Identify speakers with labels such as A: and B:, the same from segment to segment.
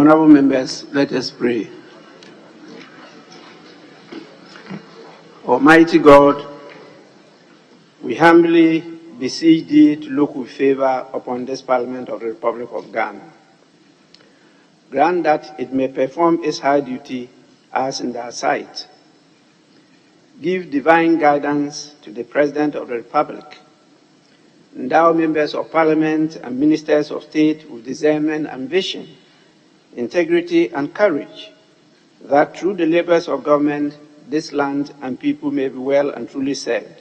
A: Honorable members, let us pray. Almighty God, we humbly beseech thee to look with favor upon this Parliament of the Republic of Ghana. Grant that it may perform its high duty as in thy sight. Give divine guidance to the President of the Republic. Endow members of Parliament and ministers of state with discernment and vision, integrity and courage, that through the labors of government, this land and people may be well and truly served,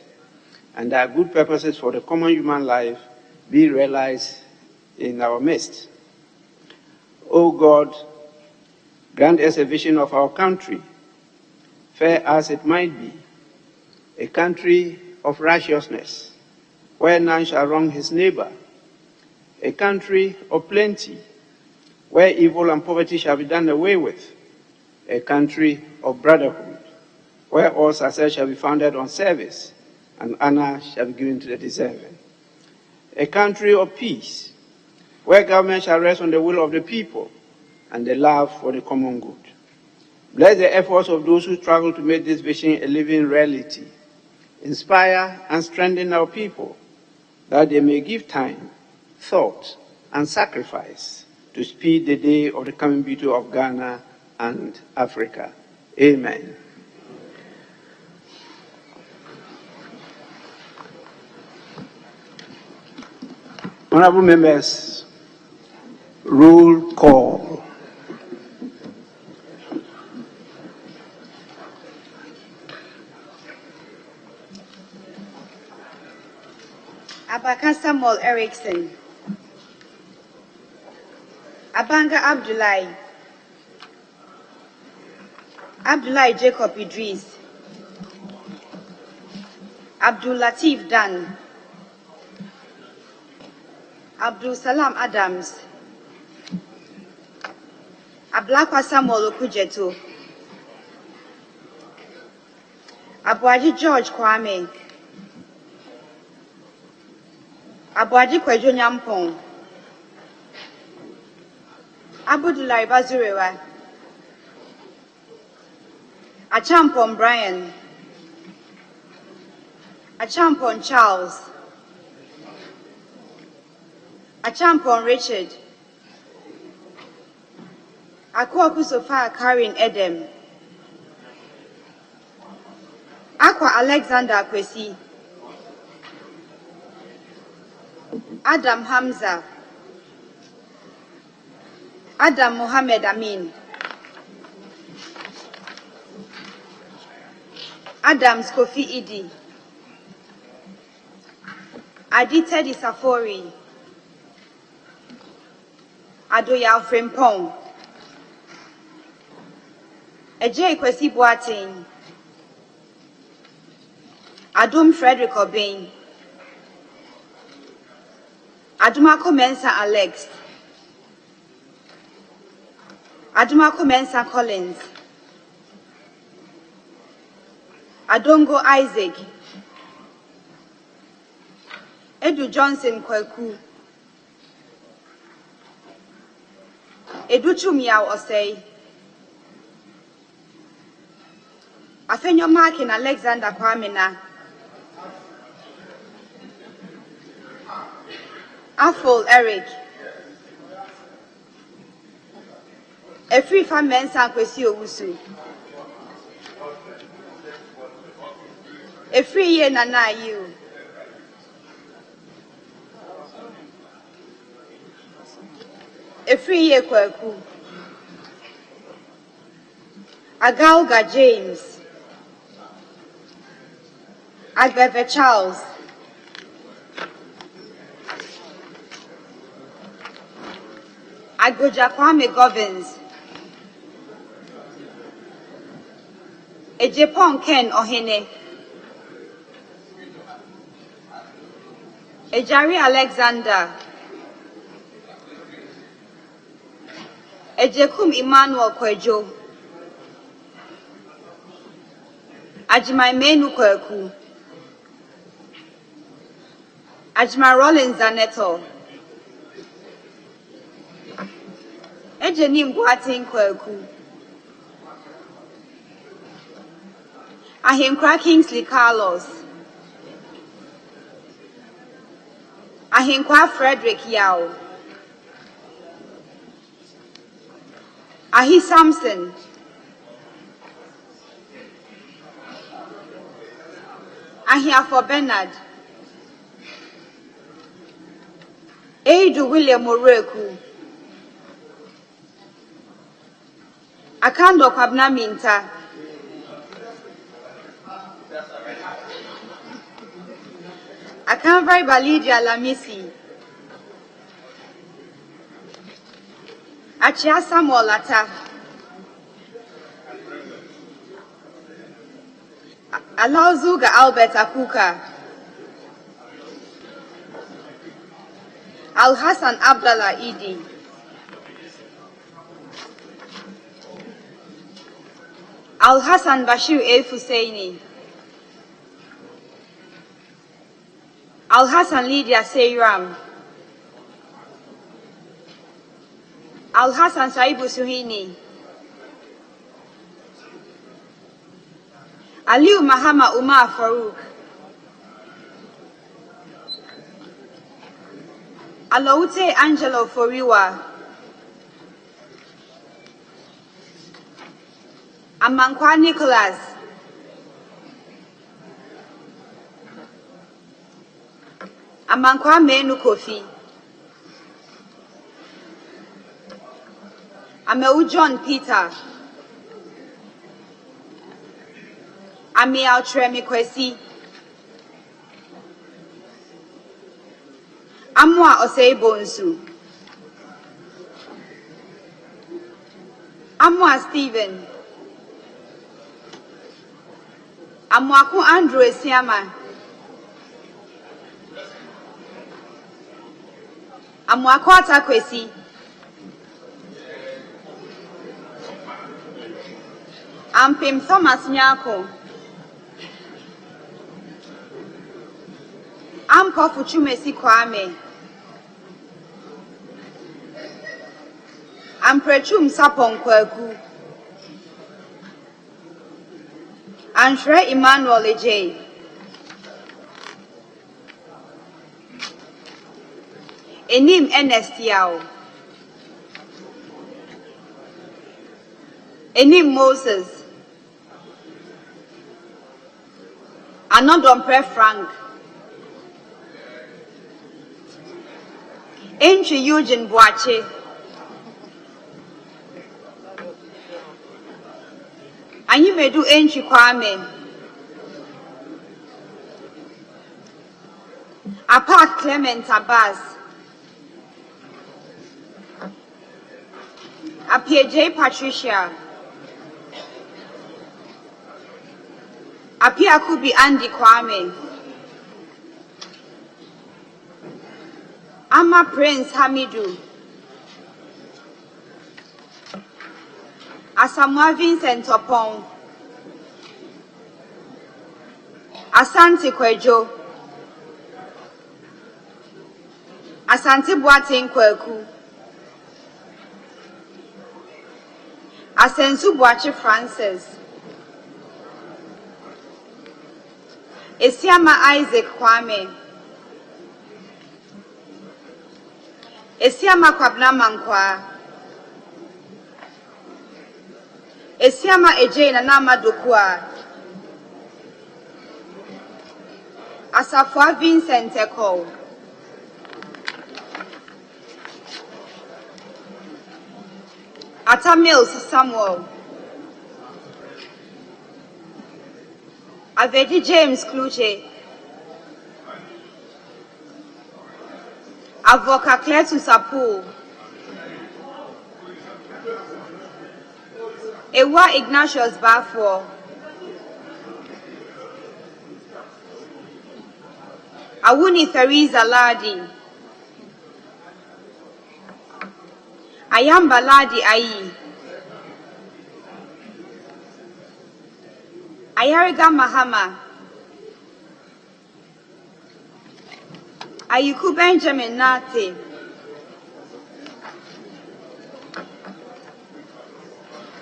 A: and that good purposes for the common human life be realized in our midst. O God, grant us a vision of our country, fair as it might be, a country of righteousness, where none shall wrong his neighbor, a country of plenty, where evil and poverty shall be done away with, a country of brotherhood, where all success shall be founded on service and honor shall be given to the deserving, a country of peace, where government shall rest on the will of the people and the love for the common good. Bless the efforts of those who struggle to make this vision a living reality. Inspire and strengthen our people, that they may give time, thought, and sacrifice to speed the day of the coming beauty of Ghana and Africa. Amen. Honorable members, roll call.
B: Abaka Samuel Erickson, Abanga Abdullahi Jacob Idris, Abdul Latif Dan, Abdul Salam Adams, Ablakwa Samuel Okujeto, Abuaji George Kwame, Abuaji Kwejo Nyampong, Abudulai Bazurewa, Achampon Brian, Achampon Charles, Achampon Richard, Akwaku Sofa Karin Edem, Akwa Alexander Kwesi, Adam Hamza, Adam Mohammed Amin, Adams Kofi Idi, Adi Teddy Safori, Adoya Frimpong, Ejay Kwesi Boateng, Adum Frederick Obeng, Adumako Mensa Alex, Adumako Mensa Collins, Adongo Isaac, Edu Johnson Kweku, Edu Chumiao Osei, Afenyo Markin Alexander Kwamena, Afol Eric, Efri Mensa Kwesi Owusu, Efri Ye Nana Yu, Efri Ye Kweku, Agalga James, Agbeve Charles, Agboja Kwame Govins, Ejepon Ken Ohene, Ejari Alexander, Ejekum Emmanuel Kwejo, Ajimaimenu Kweku, Ajima Rollins Zaneto, Ejenim Boating Kwaku. Ahenkra Kingsley Carlos. Ahenkra Frederick Yao. Ahi Samson. Ahiafo Bernard. Eidu William Moreku. Akando Kwabna Minta. Akanvari Balidia Lamisi. Achia Samuel Lata. Alauzuga Albert Akuka. Al Hassan Abdallah Idi. Al Hassan Bashir El Fusaini. Al Hassan Lydia Seyram. Al Hassan Saibu Suhini. Aliu Mahama Umar Farouk. Alaute Angelo Foriwa. Amankwa Nicholas. Amankwa Menu Kofi. Ameu John Peter. Amial Tremi Kwesi. Amwa Osei Bonsu. Amwa Stephen. Amwaku Andrew Esiama. Amwaku Atakwesi. Ampim Thomas Nyako. Amkofu Chumesi Kwame. Amprechum Sapon Kwaku. Anshre Emmanuel Ej. Enim Ernest Yao. Enim Moses. Anodompre Frank. Entry Eugene Boache. And you may do entry Kwame. Apart Clement Abbas. Apia J. Patricia. Apia Kubi Andy Kwame. Ama Prince Hamidu. Asamoah Vincent Opon. Asante Kwejo. Asante Boating Kwaku. Asensu Boache Francis. Esiama Isaac Kwame. Esiama Kwabna Mankwa. Esiama Eje na Nama Dokua. Asafwa Vincent Eko. Ata Mills Samuel. Avedi James Kluche. Avoka Kletu Sapu. Ewa Ignatius Bafo. Awuni Theresa Ladi. Ayamba Ladi Ayi. Ayariga Mahama. Ayuku Benjamin Nate.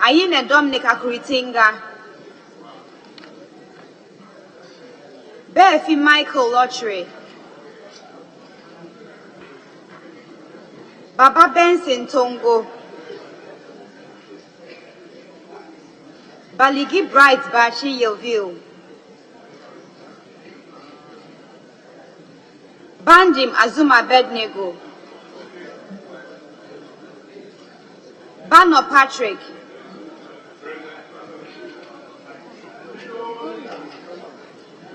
B: Ayine Dominic Akuritinga. Befi Michael Lottery. Baba Benson Tongo. Baligi Bright Bachi Yoville. Bandim Azuma Bednego. Bano Patrick.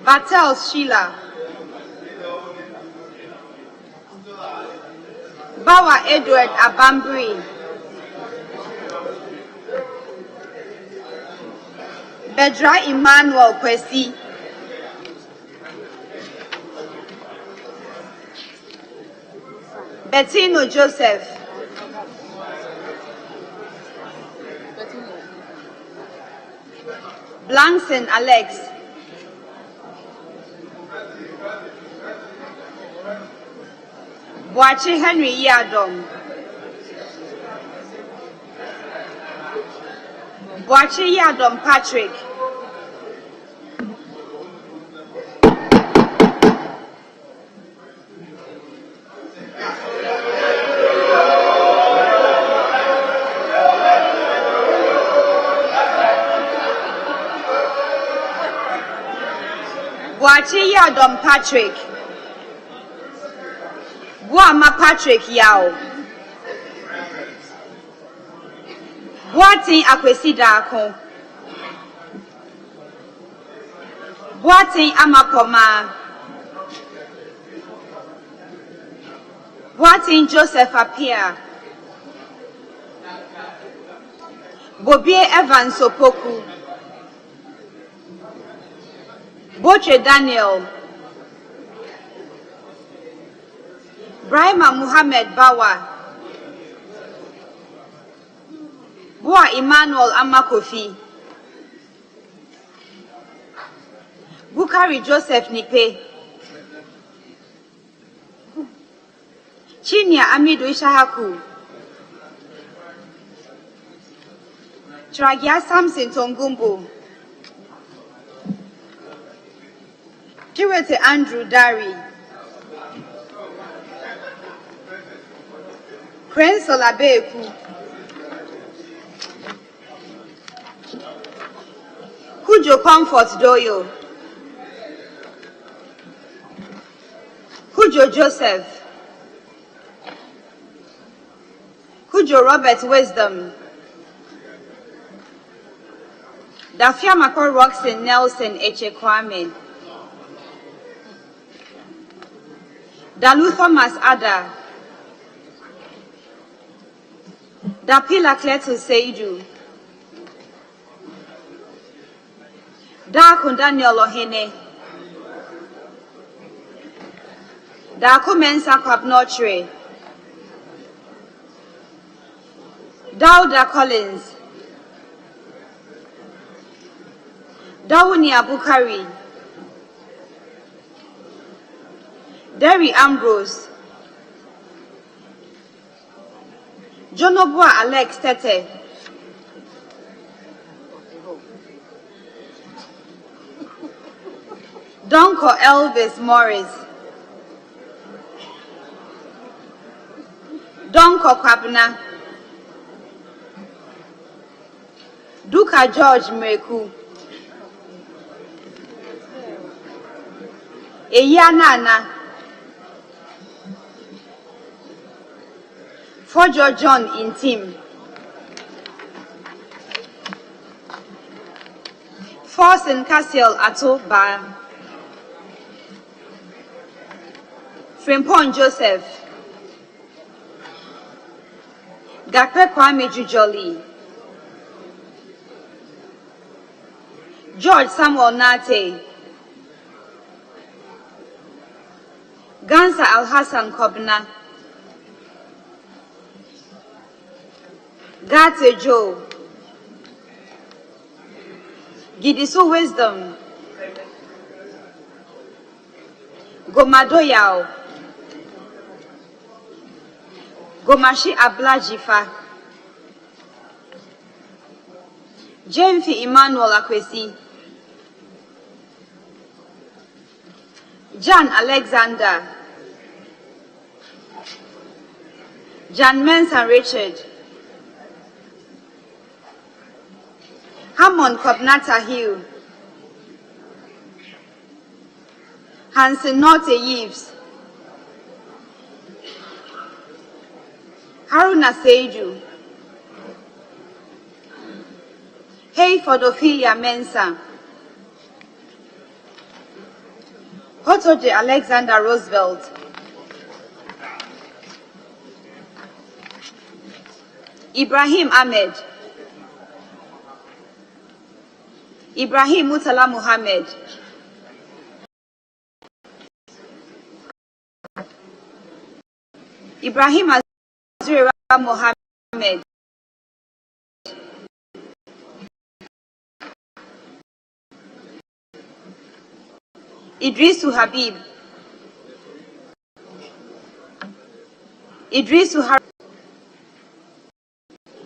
B: Battles Sheila. Bawa Edward Abambri. Bedra Emmanuel Kwesi. Bettino Joseph. Blankson Alex. Boachi Henry Yadom. Boachi Yadom Patrick. Boachi Yadom Patrick. Boama Patrick Yao. Boatin Akwesi Dako. Boatin Amakoma. Boatin Joseph Apia. Bobie Evans Sopoku. Boche Daniel. Brahima Muhammad Bawa. Boa Emmanuel Amakofi. Bukari Joseph Nipe. Chinya Amidu Ishahaku. Tragia Samson Tongumbu. Kiwete Andrew Dari. Prince Olabeku. Kujo Comfort Doyo. Kujo Joseph. Kujo Robert Wisdom. Dafia Mako Roxen Nelson Eche Kwame. Dalu Thomas Ada. Dapila Kletu Seidu. Daku Daniel Ohene. Daku Mensa Kwabnotre. Dauda Collins. Dawuni Abukari. Derry Ambrose. Jonobua Alex Tete. Donko Elvis Morris. Donko Kwabna. Duka George Meku. Eyanana. Fojo John Intim. Forsen Cassiel Atoba. Frimpon Joseph. Gakpe Kwame Jujoli. George Samuel Nate. Gansa Al-Hassan Kobna. Gate Joe. Gidisu Wisdom. Gomadoyao. Gomashi Ablajifa. Jemfi Emmanuel Akwesi, John Alexander, John Mensah Richard, Hammond Kwabnata Hill, Hansen Norte Yves, Haruna Seiju, Hayford Ophelia Mensah, Hotoje Alexander Roosevelt, Ibrahim Ahmed, Ibrahim Mutala Muhammad, Ibrahim Azura Muhammad, Idrisu Habib, Idrisu Har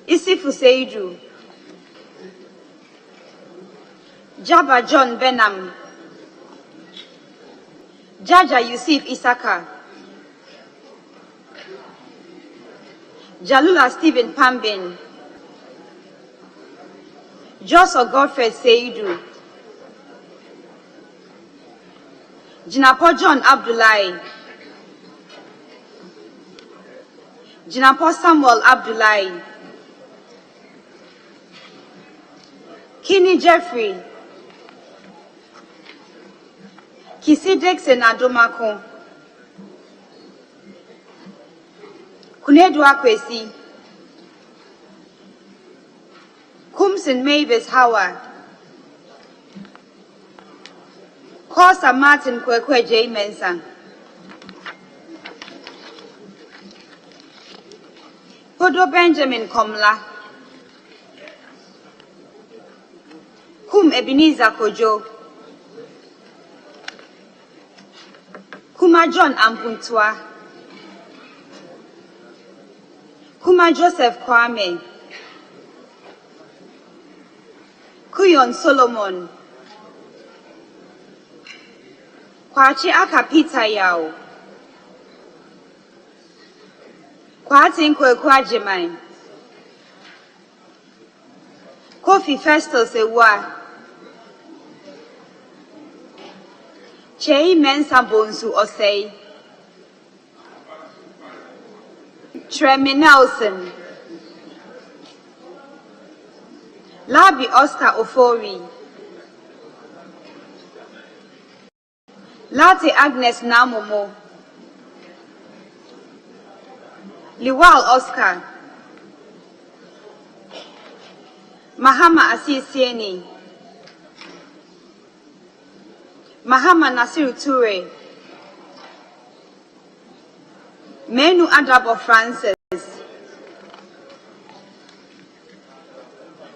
B: Isifu Seiju, Jabba John Benham, Jaja Yusuf Isaka, Jalula Stephen Pambin, Joso Godfrey Seidu, Jinapo John Abdullahi, Jinapo Samuel Abdullahi, Kini Jeffrey, Kisidek Senadomako, Kunedu Akwesi, Kumsin Mavis Howard, Kosa Martin Kwekwe J. Mensah, Podo Benjamin Komla, Kum Ebenezer Kojo, Kuma John Ampuntwa, Kuma Joseph Kwame, Kuyon Solomon, Kwachi Akapita Yao, Kwatin Kwekwa Jemai, Kofi Festus Ewa, Chei Mensah Bonsu Osei, Tremi Nelson, Labi Oscar Ofori, Lati Agnes Namomo, Liwal Oscar, Mahama Asisieni, Mahama Nasiru Ture, Menu Adabo Francis,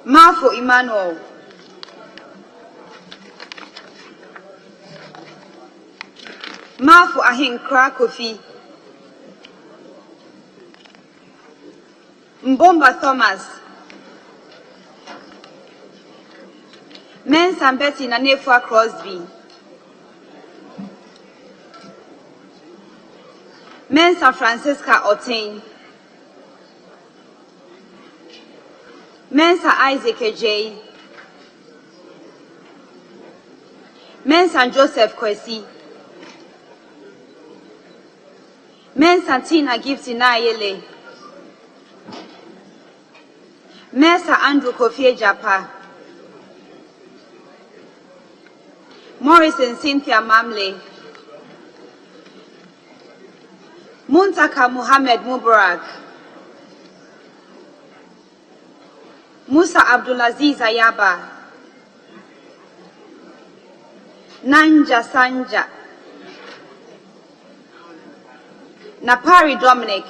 B: Mafo Emmanuel, Mafo Ahinkra Kofi, Mbomba Thomas, Mensah Betty Nanefua Crosby, Mensah Francisca Otain, Mensah Isaac Ejay, Mensah Joseph Kwesi, Mensah Tina Gifty Nayele, Mensah Andrew Kofi Japa, Morrison Cynthia Mamle, Muntaka Muhammad Mubarak, Musa Abdulaziz Ayaba, Nanja Sanja, Napari Dominic,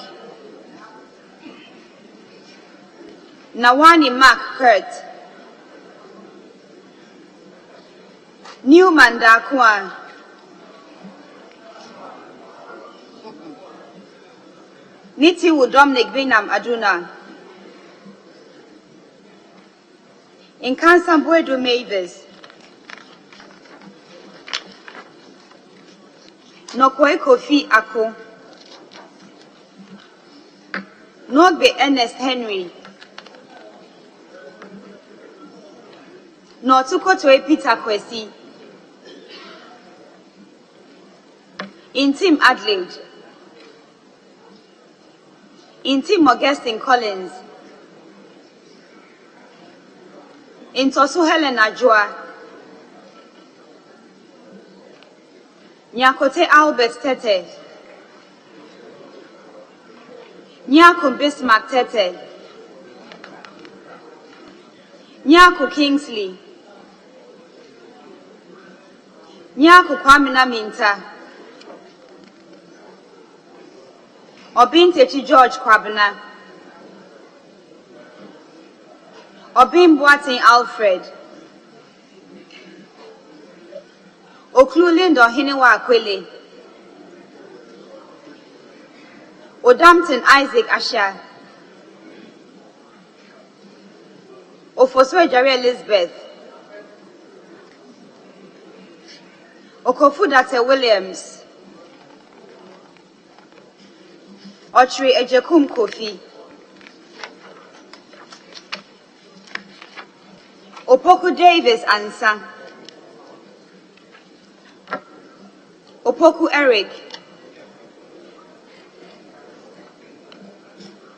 B: Nawani Mark Kurt, Newman Dakwa, Nitiwu Dominic Binam Aduna, In Kansambuedo Mavis. Nokwe Kofi Ako. Nogbe Ernest Henry. Notuko Toe Peter Kwesi. In Team Adelaide. In Team Augustine Collins. In Tosu Helen Ajua. Nyakote Albert Tete. Nyako Bismarck Tete. Nyako Kingsley. Nyako Kwamina Minta. Obintechi George Kwabena. Obin Boateng Alfred. Oklulindo Hinewa Akwele. Odampton Isaac Asha. Ofoswe Jare Elizabeth. Okofu Date Williams. Ochri Ejekum Kofi. Opoku Davis Ansa. Opoku Eric.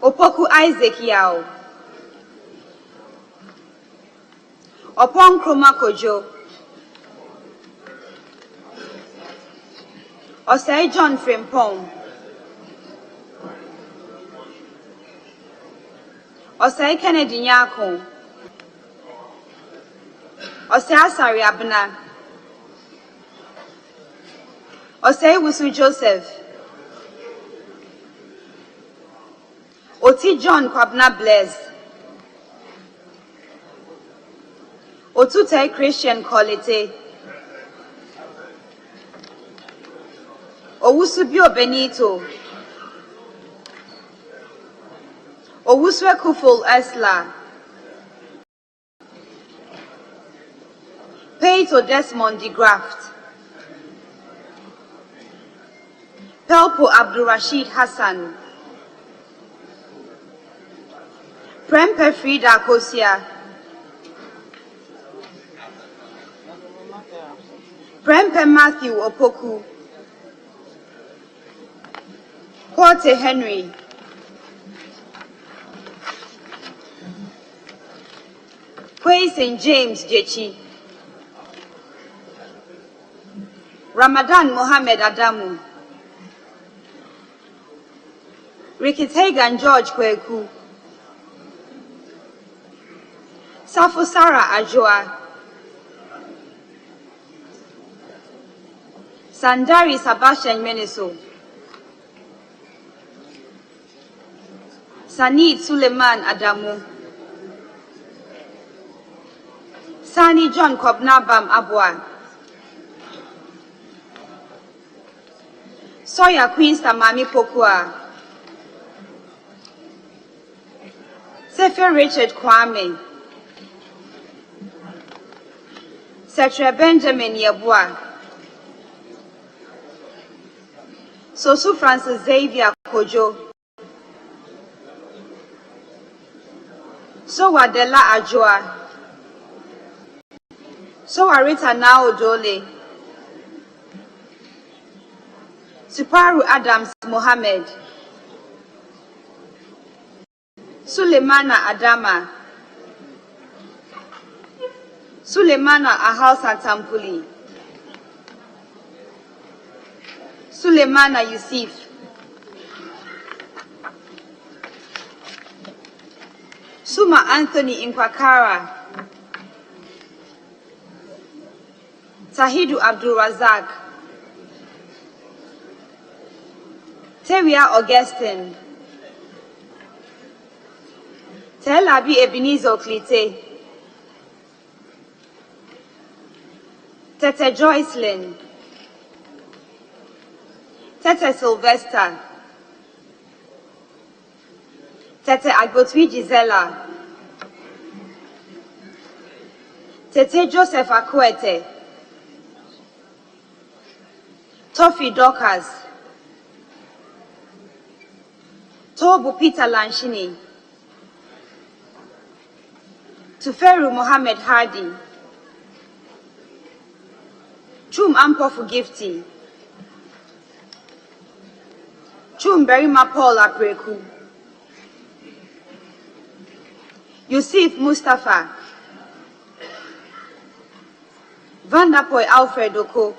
B: Opoku Isaac Yao. Opon Kroma Kojo. Osei John Frimpong. Osei Kennedy Nyako. Osei Asari Abna. Osei Wusu Joseph. Oti John Kwabna Blaise. Otute Christian Kolete. Owusubio Benito. Owuswe Kuful Esla. Peito Desmond de Graft. Pelpo Abdurrashid Hassan. Prempe Frida Kosia. Prempe Matthew Opoku. Porte Henry. Kwei St. James Jechi. Ramadan Mohammed Adamu. Ricky Tegan George Kweku. Safu Sarah Ajoa. Sandari Sebastian Meniso. Sanid Suleiman Adamu. Sani John Kobnabam Abwa. Soya Queensta Mami Pokua. Sefer Richard Kwame. Secretary Benjamin Yabua. Sosu Francis Xavier Kojo. Sowa Dela Ajoa. Sowa Rita Nao Dole. Suparu Adams Mohammed. Sulemana Adama. Sulemana Ahal Santampuli. Sulemana Yusuf. Suma Anthony Inkwakara. Tahidu Abdul Razak. Teria Augustine. Telabi Ebenezer Klite. Tete Joycelyn. Tete Sylvester. Tete Agbotwi Gisela. Tete Joseph Akwete, Toffee Dorcas, Tobu Peter Lanchini, Tuferu Mohammed Hardy, Chum Ampofu Gifty, Chum Berima Paul Apreku, Yusuf Mustafa, Vandapoy Alfred Oko,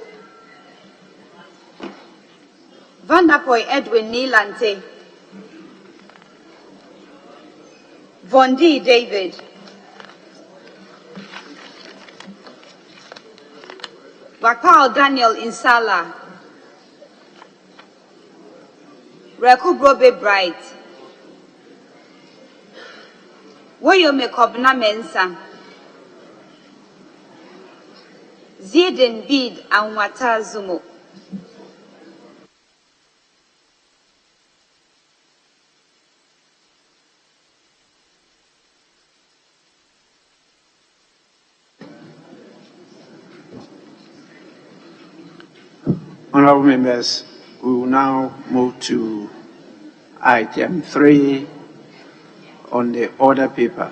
B: Vandapoy Edwin Nilante, Vondi David, Wakpao Daniel Insala, Reku Brobe Bright, Woyome Kobna Mensa, Zeden Bid and Watazumo.
A: Honorable members, we will now move to item 3 on the order paper.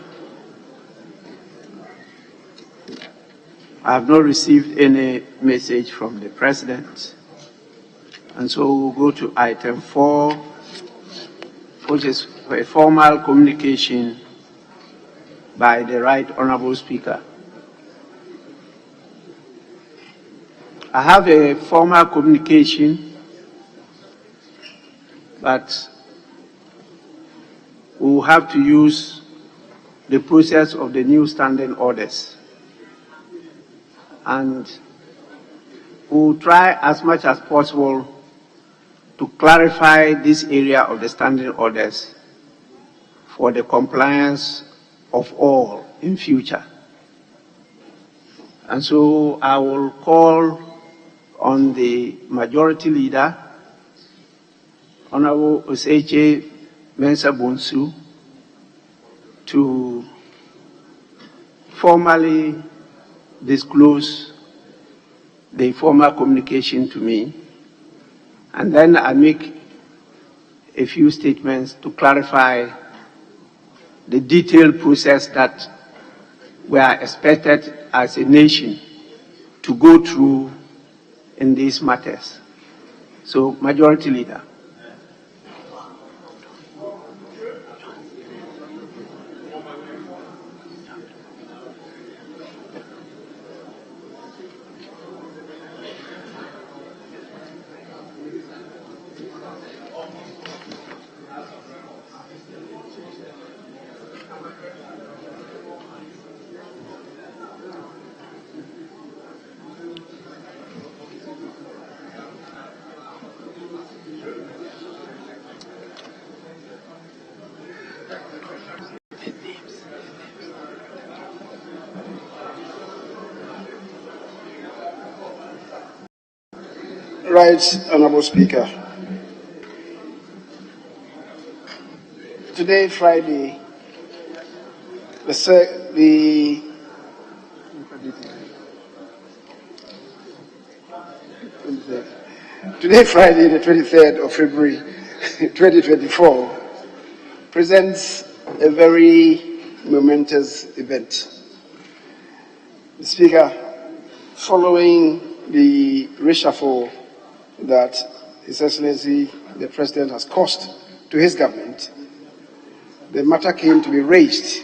A: I have not received any message from the President, and so we'll go to item 4, which is a formal communication by the Right Honorable Speaker. I have a formal communication, but we will have to use the process of the new standing orders. And we will try as much as possible to clarify this area of the standing orders for the compliance of all in future. And so I will call on the Majority Leader, Honorable Oseche Mensah Bonsu, to formally disclose the formal communication to me, and then I make a few statements to clarify the detailed process that we are expected as a nation to go through in these matters. So, Majority Leader.
C: Right, Honorable Speaker. Today, Friday, Today, Friday, the 23rd of February, 2024, presents a very momentous event. The Speaker, following the reshuffle that His Excellency the President has caused to his government, the matter came to be raised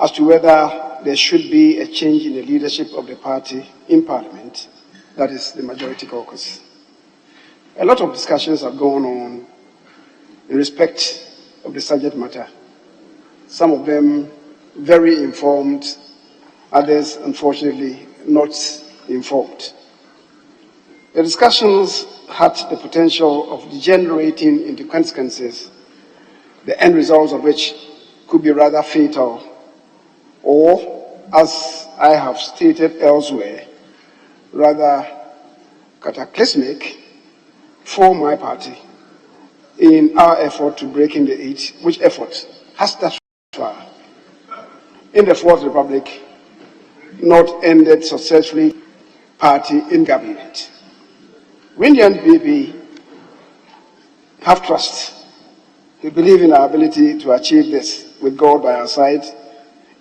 C: as to whether there should be a change in the leadership of the party in Parliament, that is the Majority Caucus. A lot of discussions have gone on in respect of the subject matter, some of them very informed, others unfortunately not informed. The discussions had the potential of degenerating into consequences, the end results of which could be rather fatal, or, as I have stated elsewhere, rather cataclysmic for my party in our effort to break in the eight, which effort has thus far in the Fourth Republic not ended successfully party in government. We in the NPP have trust. We believe in our ability to achieve this with God by our side,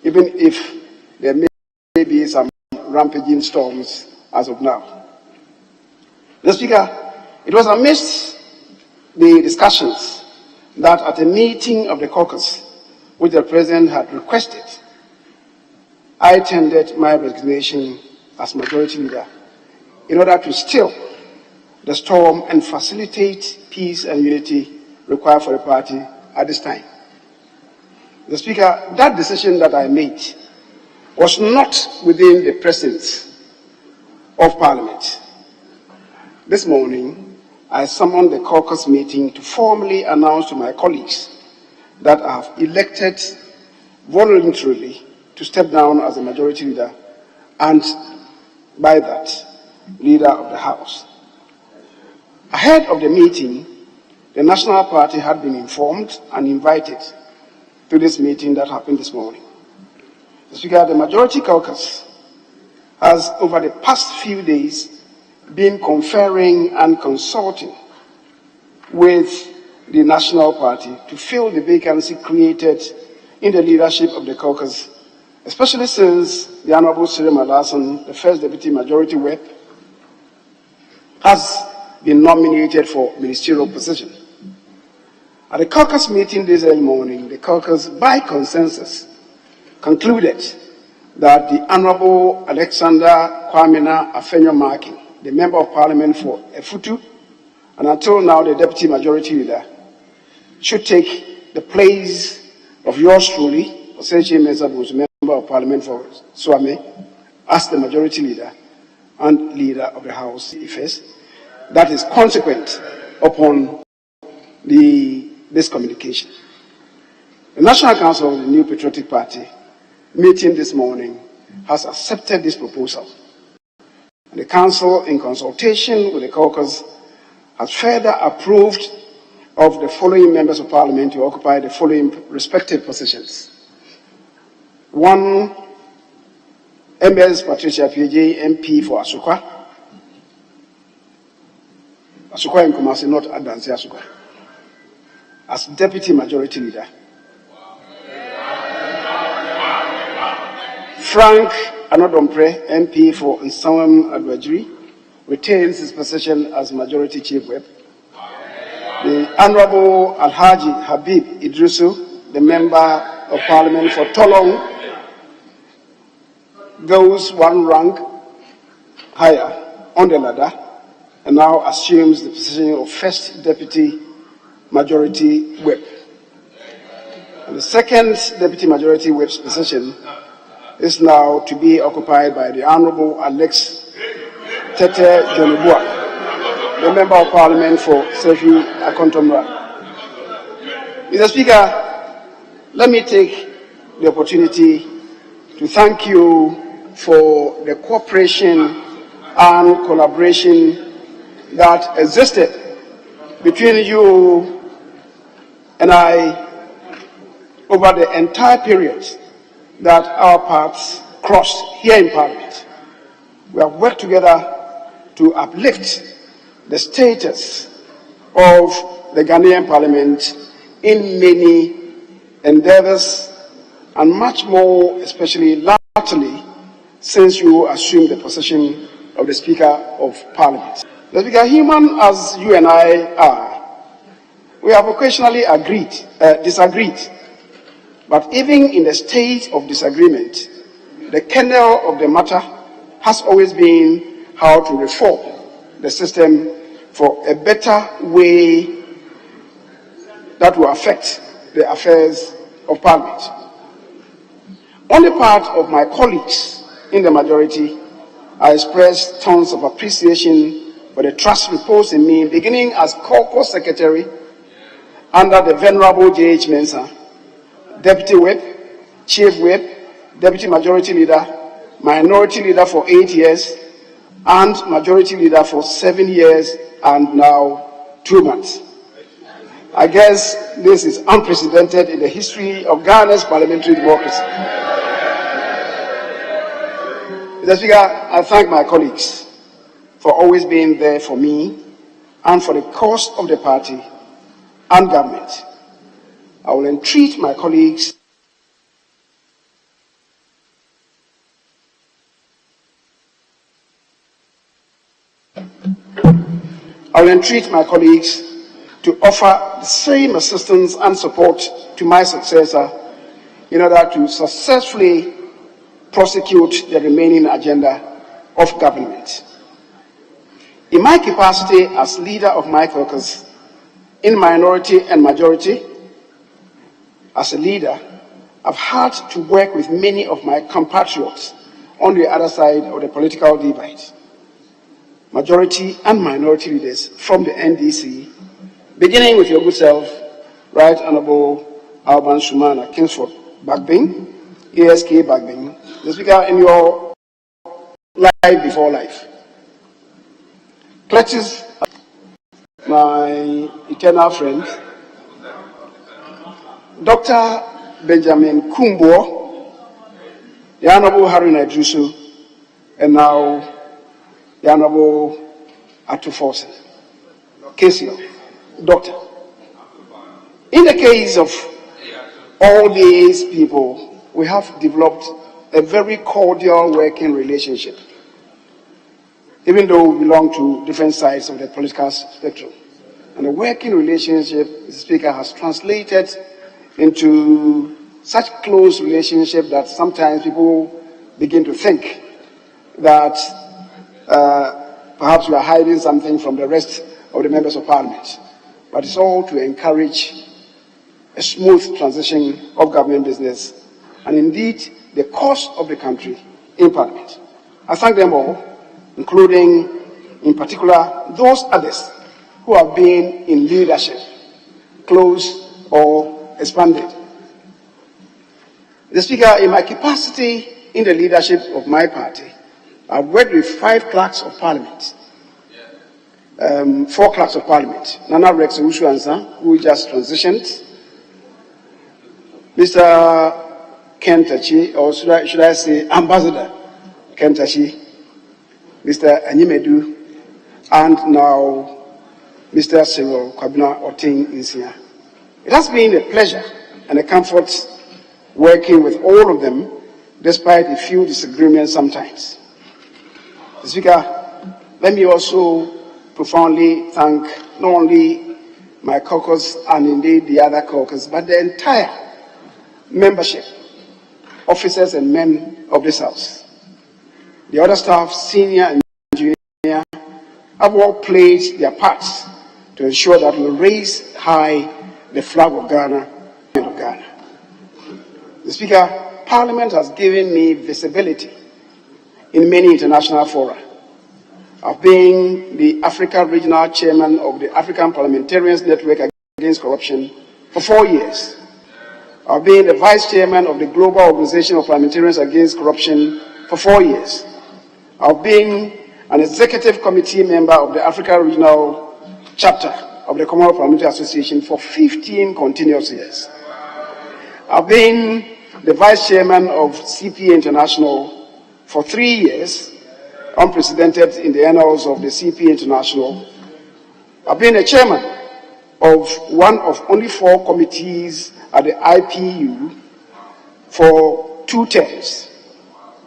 C: even if there may be some rampaging storms as of now. Mr. Speaker, it was amidst the discussions that at a meeting of the caucus, which the President had requested, I tendered my resignation as Majority Leader in order to still the storm and facilitate peace and unity required for the party at this time. Mr. Speaker, that decision that I made was not within the presence of Parliament. This morning, I summoned the caucus meeting to formally announce to my colleagues that I have elected voluntarily to step down as the Majority Leader and, by that, Leader of the House. Ahead of the meeting, the National Party had been informed and invited to this meeting that happened this morning. Mr. Speaker, the Majority Caucus has, over the past few days, been conferring and consulting with the National Party to fill the vacancy created in the leadership of the caucus, especially since the Honorable Cyril Malason, the first Deputy Majority Whip, has been nominated for ministerial position. At the caucus meeting this early morning, the caucus, by consensus, concluded that the Honorable Alexander Kwamina Afenyo-Markin, the Member of Parliament for Efutu, and until now the Deputy Majority Leader, should take the place of yours truly, Osechi Mensahbo's Member of Parliament for Swame, as the Majority Leader and Leader of the House, Ifes. That is consequent upon this communication. The National Council of the New Patriotic Party, meeting this morning, has accepted this proposal. And the Council, in consultation with the caucus, has further approved of the following members of Parliament to occupy the following respective positions. 1, Ms. Patricia PJ, MP for Asukwa. Asukwa in Kumasi, not Adansi Asukwa, as Deputy Majority Leader. Frank Anodompre, MP for Nsawam Adwajiri, retains his position as Majority Chief Whip. The Honorable Alhaji Habib Idrisu, the Member of Parliament for Tolong, goes one rank higher on the ladder and now assumes the position of First Deputy Majority Whip. And the second Deputy Majority Whip's position is now to be occupied by the Honorable Alex Tete Jonibua, the Member of Parliament for Sefi Akontomra. Mr. Speaker, let me take the opportunity to thank you for the cooperation and collaboration that existed between you and I over the entire period that our paths crossed here in Parliament. We have worked together to uplift the status of the Ghanaian Parliament in many endeavors, and much more, especially latterly, since you assumed the position of the Speaker of Parliament. The Speaker, human as you and I are, we have occasionally disagreed. But even in the state of disagreement, the kernel of the matter has always been how to reform the system for a better way that will affect the affairs of Parliament. On the part of my colleagues in the majority, I express tons of appreciation for the trust reposed in me, beginning as caucus secretary under the Venerable J.H. Mensah, Deputy Whip, Chief Whip, Deputy Majority Leader, Minority Leader for 8 years, and Majority Leader for 7 years and now 2 months. I guess this is unprecedented in the history of Ghana's parliamentary democracy. Mr. Speaker, I thank my colleagues for always being there for me and for the cause of the party and government. I will entreat my colleagues to offer the same assistance and support to my successor in order to successfully prosecute the remaining agenda of government. In my capacity as leader of my caucus, in minority and majority, as a leader, I've had to work with many of my compatriots on the other side of the political divide. Majority and minority leaders from the NDC, beginning with your good self, Right Honorable Alban Sumana Kingsford Bagbin, ASK Bagbin, the Speaker, in your life before life. Clutches, my eternal friend, Dr. Benjamin Kumbo, the Honorable Harry Nadrusu, and now the Honorable Atufosin, Casio, Doctor. In the case of all these people, we have developed a very cordial working relationship, even though we belong to different sides of the political spectrum. And the working relationship, Mr. Speaker, has translated into such close relationship that sometimes people begin to think that perhaps we are hiding something from the rest of the members of parliament. But it's all to encourage a smooth transition of government business and indeed the cause of the country in parliament. I thank them all, including in particular those others who have been in leadership, close or expanded. Mr. Speaker, in my capacity in the leadership of my party, I've worked with 5 clerks of parliament, 4 clerks of parliament, Nana Rex Ushuansa, who just transitioned, Mr. Kentachi, or should I say Ambassador Kentachi, Mr. Anyimedu, and now Mr. Cyril Kwabena Oting Insia. It has been a pleasure and a comfort working with all of them, despite a few disagreements sometimes. Mr. Speaker, let me also profoundly thank not only my caucus and indeed the other caucus, but the entire membership, officers and men of this House. The other staff, senior and junior, have all played their parts to ensure that we raise high the flag of Ghana. The Speaker, Parliament has given me visibility in many international fora. I've been the Africa Regional Chairman of the African Parliamentarians Network Against Corruption for 4 years. I've been the Vice Chairman of the Global Organization of Parliamentarians Against Corruption for 4 years. I've been an Executive Committee member of the Africa Regional Chapter of the Commonwealth Parliamentary Association for 15 continuous years. I've been the Vice Chairman of CPA International for 3 years, unprecedented in the annals of the CPA International. I've been a chairman of one of only 4 committees at the IPU for 2 terms.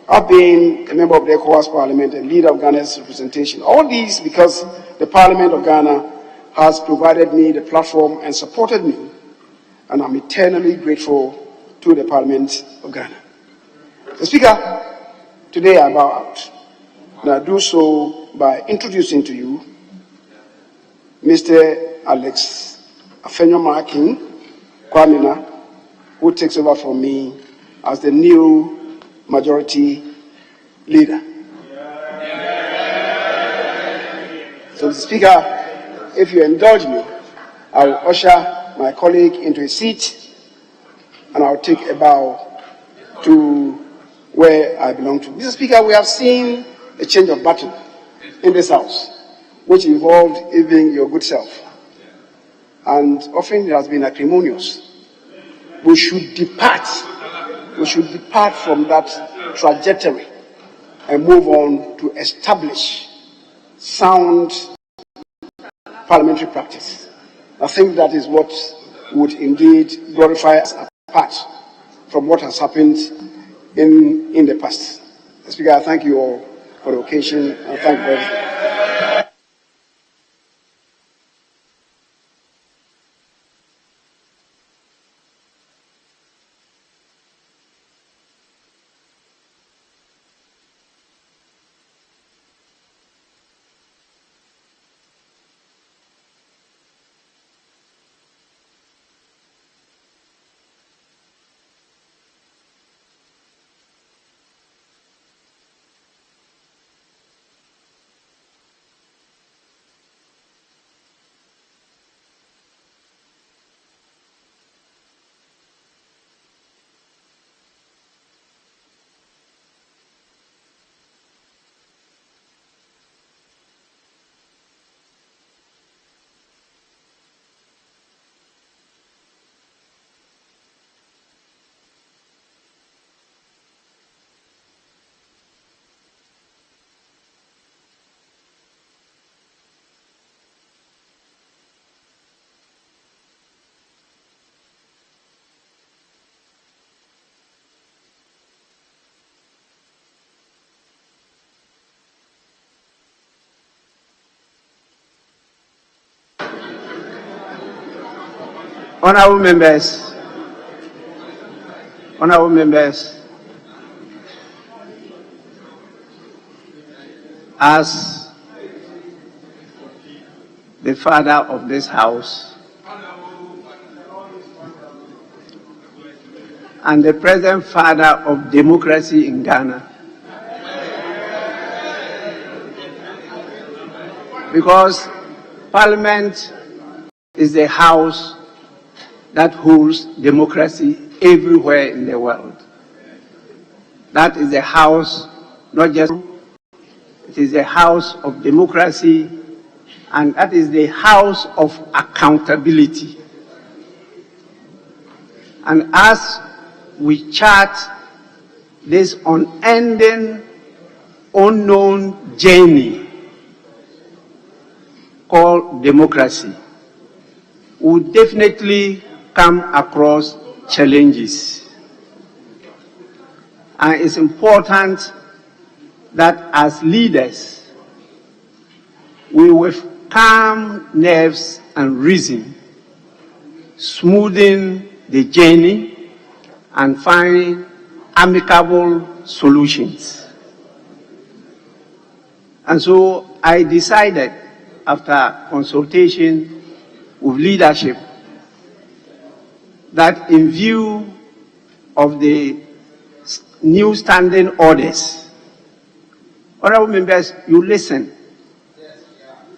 C: I've been a member of the ECOWAS Parliament and leader of Ghana's representation. All these because the Parliament of Ghana has provided me the platform and supported me, and I'm eternally grateful to the Parliament of Ghana. Mr. Speaker, today I bow out, and I do so by introducing to you Mr. Alex Afenyo-Markin Kwamina, who takes over from me as the new majority leader. So, Mr. Speaker, if you indulge me, I will usher my colleague into a seat and I'll take a bow to where I belong to. Mr. Speaker, we have seen a change of battle in this House, which involved even your good self. And often it has been acrimonious. We should depart from that trajectory and move on to establish sound parliamentary practice. I think that is what would indeed glorify us apart from what has happened in the past. Speaker, I thank you all for the occasion and thank you for everything.
A: Honorable members, as the father of this house and the present father of democracy in Ghana, because Parliament is the house that holds democracy everywhere in the world. That is the house, not just, it is the house of democracy, and that is the house of accountability. And as we chart this unending, unknown journey called democracy, we will definitely come across challenges. And it's important that as leaders, we with calm nerves and reason, smoothing the journey and find amicable solutions. And so I decided, after consultation with leadership, that in view of the new standing orders, honorable members, you listen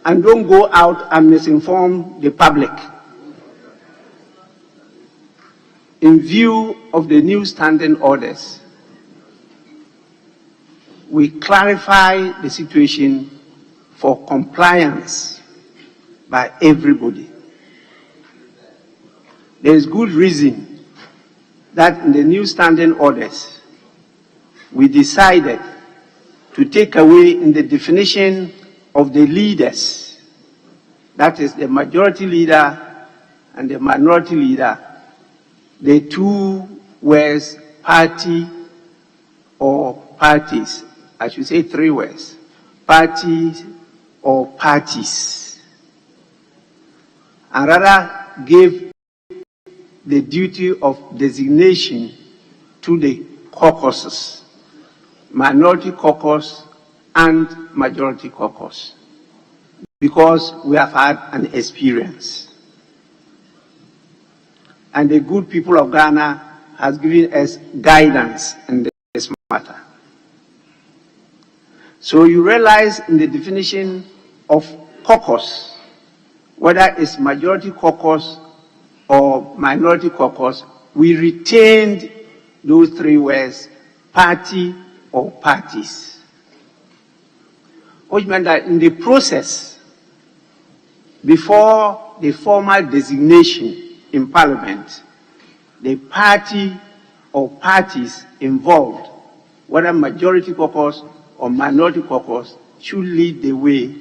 A: and don't go out and misinform the public. In view of the new standing orders, we clarify the situation for compliance by everybody. There is good reason that in the new standing orders, we decided to take away in the definition of the leaders, that is the majority leader and the minority leader, the two words party or parties. I should say three words: parties or parties, and rather give the duty of designation to the caucuses, minority caucus and majority caucus, because we have had an experience. And the good people of Ghana has given us guidance in this matter. So you realize in the definition of caucus, whether it's majority caucus or minority caucus, we retained those three words, party or parties. Which meant that in the process, before the formal designation in Parliament, the party or parties involved, whether majority caucus or minority caucus should lead the way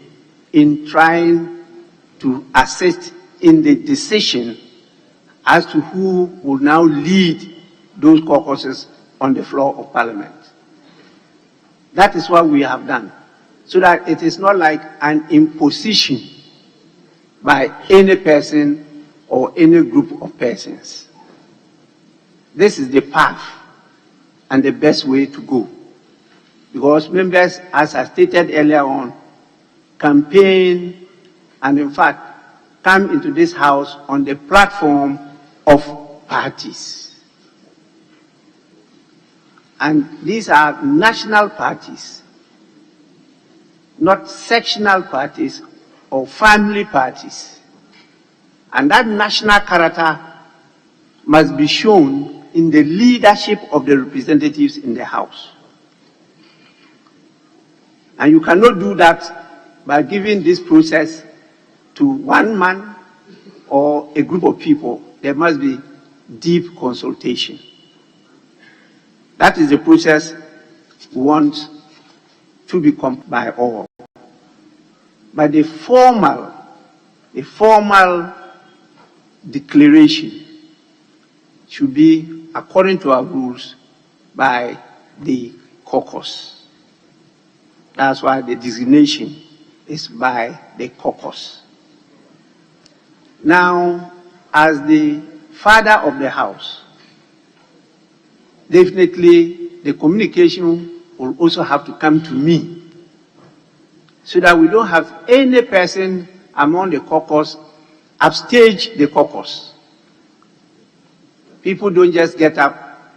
A: in trying to assist in the decision as to who will now lead those caucuses on the floor of Parliament. That is what we have done, so that it is not like an imposition by any person or any group of persons. This is the path and the best way to go. Because members, as I stated earlier on, campaign and in fact come into this house on the platform of parties. And these are national parties, not sectional parties or family parties. And that national character must be shown in the leadership of the representatives in the House. And you cannot do that by giving this process to one man or a group of people. There must be deep consultation. That is the process we want to become by all. But the formal declaration should be, according to our rules, by the caucus. That's why the designation is by the caucus. Now, as the father of the house, definitely the communication will also have to come to me, so that we don't have any person among the caucus upstage the caucus. People don't just get up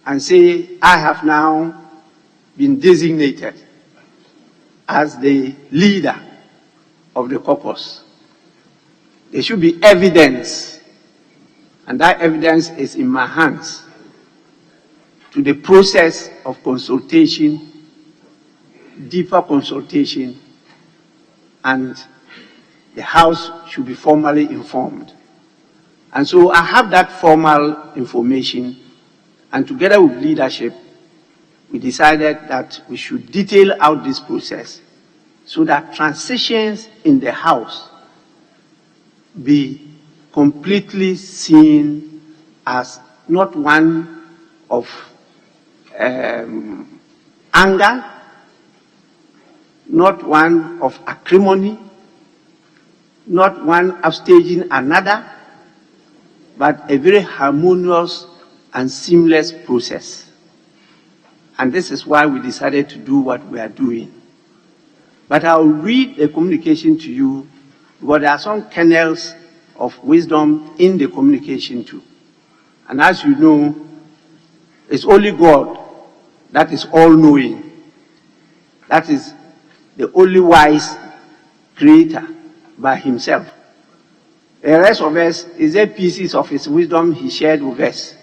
A: and say, I have now been designated as the leader of the caucus. There should be evidence, and that evidence is in my hands, to the process of consultation, deeper consultation, and the House should be formally informed. And so I have that formal information, and together with leadership, we decided that we should detail out this process so that transitions in the House be completely seen as not one of anger, not one of acrimony, not one upstaging another, but a very harmonious and seamless process. And this is why we decided to do what we are doing. But I'll read the communication to you, because there are some kernels of wisdom in the communication too. And as you know, it's only God that is all-knowing. That is the only wise creator by himself. The rest of us is a pieces of his wisdom he shared with us.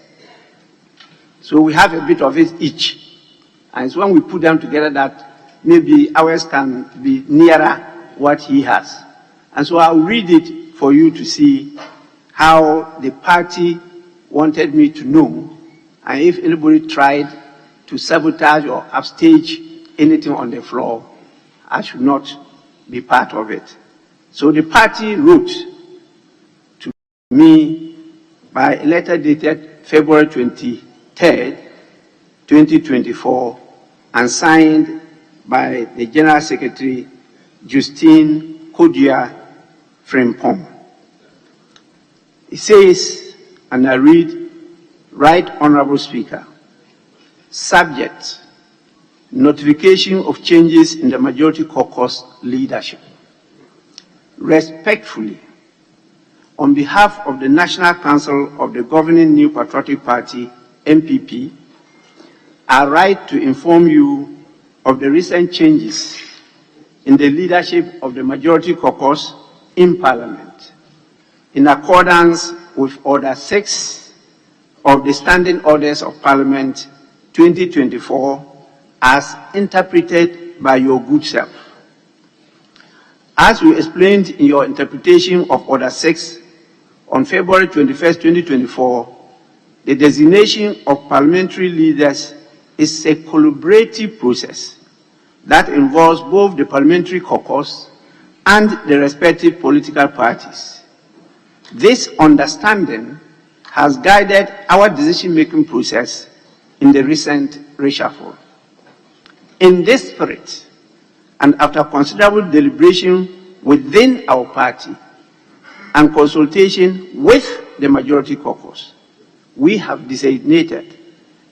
A: So we have a bit of it each. And it's when we put them together that maybe ours can be nearer what he has. And so I'll read it for you to see how the party wanted me to know, and if anybody tried to sabotage or upstage anything on the floor, I should not be part of it. So the party wrote to me by a letter dated February 23rd, 2024, and signed by the General Secretary, Justine Kodia Frimpong. It says, and I read, Right Honorable Speaker, subject, notification of changes in the majority caucus leadership. Respectfully, on behalf of the National Council of the Governing New Patriotic Party, NPP, I write to inform you of the recent changes in the leadership of the majority caucus in Parliament, in accordance with Order 6 of the Standing Orders of Parliament 2024, as interpreted by your good self. As you explained in your interpretation of Order 6 on February 21st, 2024, the designation of parliamentary leaders is a collaborative process that involves both the parliamentary caucus and the respective political parties. This understanding has guided our decision-making process in the recent reshuffle. In this spirit, and after considerable deliberation within our party and consultation with the majority caucus, we have designated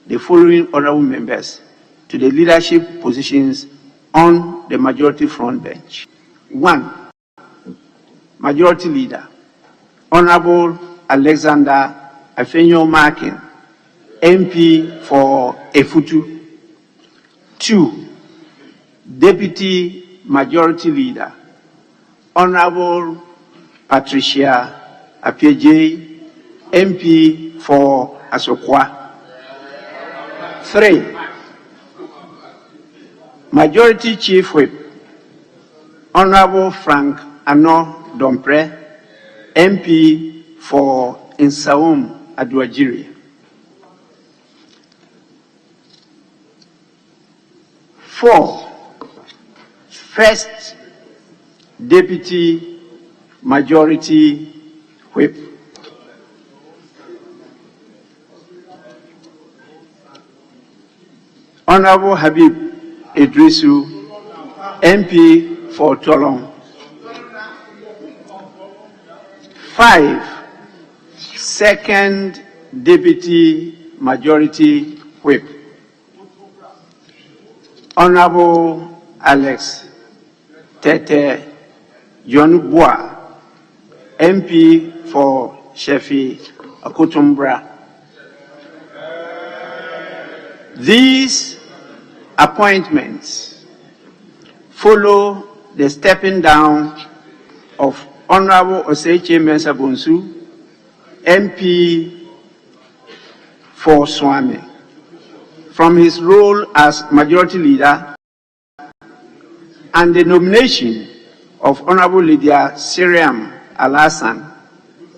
A: the following honorable members to the leadership positions on the majority front bench. 1. Majority Leader, Honorable Alexander Afenyo-Markin, MP for Efutu. 2. Deputy Majority Leader, Honorable Patricia Apieje, MP for Asokwa. 3. Majority Chief Whip, Honorable Frank Ano Dompre, MP for Insaum Aduajiri. 4. First Deputy Majority Whip, Honorable Habib Idrisu, MP for Tolong. 5. Second Deputy Majority Whip, Honorable Alex Tete Yonubwa, MP for Shefi Akutumbra. These appointments follow the stepping down of Honorable Oseche Mensah Bonsu, MP for Swami, from his role as Majority Leader, and the nomination of Honorable Lydia Siriam Alasan,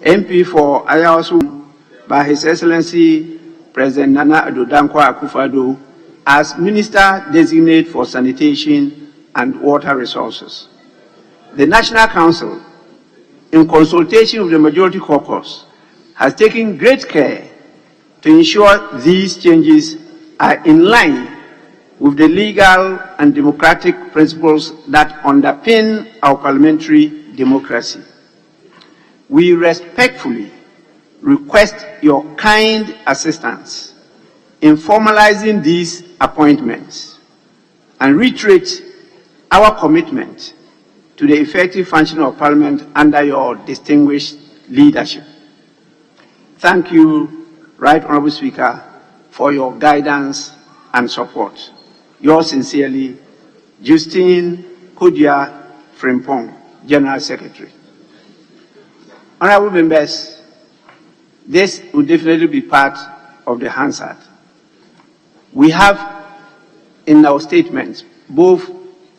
A: MP for Ayawasu, by His Excellency President Nana Addo Dankwa Akufo-Addo as Minister Designate for Sanitation and Water Resources. The National Council, in consultation with the Majority Caucus, has taken great care to ensure these changes are in line with the legal and democratic principles that underpin our parliamentary democracy. We respectfully request your kind assistance in formalizing these appointments and reiterate our commitment to the effective functioning of Parliament under your distinguished leadership. Thank you, Right Honourable Speaker, for your guidance and support. Yours sincerely, Justine Kodia Frimpong, General Secretary. Honourable members, this will definitely be part of the Hansard. We have in our statements both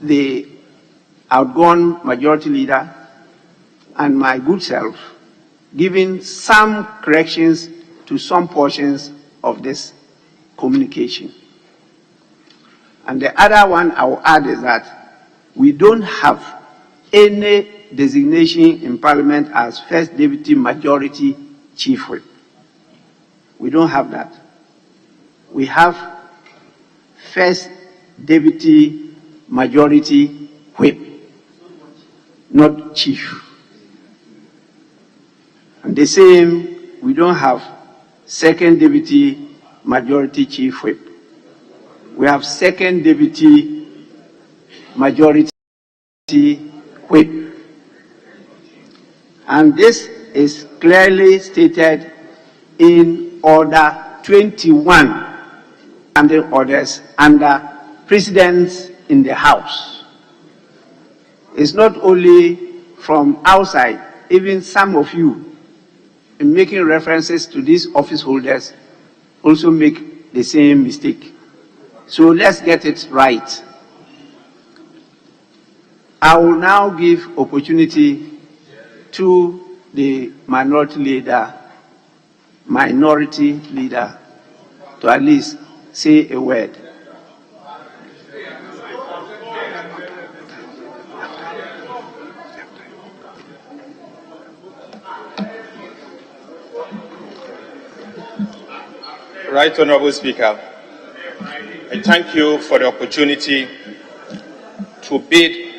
A: the outgone Majority Leader and my good self giving some corrections to some portions of this communication. And the other one I will add is that we don't have any designation in Parliament as First Deputy Majority Chief Whip. We don't have that. We have First Deputy Majority Whip, not Chief. And the same, we don't have Second Deputy Majority Chief Whip. We have Second Deputy Majority Whip. And this is clearly stated in Order 21 and the orders under Precedents in the House. It's not only from outside, even some of you, in making references to these office holders, also make the same mistake. So let's get it right. I will now give opportunity to the minority leader to at least say a word.
D: Right Honorable Speaker, I thank you for the opportunity to bid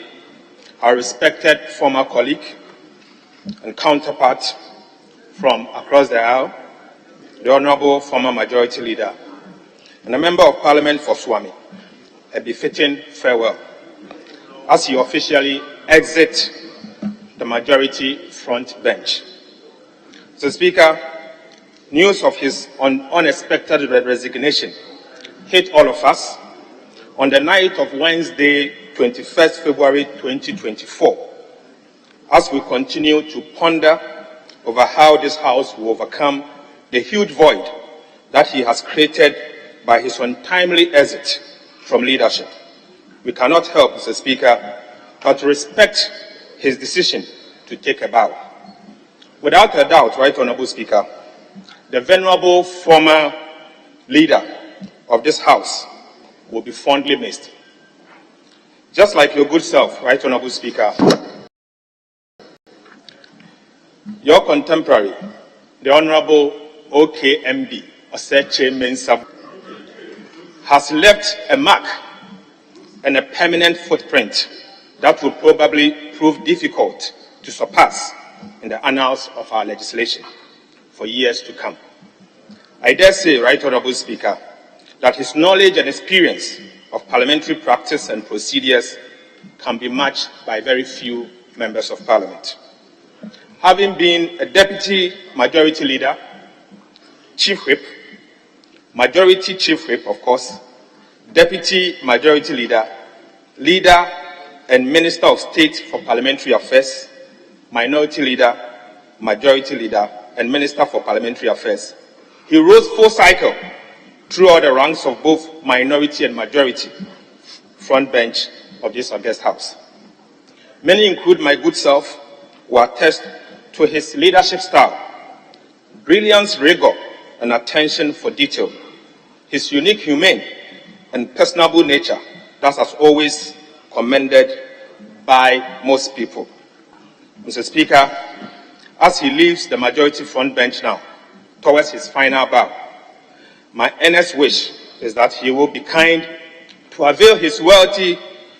D: our respected former colleague and counterpart from across the aisle, the Honorable former Majority Leader and a Member of Parliament for Swami, a befitting farewell as he officially exits the Majority front bench. Mr. Speaker, news of his unexpected resignation hit all of us on the night of Wednesday, 21st February 2024, as we continue to ponder over how this House will overcome the huge void that he has created by his untimely exit from leadership. We cannot help, Mr. Speaker, but to respect his decision to take a bow. Without a doubt, Right Honorable Speaker, the venerable former leader of this House will be fondly missed. Just like your good self, Right Honorable Speaker, your contemporary, the Honorable OKMB, Oseche Mensah, has left a mark and a permanent footprint that will probably prove difficult to surpass in the annals of our legislation for years to come. I dare say, Right Honorable Speaker, that his knowledge and experience of parliamentary practice and procedures can be matched by very few members of Parliament. Having been a Deputy Majority Leader, Chief Whip, Majority Chief Whip, of course, Deputy Majority Leader, Leader and Minister of State for Parliamentary Affairs, Minority Leader, Majority Leader, and Minister for Parliamentary Affairs, he rose full cycle through all the ranks of both minority and majority front bench of this august House. Many include my good self who attest to his leadership style, brilliance, rigor, and attention for detail, his unique, humane, and personable nature that has always commended by most people. Mr. Speaker, as he leaves the majority front bench now towards his final bow, my earnest wish is that he will be kind to avail his wealthy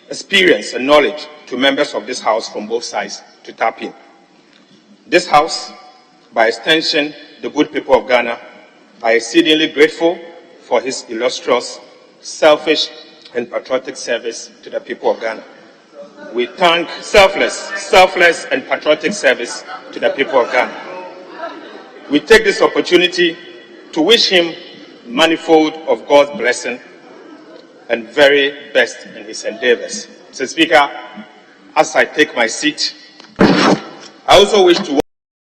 D: experience and knowledge to members of this House from both sides to tap in. This House, by extension, the good people of Ghana, are exceedingly grateful for his illustrious, selfish, and patriotic service to the people of Ghana. We thank selfless and patriotic service to the people of Ghana. We take this opportunity to wish him manifold of God's blessing and very best in his endeavors. Mr. Speaker, as I take my seat, I also wish to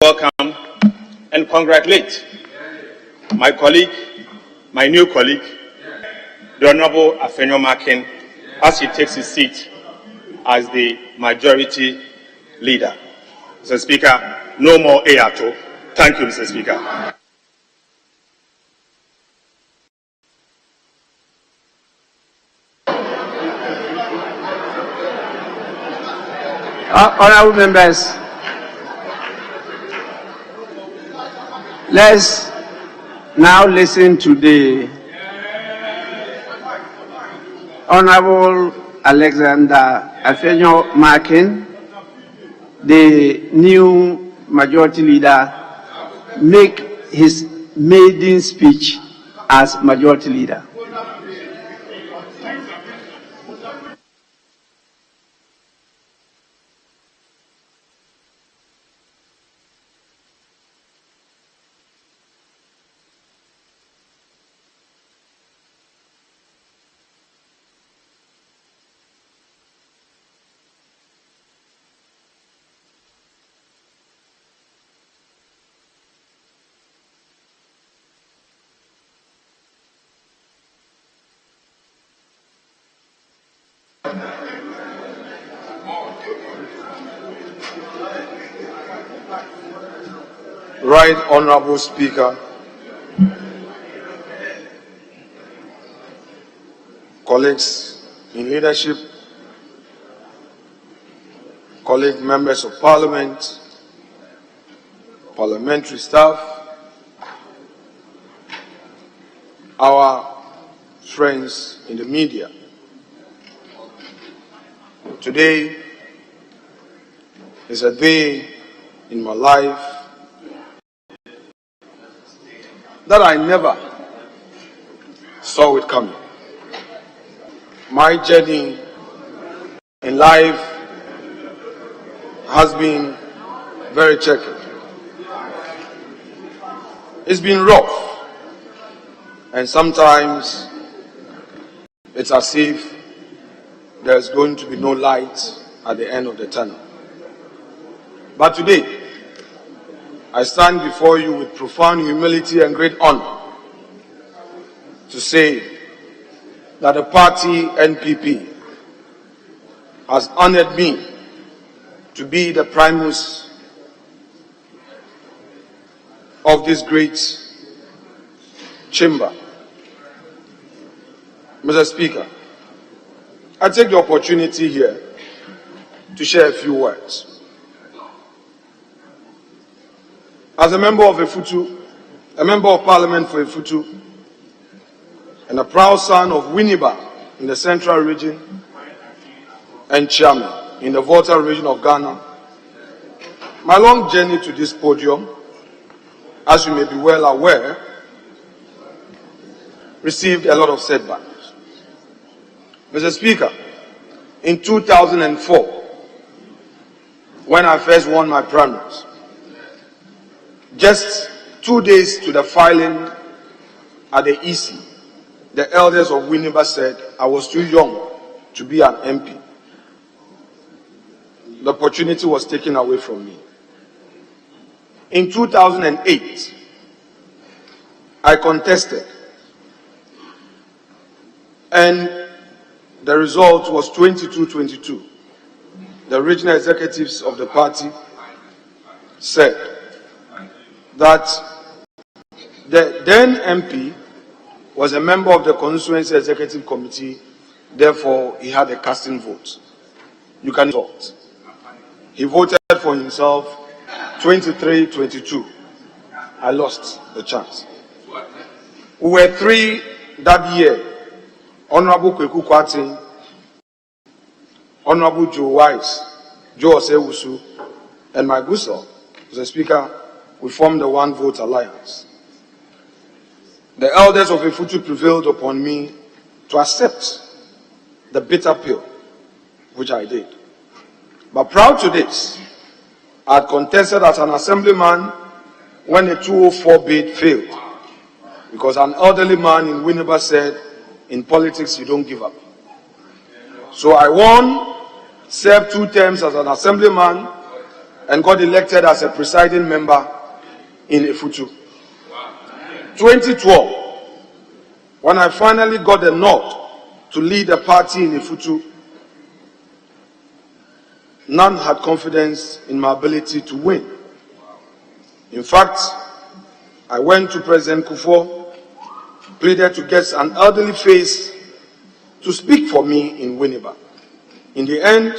D: welcome and congratulate my colleague, my new colleague, the Honorable Afenyo Makin, as he takes his seat as the majority leader. Mr. Speaker, no more AATO. Thank you, Mr. Speaker.
A: Honorable members, let's now listen to the Honorable Alexander Afenyo Makin, the new majority leader, make his maiden speech as majority leader.
E: Right Honorable Speaker, colleagues in leadership, colleague members of Parliament, parliamentary staff, our friends in the media. Today is a day in my life that I never saw it coming. My journey in life has been very checkered. It's been rough, and sometimes it's as if there's going to be no light at the end of the tunnel. But today, I stand before you with profound humility and great honor to say that the party NPP has honored me to be the primus of this great chamber. Mr. Speaker, I take the opportunity here to share a few words. As a member of Efutu, a member of parliament for Efutu, and a proud son of Winneba in the central region and chairman in the Volta region of Ghana, my long journey to this podium, as you may be well aware, received a lot of setbacks. Mr. Speaker, in 2004, when I first won my primaries, just 2 days to the filing at the EC, the elders of Winneba said I was too young to be an MP. The opportunity was taken away from me. In 2008, I contested, and the result was 22-22. The regional executives of the party said that the then MP was a member of the constituency executive committee, therefore he had a casting vote. You can vote. He voted for himself 23-22. I lost the chance. We were three that year: Honorable Kweku Kwatin, Honorable Joe Wise, Joe Osewusu, and my good self. Mr. Speaker, we formed the One Vote Alliance. The elders of Efutu prevailed upon me to accept the bitter pill, which I did. But proud to this, I had contested as an assemblyman when the 204 bid failed, because an elderly man in Winneba said, in politics you don't give up. So I won, served 2 terms as an assemblyman, and got elected as a presiding member in Efutu. 2012, when I finally got the nod to lead the party in Efutu, none had confidence in my ability to win. In fact, I went to President Kufuor, pleaded to get an elderly face to speak for me in Winneba. In the end,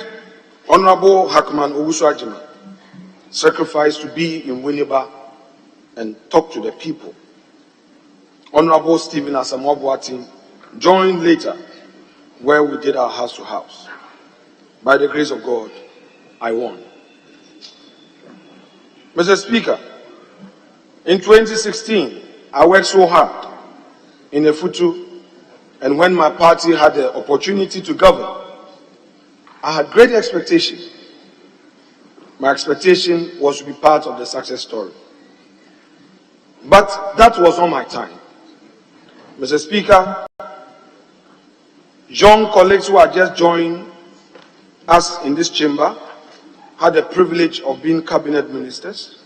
E: Honorable Hakman Owusu-Ajima sacrificed to be in Winneba and talk to the people. Honorable Stephen Asamoah-Boateng joined later, where we did our house to house. By the grace of God, I won. Mr. Speaker, in 2016, I worked so hard in Efutu, and when my party had the opportunity to govern, I had great expectation. My expectation was to be part of the success story. But that was not my time. Mr. Speaker, young colleagues who had just joined us in this chamber had the privilege of being cabinet ministers.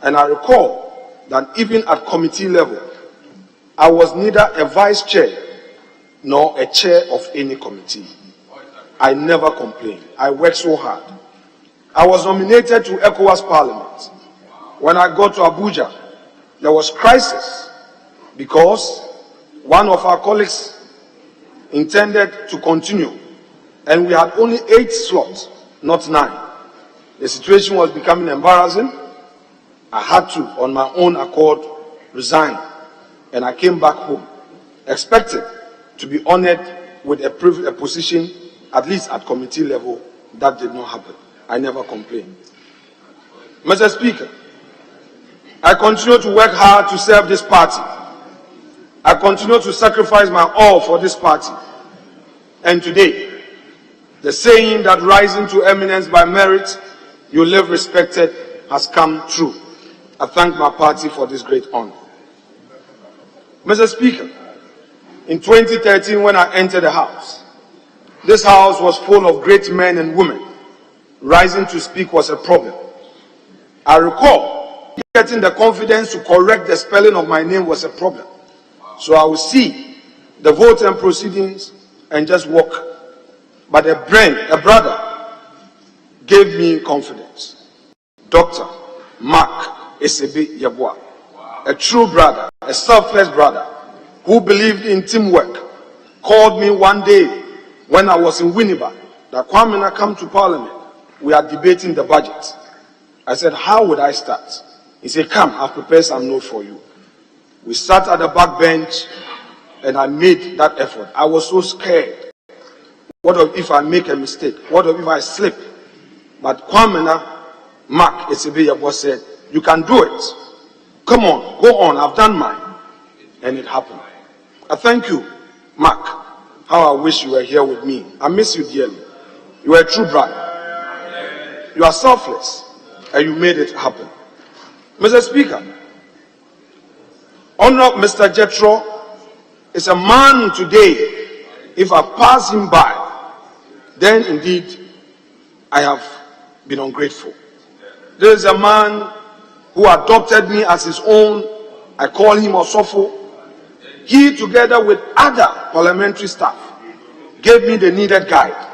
E: And I recall that even at committee level, I was neither a vice chair nor a chair of any committee. I never complained. I worked so hard. I was nominated to ECOWAS Parliament. When I got to Abuja, there was crisis because one of our colleagues intended to continue, and we had only 8 slots, not 9. The situation was becoming embarrassing. I had to, on my own accord, resign, and I came back home. expected to be honored with a position, at least at committee level. That did not happen. I never complained. Mr. Speaker, I continue to work hard to serve this party. I continue to sacrifice my all for this party. And today, the saying that rising to eminence by merit, you live respected, has come true. I thank my party for this great honor. Mr. Speaker, in 2013, when I entered the House, this House was full of great men and women. Rising to speak was a problem. I recall getting the confidence to correct the spelling of my name was a problem. So I would see the vote and proceedings and just walk. But a brother, gave me confidence. Dr. Mark Esebe Yabua, a true brother, a selfless brother, who believed in teamwork, called me one day when I was in Winneba, that Kwame na come to Parliament. We are debating the budget. I said, how would I start? He said, come, I've prepared some notes for you. We sat at the back bench and I made that effort. I was so scared. What if I make a mistake? What if I slip? But Kwame na Mark Esebe Yabua said, you can do it. Come on, go on, I've done mine. And it happened. I thank you, Mark. How I wish you were here with me. I miss you dearly. You are a true brother. You are selfless, and you made it happen. Mr. Speaker, Honorable Mr. Jethro is a man today. If I pass him by, then indeed I have been ungrateful. There is a man who adopted me as his own. I call him Osofo. He, together with other parliamentary staff, gave me the needed guide.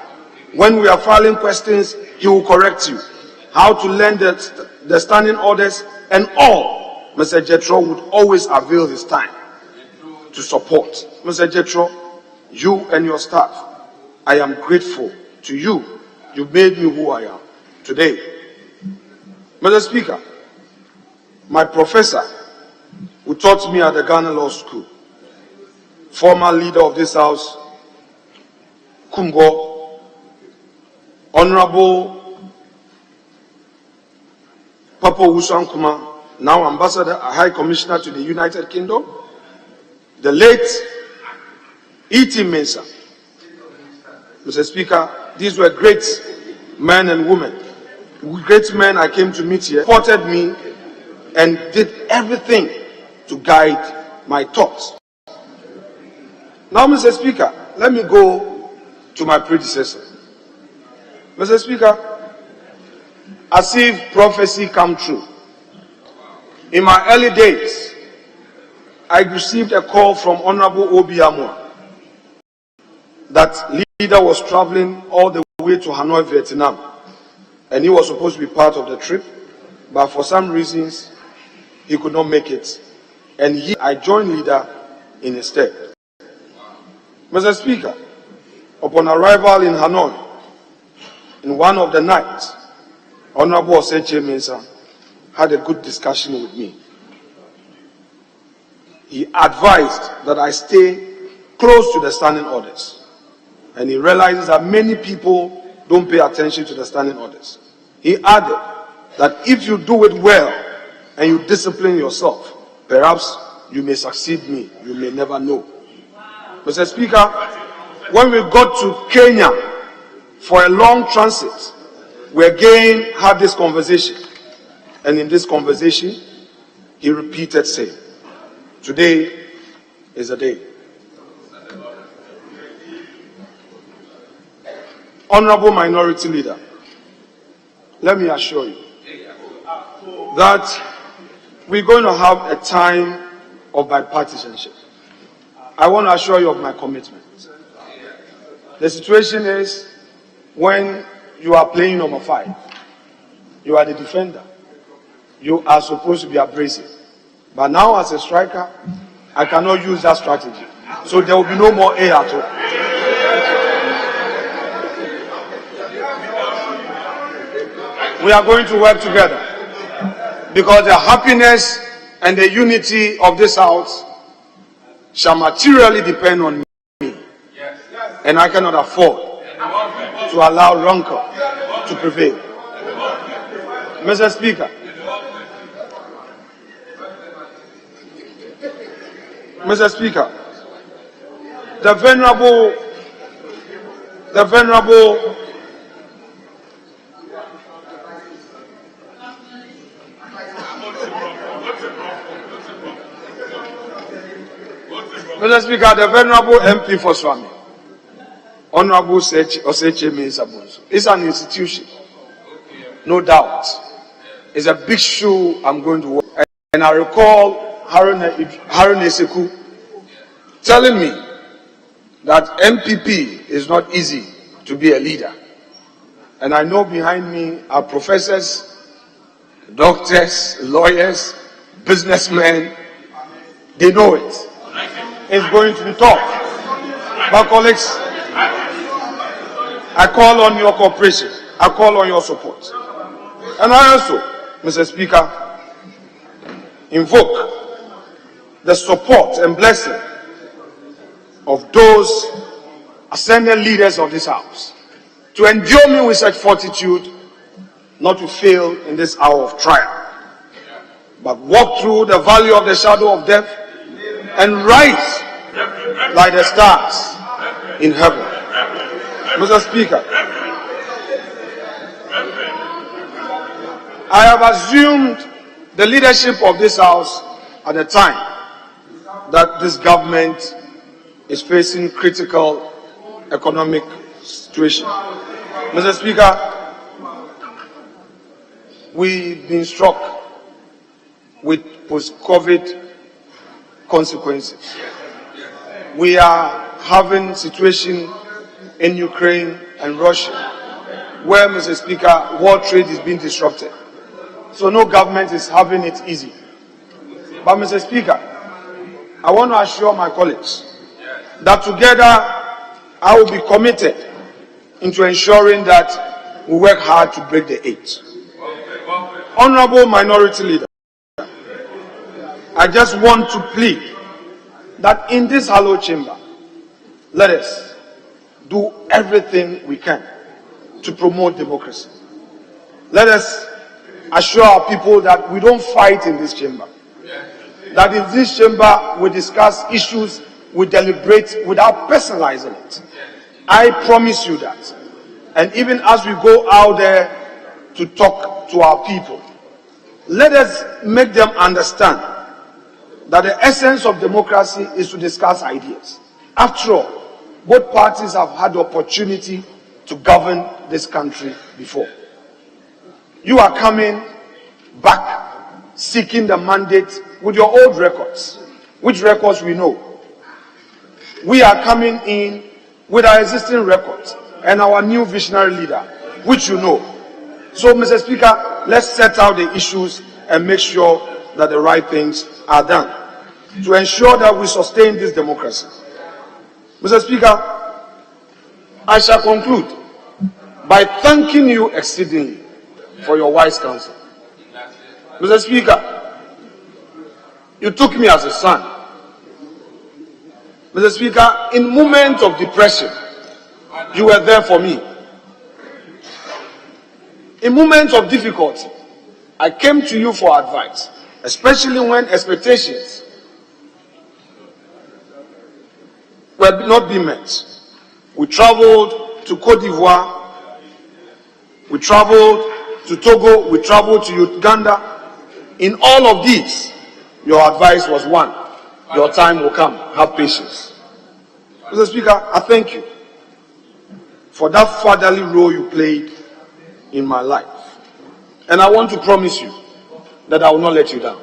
E: When we are filing questions, he will correct you. How to learn the standing orders and all. Mr. Jethro would always avail his time to support. Mr. Jethro, you and your staff, I am grateful to you. You made me who I am today. Mr. Speaker, my professor who taught me at the Ghana Law School, former leader of this house, Kumgo, Honorable Papa Wusu Ankuma, now Ambassador, High Commissioner to the United Kingdom, the late E.T. Mensah. Mr. Speaker, these were great men and women. Great men I came to meet here, supported me and did everything to guide my thoughts. Now, Mr. Speaker, let me go to my predecessor. Mr. Speaker, as if prophecy come true. In my early days, I received a call from Honorable Obi Amwa that leader was traveling all the way to Hanoi, Vietnam, and he was supposed to be part of the trip, but for some reasons, he could not make it. And I joined leader in his stead. Mr. Speaker, upon arrival in Hanoi, in one of the nights, Honorable Oseche Mensah had a good discussion with me. He advised that I stay close to the standing orders. And he realizes that many people don't pay attention to the standing orders. He added that if you do it well and you discipline yourself, perhaps you may succeed me. You may never know. Mr. Speaker, when we got to Kenya for a long transit, we again had this conversation. And in this conversation, he repeated saying, today is a day. Honorable Minority Leader, let me assure you that we're going to have a time of bipartisanship. I want to assure you of my commitment. The situation is when you are playing number 5, you are the defender. You are supposed to be abrasive. But now as a striker, I cannot use that strategy. So there will be no more A at all. We are going to work together because the happiness and the unity of this house shall materially depend on me, and I cannot afford to allow rancor to prevail. Mr. Speaker, the venerable MP for Swami, Honorable Oseche Mensah, is an institution, no doubt. It's a big shoe I'm going to work. And I recall Harun Eseku telling me that MPP is not easy to be a leader. And I know behind me are professors, doctors, lawyers, businessmen. They know it. It's going to be tough. But colleagues, I call on your cooperation. I call on your support. And I also, Mr. Speaker, invoke the support and blessing of those ascendant leaders of this House to endure me with such fortitude, not to fail in this hour of trial, but walk through the valley of the shadow of death and rise like the stars in heaven. Mr. Speaker, I have assumed the leadership of this House at a time that this government is facing critical economic situation. Mr. Speaker, we've been struck with post-COVID consequences. We are having a situation in Ukraine and Russia where, Mr. Speaker, world trade is being disrupted. So no government is having it easy. But, Mr. Speaker, I want to assure my colleagues that together I will be committed into ensuring that we work hard to break the 8. Honorable Minority Leader, I just want to plead that in this hallowed chamber, let us do everything we can to promote democracy. Let us assure our people that we don't fight in this chamber. That in this chamber we discuss issues, we deliberate without personalizing it. I promise you that. And even as we go out there to talk to our people, let us make them understand that the essence of democracy is to discuss ideas. After all, both parties have had the opportunity to govern this country before. You are coming back seeking the mandate with your old records, which records we know. We are coming in with our existing records and our new visionary leader, which you know. So, Mr. Speaker, let's set out the issues and make sure that the right things are done to ensure that we sustain this democracy. Mr. Speaker, I shall conclude by thanking you exceedingly for your wise counsel. Mr. Speaker, you took me as a son. Mr. Speaker, in moments of depression, you were there for me. In moments of difficulty, I came to you for advice, especially when expectations were not being met. We traveled to Cote d'Ivoire, we traveled to Togo, we traveled to Uganda. In all of these, your advice was one: your time will come, have patience. Mr. Speaker, I thank you for that fatherly role you played in my life. And I want to promise you that I will not let you down.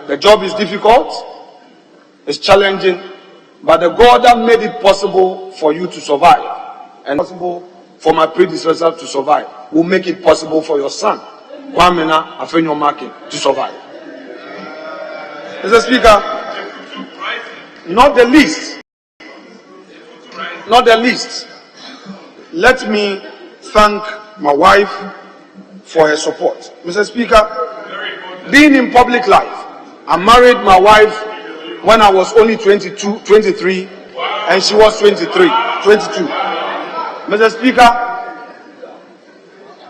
E: The job is difficult, it's challenging, but the God that made it possible for you to survive and possible for my predecessor to survive will make it possible for your son, Kwamena Afenyo-Markin, to survive. Mr. Speaker, not the least, let me thank my wife for her support. Mr. Speaker, being in public life, I married my wife when I was only 22, 23, and she was 22. Mr. Speaker,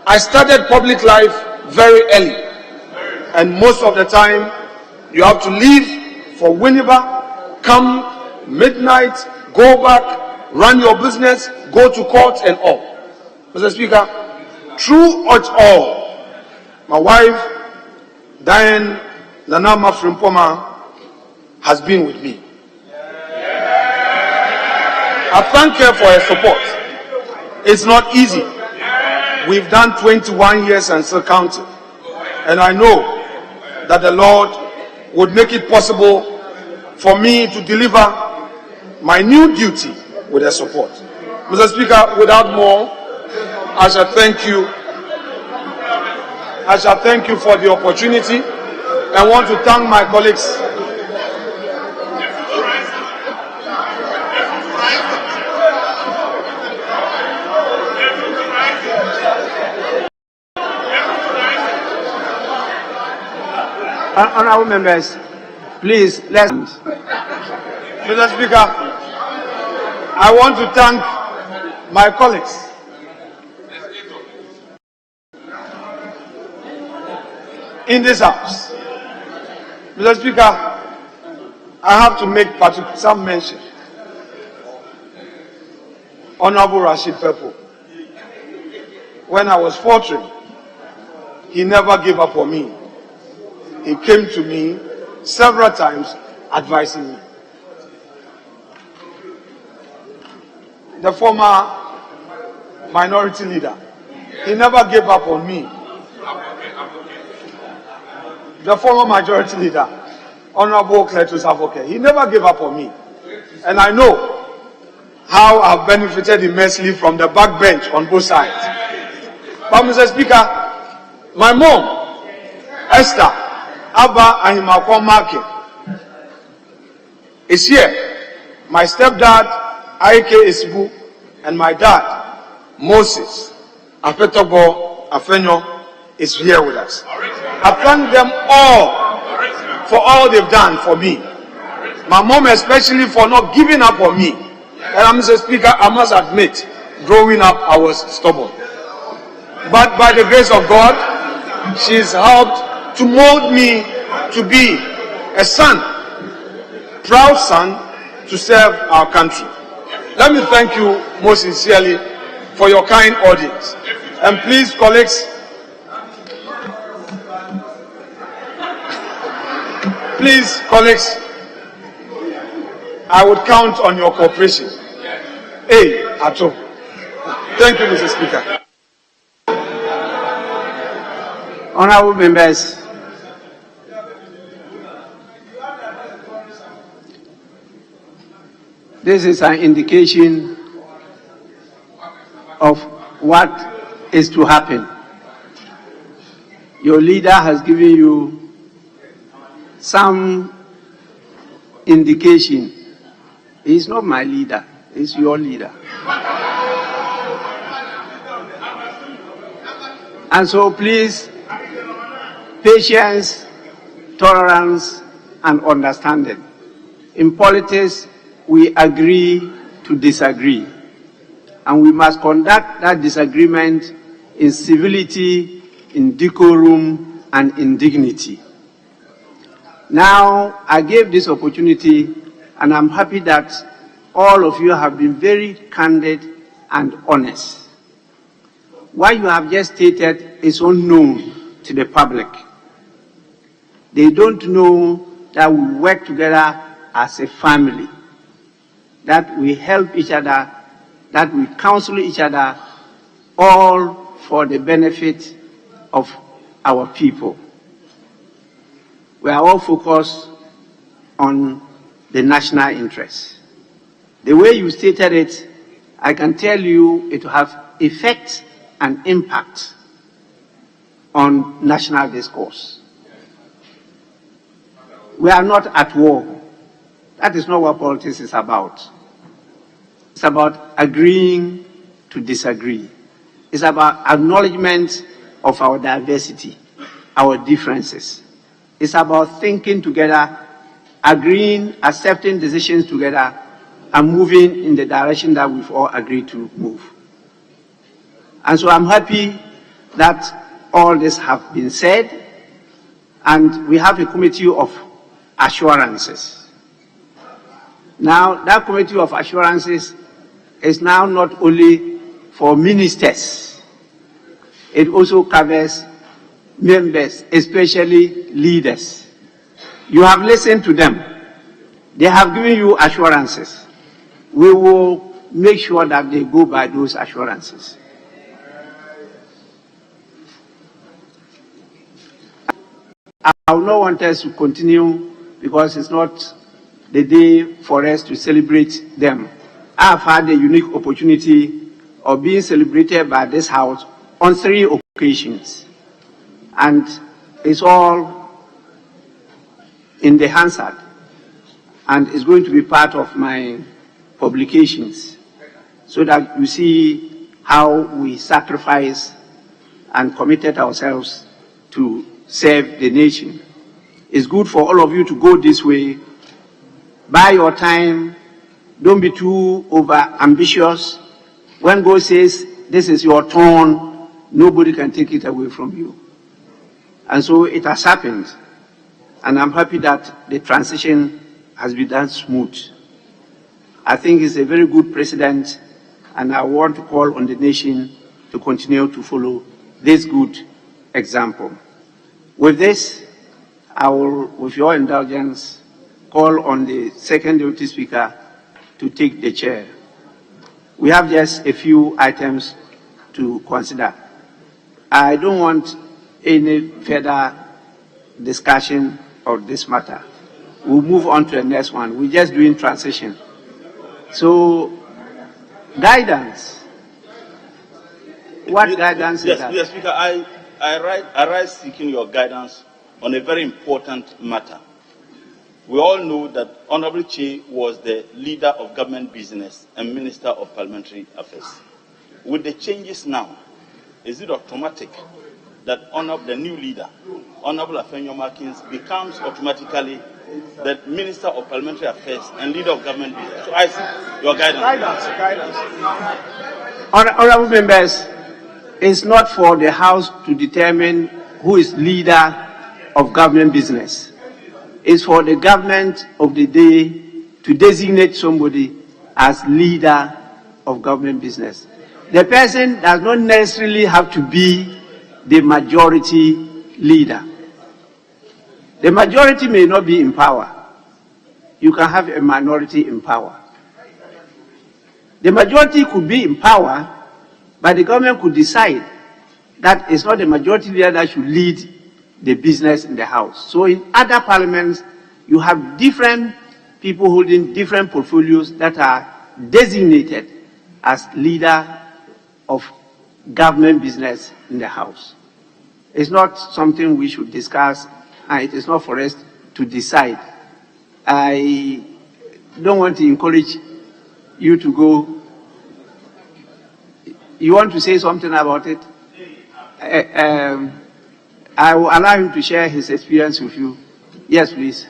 E: I started public life very early, and most of the time you have to leave for Winneba, come midnight, go back, run your business, go to court and all. Mr. Speaker, through it all, my wife, Diane Nanama Frimpoma, has been with me. I thank her for her support. It's not easy. We've done 21 years and still counting. And I know that the Lord would make it possible for me to deliver my new duty with her support. Mr. Speaker, without more, I shall thank you. I shall thank you for the opportunity. I want to thank my colleagues.
A: Honourable members, please, let's.
E: Mr. Speaker, I want to thank my colleagues. In this house. Mr. Speaker, I have to make some mention. Honorable Rashid Pepo, when I was faltering, he never gave up on me. He came to me several times advising me. The former minority leader, he never gave up on me. The former majority leader, Honorable Cletus Avoke, he never gave up on me. And I know how I've benefited immensely from the backbench on both sides. But Mr. Speaker, my mom, Esther Abba Ahimakwa Make, is here. My stepdad, Aike Esibu, and my dad, Moses Afetobo Afenyo, is here with us. I thank them all for all they've done for me. My mom especially for not giving up on me. And Mr. Speaker, I must admit, growing up I was stubborn. But by the grace of God, she's helped to mold me to be a son, proud son, to serve our country. Let me thank you most sincerely for your kind audience. And please, colleagues, I would count on your cooperation. At all. Thank you, Mr. Speaker.
A: Honourable members, this is an indication of what is to happen. Your leader has given you some indication. He's not my leader, he's your leader. And so please, patience, tolerance, and understanding. In politics, we agree to disagree. And we must conduct that disagreement in civility, in decorum, and in dignity. Now, I gave this opportunity, and I'm happy that all of you have been very candid and honest. What you have just stated is unknown to the public. They don't know that we work together as a family, that we help each other, that we counsel each other, all for the benefit of our people. We are all focused on the national interest. The way you stated it, I can tell you it will have effect and impact on national discourse. We are not at war. That is not what politics is about. It's about agreeing to disagree. It's about acknowledgement of our diversity, our differences. It's about thinking together agreeing, accepting decisions together, and moving in the direction that we've all agreed to move. And so I'm happy that all this have been said, and we have a committee of assurances. Now, that committee of assurances is now not only for ministers, it also covers members, especially leaders. You have listened to them. They have given you assurances. We will make sure that they go by those assurances. I will not want us to continue because it's not the day for us to celebrate them. I've had a unique opportunity of being celebrated by this House on 3 occasions. And it's all in the Hansard, and it's going to be part of my publications so that you see how we sacrifice and committed ourselves to serve the nation. It's good for all of you to go this way. Buy your time. Don't be too over-ambitious. When God says, this is your turn, nobody can take it away from you. And so it has happened. And I'm happy that the transition has been done smooth. I think it's a very good precedent, and I want to call on the nation to continue to follow this good example. With this, I will, with your indulgence, call on the second deputy speaker to take the chair. We have just a few items to consider. I don't want any further discussion of this matter. We'll move on to the next one. We're just doing transition. So, guidance. What guidance is that?
F: Yes, Speaker, I rise seeking your guidance on a very important matter. We all know that Honorable Che was the leader of government business and Minister of Parliamentary Affairs. With the changes now, is it automatic that the new leader, Honorable Afenyo Markins, becomes automatically the Minister of Parliamentary Affairs and leader of government business? So I seek your guidance.
A: Honorable members, it's not for the House to determine who is leader of government business. It's for the government of the day to designate somebody as leader of government business. The person does not necessarily have to be the majority leader. The majority may not be in power. You can have a minority in power. The majority could be in power, but the government could decide that it's not the majority leader that should lead the business in the House. So in other parliaments, you have different people holding different portfolios that are designated as leader of government business in the House. It's not something we should discuss, and it is not for us to decide. I don't want to encourage you to go. You want to say something about it? I will allow him to share his experience with you. Yes, please.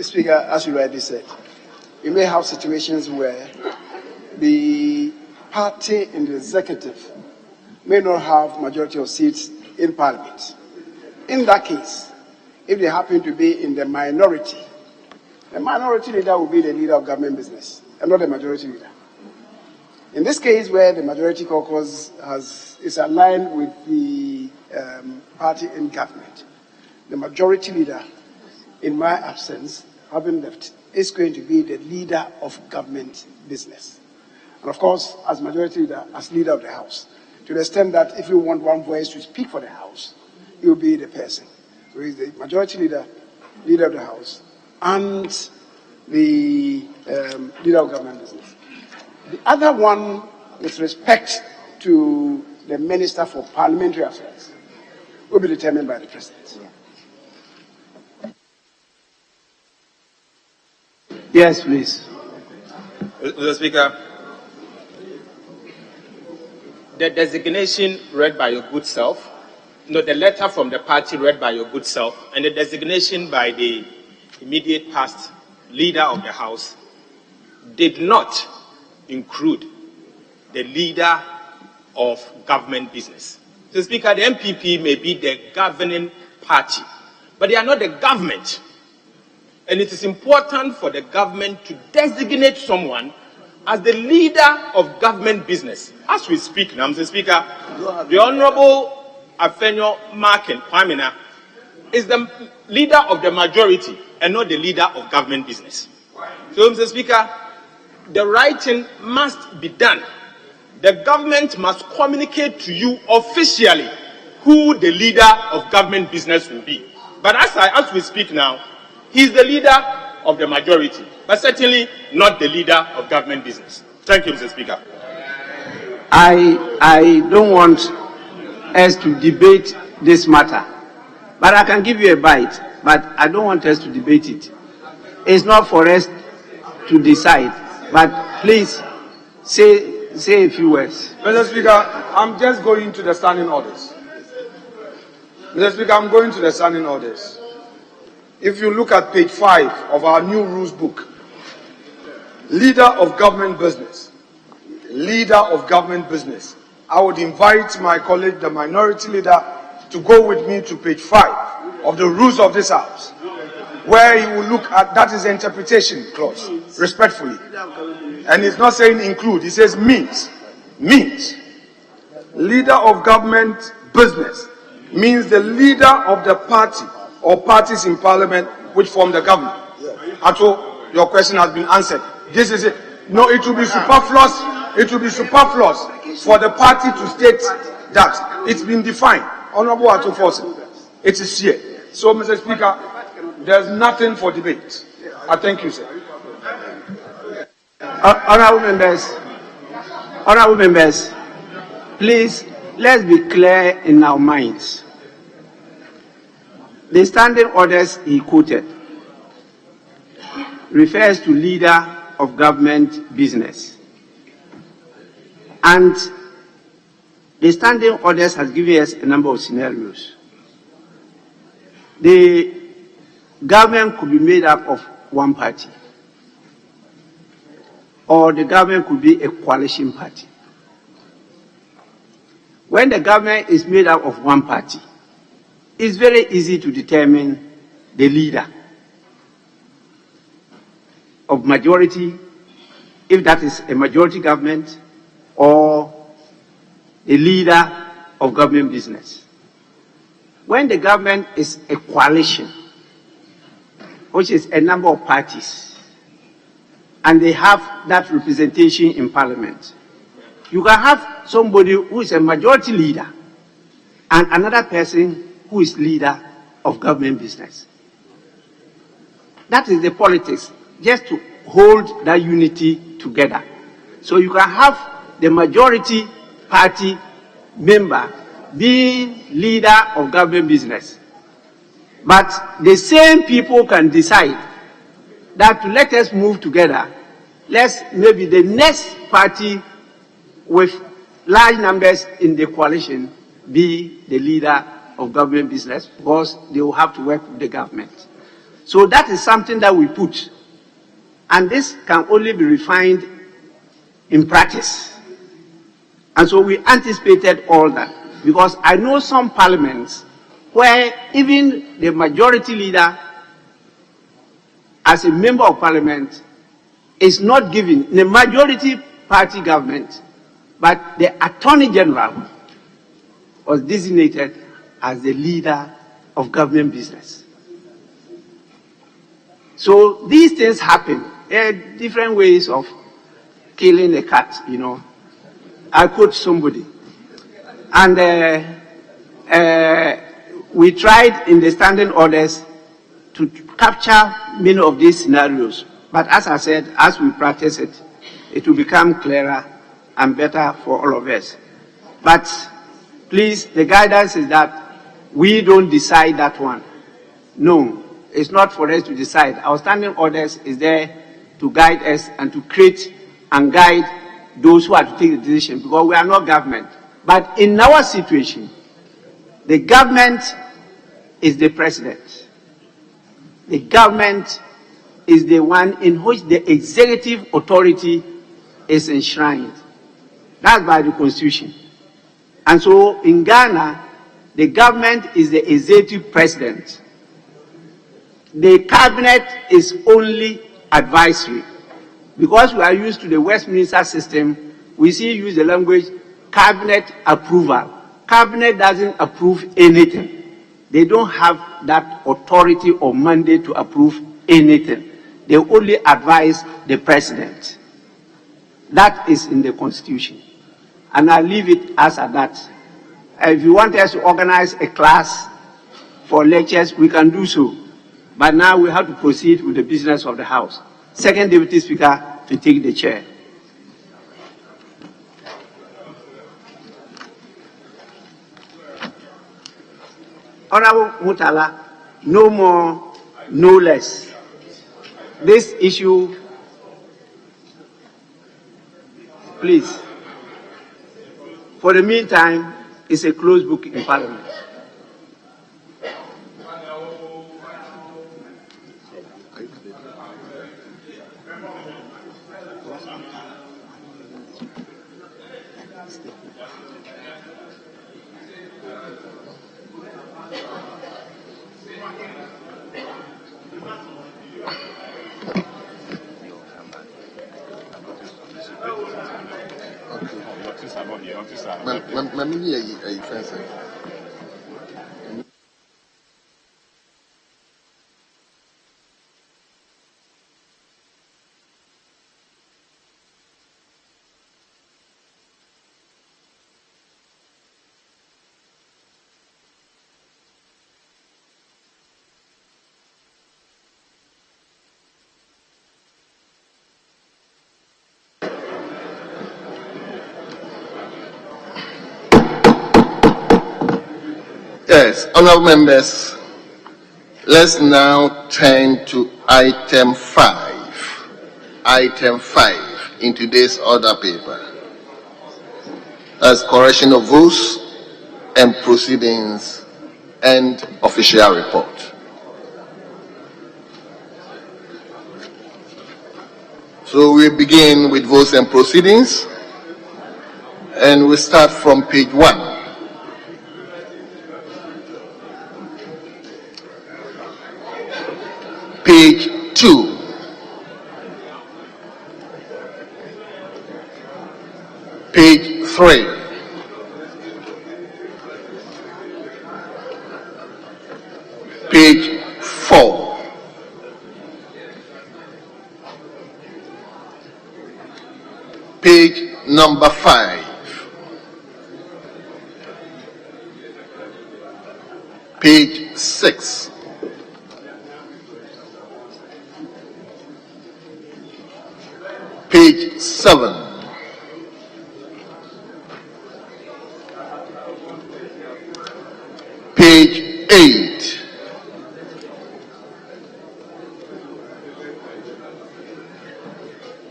C: Speaker, as you rightly said, we may have situations where the party in the executive may not have majority of seats in Parliament. In that case, if they happen to be in the minority leader will be the leader of government business and not the majority leader. In this case, where the majority caucus is aligned with the party in government, the majority leader, in my absence, having left, is going to be the leader of government business. And of course, as majority leader, as leader of the House, to the extent that if you want one voice to speak for the House, he will be the person. So he's the majority leader, leader of the House, and the leader of government business. The other one, with respect to the Minister for Parliamentary Affairs, will be determined by the President.
A: Yes, please.
D: Mr. Speaker, the designation read by your good self, the letter from the party read by your good self, and the designation by the immediate past leader of the House did not include the leader of government business. So, Speaker, the MPP may be the governing party, but they are not the government. And it is important for the government to designate someone as the leader of government business. As we speak now, Mr. Speaker, the Honorable Afenyo Markin Kwamina is the leader of the majority and not the leader of government business. So, Mr. Speaker, the right thing must be done. The government must communicate to you officially who the leader of government business will be. But as we speak now, he is the leader of the majority, but certainly not the leader of government business. Thank you, Mr. Speaker.
A: I don't want us to debate this matter, but I can give you a bite, but I don't want us to debate it. It's not for us to decide, but please say a few words.
E: Mr. Speaker, I'm just going to the standing orders. Mr. Speaker, I'm going to the standing orders. If you look at page 5 of our new rules book, leader of government business, leader of government business, I would invite my colleague, the minority leader, to go with me to page 5 of the rules of this House, where he will look at, that is the interpretation clause, respectfully. And it's not saying include, it says means. Means. Leader of government business means the leader of the party or parties in parliament which form the government. Ato, your question has been answered. This is it. No, it will be superfluous. It will be superfluous for the party to state that. It's been defined. Honorable Ato Forson, it is here. So, Mr. Speaker, there's nothing for debate. I thank you, sir.
A: Honorable members, please, let's be clear in our minds. The standing orders he quoted refers to leader of government business. And the standing orders has given us a number of scenarios. The government could be made up of one party, or the government could be a coalition party. When the government is made up of one party, it's very easy to determine the leader of majority, if that is a majority government, or the leader of government business. When the government is a coalition, which is a number of parties, and they have that representation in parliament, you can have somebody who is a majority leader and another person who is leader of government business. That is the politics, just to hold that unity together. So you can have the majority party member being leader of government business, but the same people can decide that to let us move together, let's maybe the next party with large numbers in the coalition be the leader of government business, because they will have to work with the government. So that is something that we put, and this can only be refined in practice. And so we anticipated all that, because I know some parliaments where even the majority leader as a member of parliament is not given in a majority party government, but the Attorney General was designated as the leader of government business. So these things happen. There are different ways of killing a cat, you know. I quote somebody. And we tried in the standing orders to capture many of these scenarios. But as I said, as we practice it, it will become clearer and better for all of us. But please, the guidance is that we don't decide that one. No, it's not for us to decide. Our standing orders is there to guide us and to create and guide those who are to take the decision, because we are not government. But in our situation, the government is the president. The government is the one in which the executive authority is enshrined. That's by the Constitution. And so in Ghana, the government is the executive president. The cabinet is only advisory. Because we are used to the Westminster system, we still use the language cabinet approval. Cabinet doesn't approve anything. They don't have that authority or mandate to approve anything. They only advise the president. That is in the Constitution. And I leave it as at that. If you want us to organize a class for lectures, we can do so. But now we have to proceed with the business of the House. Second Deputy Speaker to take the chair. Honorable Mutala, no more, no less. This issue, please, for the meantime, is a closed book in Parliament.
G: Yes, honourable members, let's now turn to item 5. Item 5 in today's order paper. That's correction of votes and proceedings and official report. So we begin with votes and proceedings, and we start from page 1. Page 2. Page 3. Page 4. Page number 5. Page 6. Page 7. Page 8.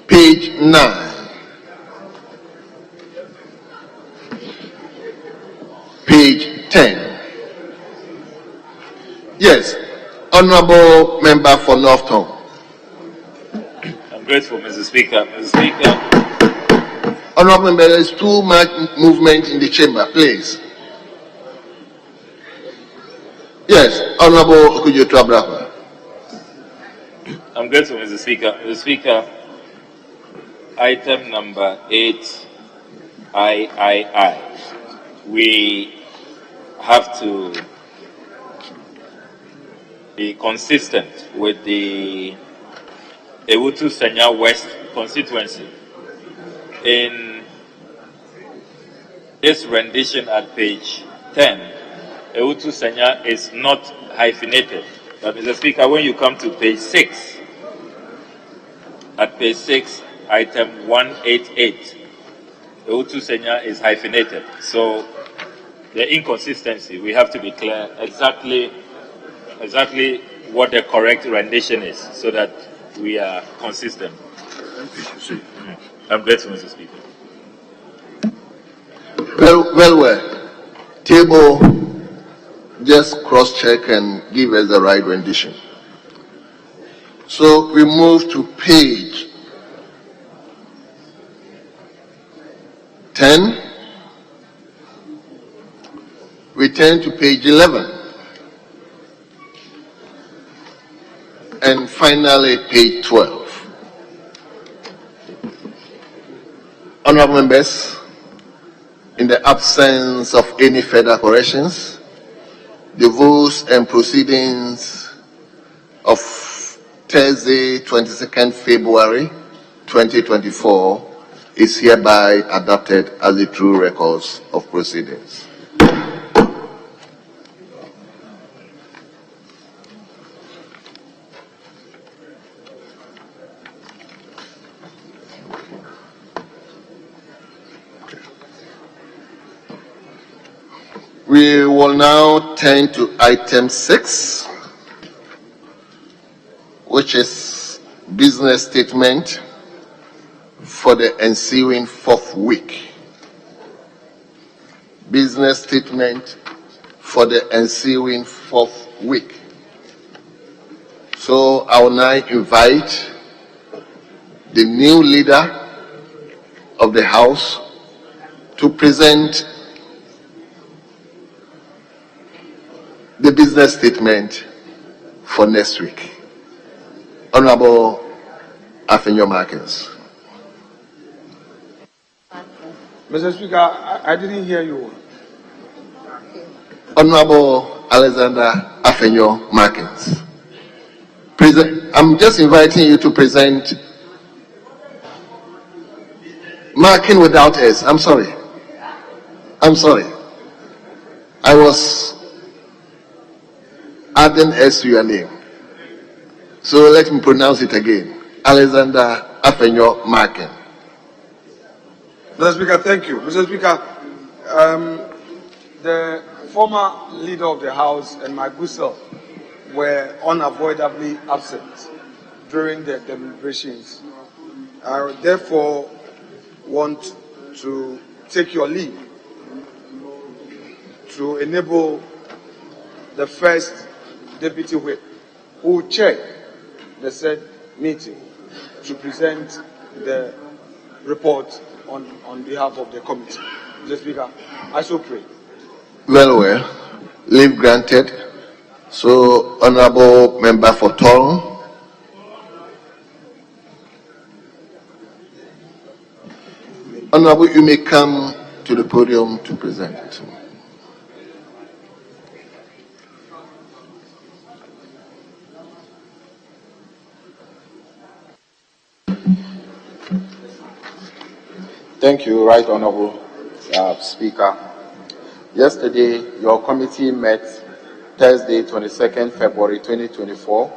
G: Page 9. Page 10. Yes, Honourable Member for Northton.
H: I'm grateful, Mr. Speaker. Mr. Speaker.
G: Honourable Member, there is too much movement in the chamber, please. Yes, Honourable Okujoto Abraham.
H: I'm grateful, Mr. Speaker. Mr. Speaker, item number 8, III. We have to be consistent with the Ewutu Senya West constituency. In this rendition at page 10, Ewutu Senya is not hyphenated. But Mr. Speaker, when you come to page 6, at page 6, item 188, Ewutu Senya is hyphenated. So the inconsistency, we have to be clear exactly what the correct rendition is so that we are consistent. I'm grateful, Mr. Speaker.
G: Well. Table, just cross-check and give us the right rendition. So we move to page 10. We turn to page 11. And finally, page 12. Honorable members, in the absence of any further corrections, the votes and proceedings of Thursday, 22nd February 2024 is hereby adopted as the true records of proceedings. We will now turn to item 6, which is business statement for the ensuing 4th week. Business statement for the ensuing 4th week. So I will now invite the new leader of the House to present the business statement for next week. Honorable Afenyo Markins.
E: Mr. Speaker, I didn't hear you.
G: Honorable Alexander Afenyo Markins. I'm just inviting you to present. Marking without S. I'm sorry. I was adding S to your name. So let me pronounce it again. Alexander Afenyo Markin.
E: Mr. Speaker, thank you. Mr. Speaker, the former leader of the House and my good self were unavoidably absent during the deliberations. I therefore want to take your leave to enable the first Deputy Whip, who chaired the said meeting, to present the report on behalf of the committee. Mr. Speaker, I so pray.
G: Well, leave granted. So, Honorable Member for Tong. Honorable, you may come to the podium to present it.
I: Thank you, Right Honorable Speaker. Yesterday, your committee met Thursday, 22nd February 2024,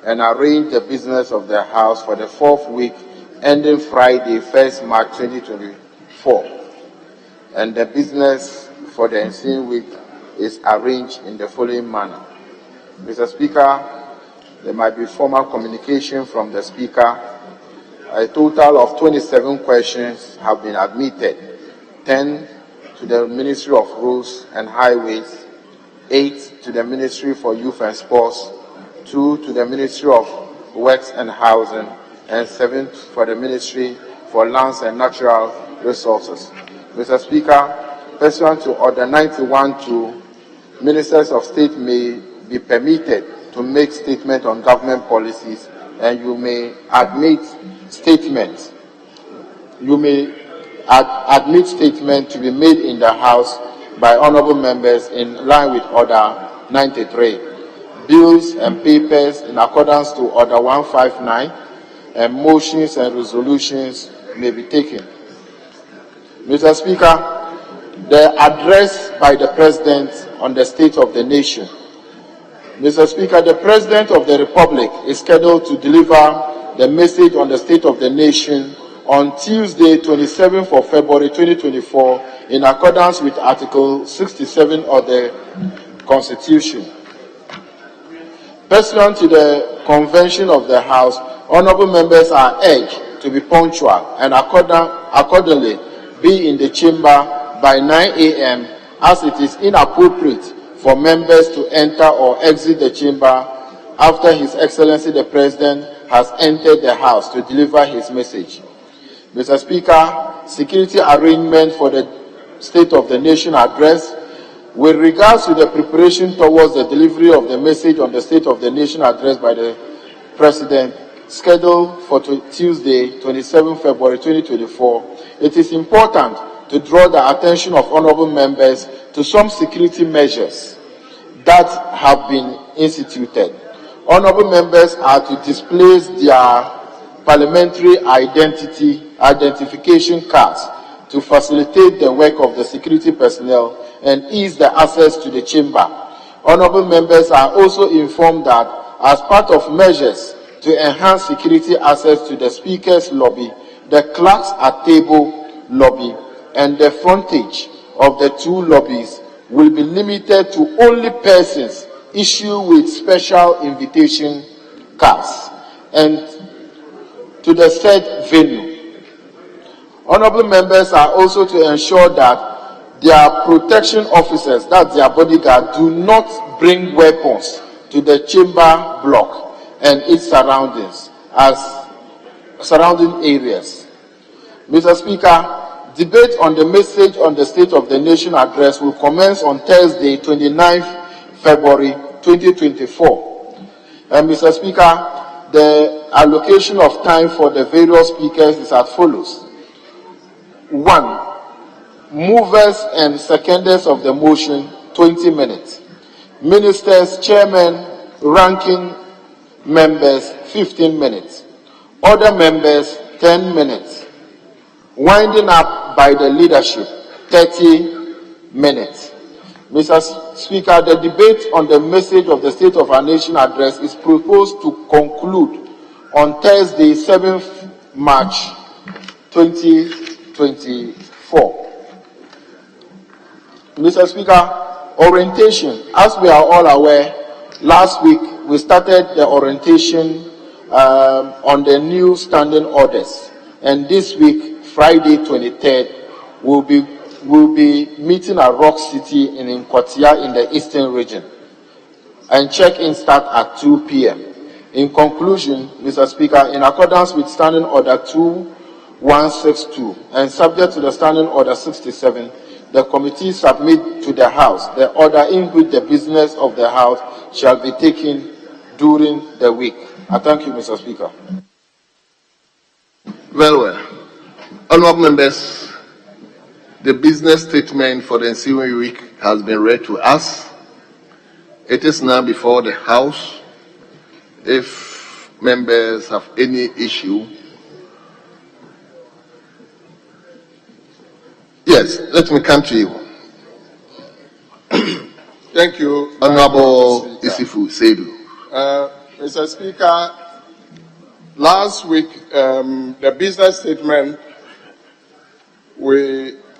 I: and arranged the business of the House for the 4th week ending Friday, 1st March 2024. And the business for the ensuing week is arranged in the following manner. Mr. Speaker, there might be formal communication from the Speaker. A total of 27 questions have been admitted, 10 to the Ministry of Roads and Highways, 8 to the Ministry for Youth and Sports, 2 to the Ministry of Works and Housing, and 7 for the Ministry for Lands and Natural Resources. Mr. Speaker, pursuant to Order 91-2, Ministers of State may be permitted to make statements on government policies, and you may admit statements. You may admit statements to be made in the House by honorable members in line with Order 93. Bills and papers in accordance to Order 159 and motions and resolutions may be taken. Mr. Speaker, the address by the President on the State of the Nation. Mr. Speaker, the President of the Republic is scheduled to deliver the message on the State of the Nation on Tuesday, 27th of February 2024, in accordance with Article 67 of the Constitution. Pursuant to the convention of the House, honorable members are urged to be punctual and accordingly be in the chamber by 9 a.m. as it is inappropriate for members to enter or exit the chamber after His Excellency the President has entered the House to deliver his message. Mr. Speaker, security arrangement for the State of the Nation address. With regards to the preparation towards the delivery of the message on the State of the Nation address by the President, scheduled for Tuesday, 27 February 2024, it is important to draw the attention of honorable members to some security measures that have been instituted. Honorable members are to displace their parliamentary identification cards to facilitate the work of the security personnel and ease the access to the chamber. Honorable members are also informed that as part of measures to enhance security access to the Speaker's lobby, the clerks at table lobby and the frontage of the two lobbies will be limited to only persons issued with special invitation cards and to the said venue. Honorable members are also to ensure that their protection officers, that's their bodyguard, do not bring weapons to the chamber block and its surroundings as surrounding areas. Mr. Speaker, debate on the message on the State of the Nation address will commence on Thursday, 29th February 2024. And Mr. Speaker, the allocation of time for the various speakers is as follows. 1. Movers and seconders of the motion, 20 minutes. Ministers, chairmen, ranking members, 15 minutes. Other members, 10 minutes. Winding up by the leadership, 30 minutes. Mr. Speaker, the debate on the message of the State of our Nation address is proposed to conclude on Thursday, 7th March 2024. Mr. Speaker, orientation. As we are all aware, last week we started the orientation on the new standing orders, and this week, Friday 23rd, we'll be meeting at Rock City in Nkwatia in the Eastern Region, and check-in start at 2 p.m. In conclusion, Mr. Speaker, in accordance with Standing Order 2162 and subject to the Standing Order 67, the committee submit to the House the order in which the business of the House shall be taken during the week. I thank you, Mr. Speaker.
G: Very well. Honourable members, the business statement for the ensuing week has been read to us. It is now before the House. If members have any issue, yes, let me come to you.
E: Thank you,
G: Honourable Isifu Seidu.
E: Mr. Speaker, last week, the business statement,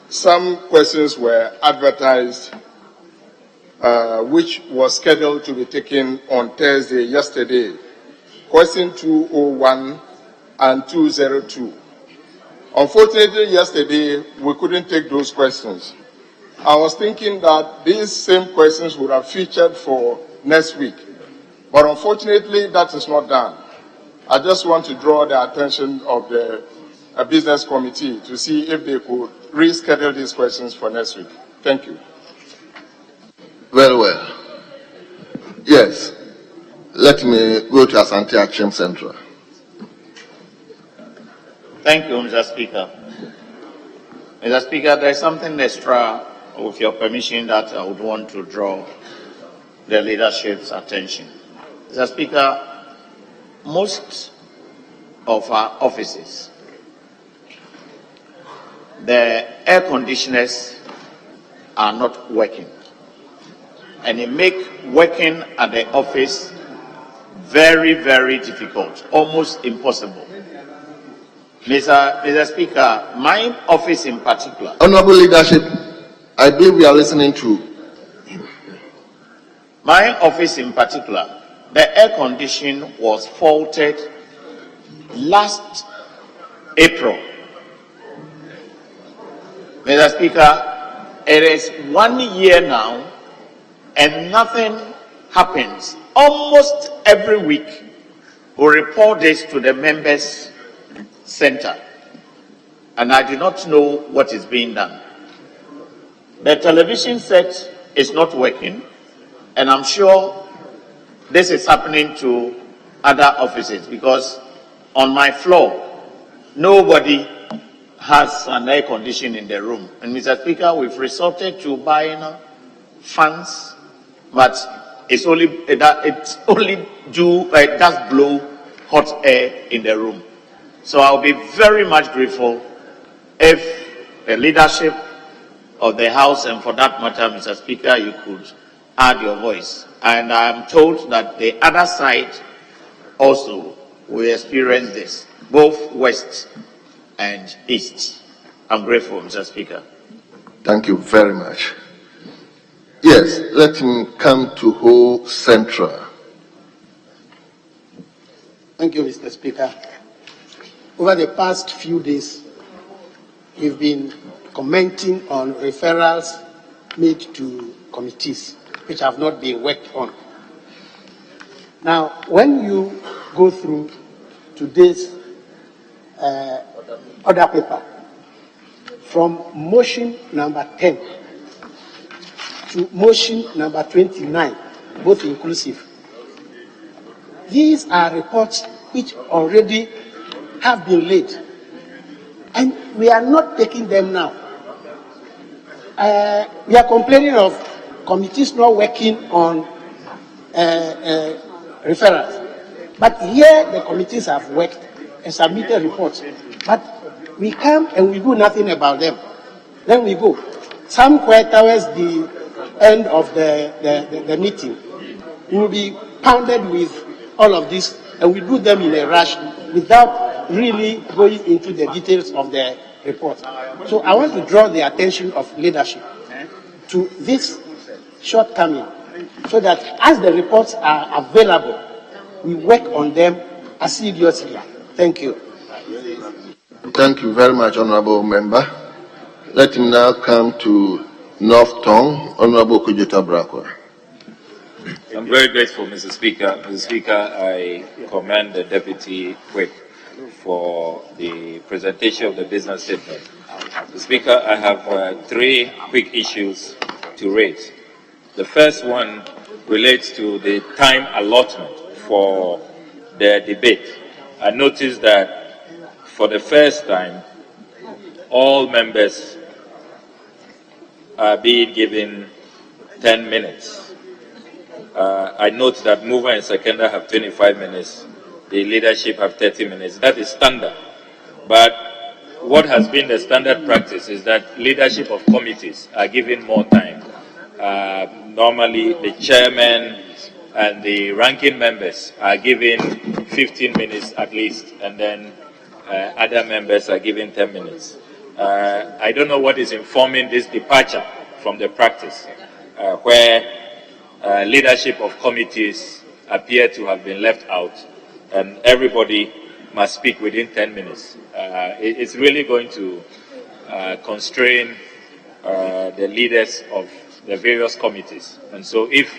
E: some questions were advertised, which was scheduled to be taken on Thursday, yesterday, question 201 and 202. Unfortunately, yesterday, we couldn't take those questions. I was thinking that these same questions would have featured for next week, but unfortunately, that is not done. I just want to draw the attention of the business committee to see if they could reschedule these questions for next week. Thank you.
G: Very well. Yes. Let me go to Asante Achim Central.
J: Thank you, Mr. Speaker. Mr. Speaker, there is something extra, with your permission, that I would want to draw the leadership's attention. Mr. Speaker, most of our offices, the air conditioners are not working, and it makes working at the office very, very difficult, almost impossible. Mr. Speaker, my office in particular.
G: Honourable leadership, I believe we are listening to.
J: My office in particular, the air condition was faulted last April. Mr. Speaker, it is 1 year now and nothing happens almost every week, we report this to the members' center. And I do not know what is being done. The television set is not working, and I'm sure this is happening to other offices, because on my floor, nobody has an air condition in the room. And Mr. Speaker, we've resorted to buying fans, but it does blow hot air in the room. So I'll be very much grateful if the leadership of the House, and for that matter, Mr. Speaker, you could add your voice. And I'm told that the other side also will experience this, both West and East. I'm grateful, Mr. Speaker.
G: Thank you very much. Yes, let him come to Ho Central.
K: Thank you, Mr. Speaker. Over the past few days, we've been commenting on referrals made to committees which have not been worked on. Now, when you go through today's order paper, from motion number 10 to motion number 29, both inclusive, these are reports which already have been laid, and we are not taking them now. We are complaining of committees not working on referrals, but here the committees have worked and submitted reports, but we come and we do nothing about them. Then we go. Somewhere towards the end of the meeting, we will be pounded with all of this, and we do them in a rush without really going into the details of the report. So I want to draw the attention of leadership to this shortcoming, so that as the reports are available, we work on them assiduously. Thank you.
G: Thank you very much, Honorable Member. Let him now come to North Tongue, Honorable Kujita Brakwa.
H: I'm very grateful, Mr. Speaker. Mr. Speaker, I commend the Deputy Whip for the presentation of the business statement. Mr. Speaker, I have three quick issues to raise. The first one relates to the time allotment for the debate. I noticed that for the first time, all members are being given 10 minutes. I note that mover and seconder have 25 minutes. The leadership have 30 minutes. That is standard. But what has been the standard practice is that leadership of committees are given more time. Normally, the chairman and the ranking members are given 15 minutes at least, and then other members are given 10 minutes. I don't know what is informing this departure from the practice, where leadership of committees appear to have been left out, and everybody must speak within 10 minutes. It's really going to constrain the leaders of the various committees. And so if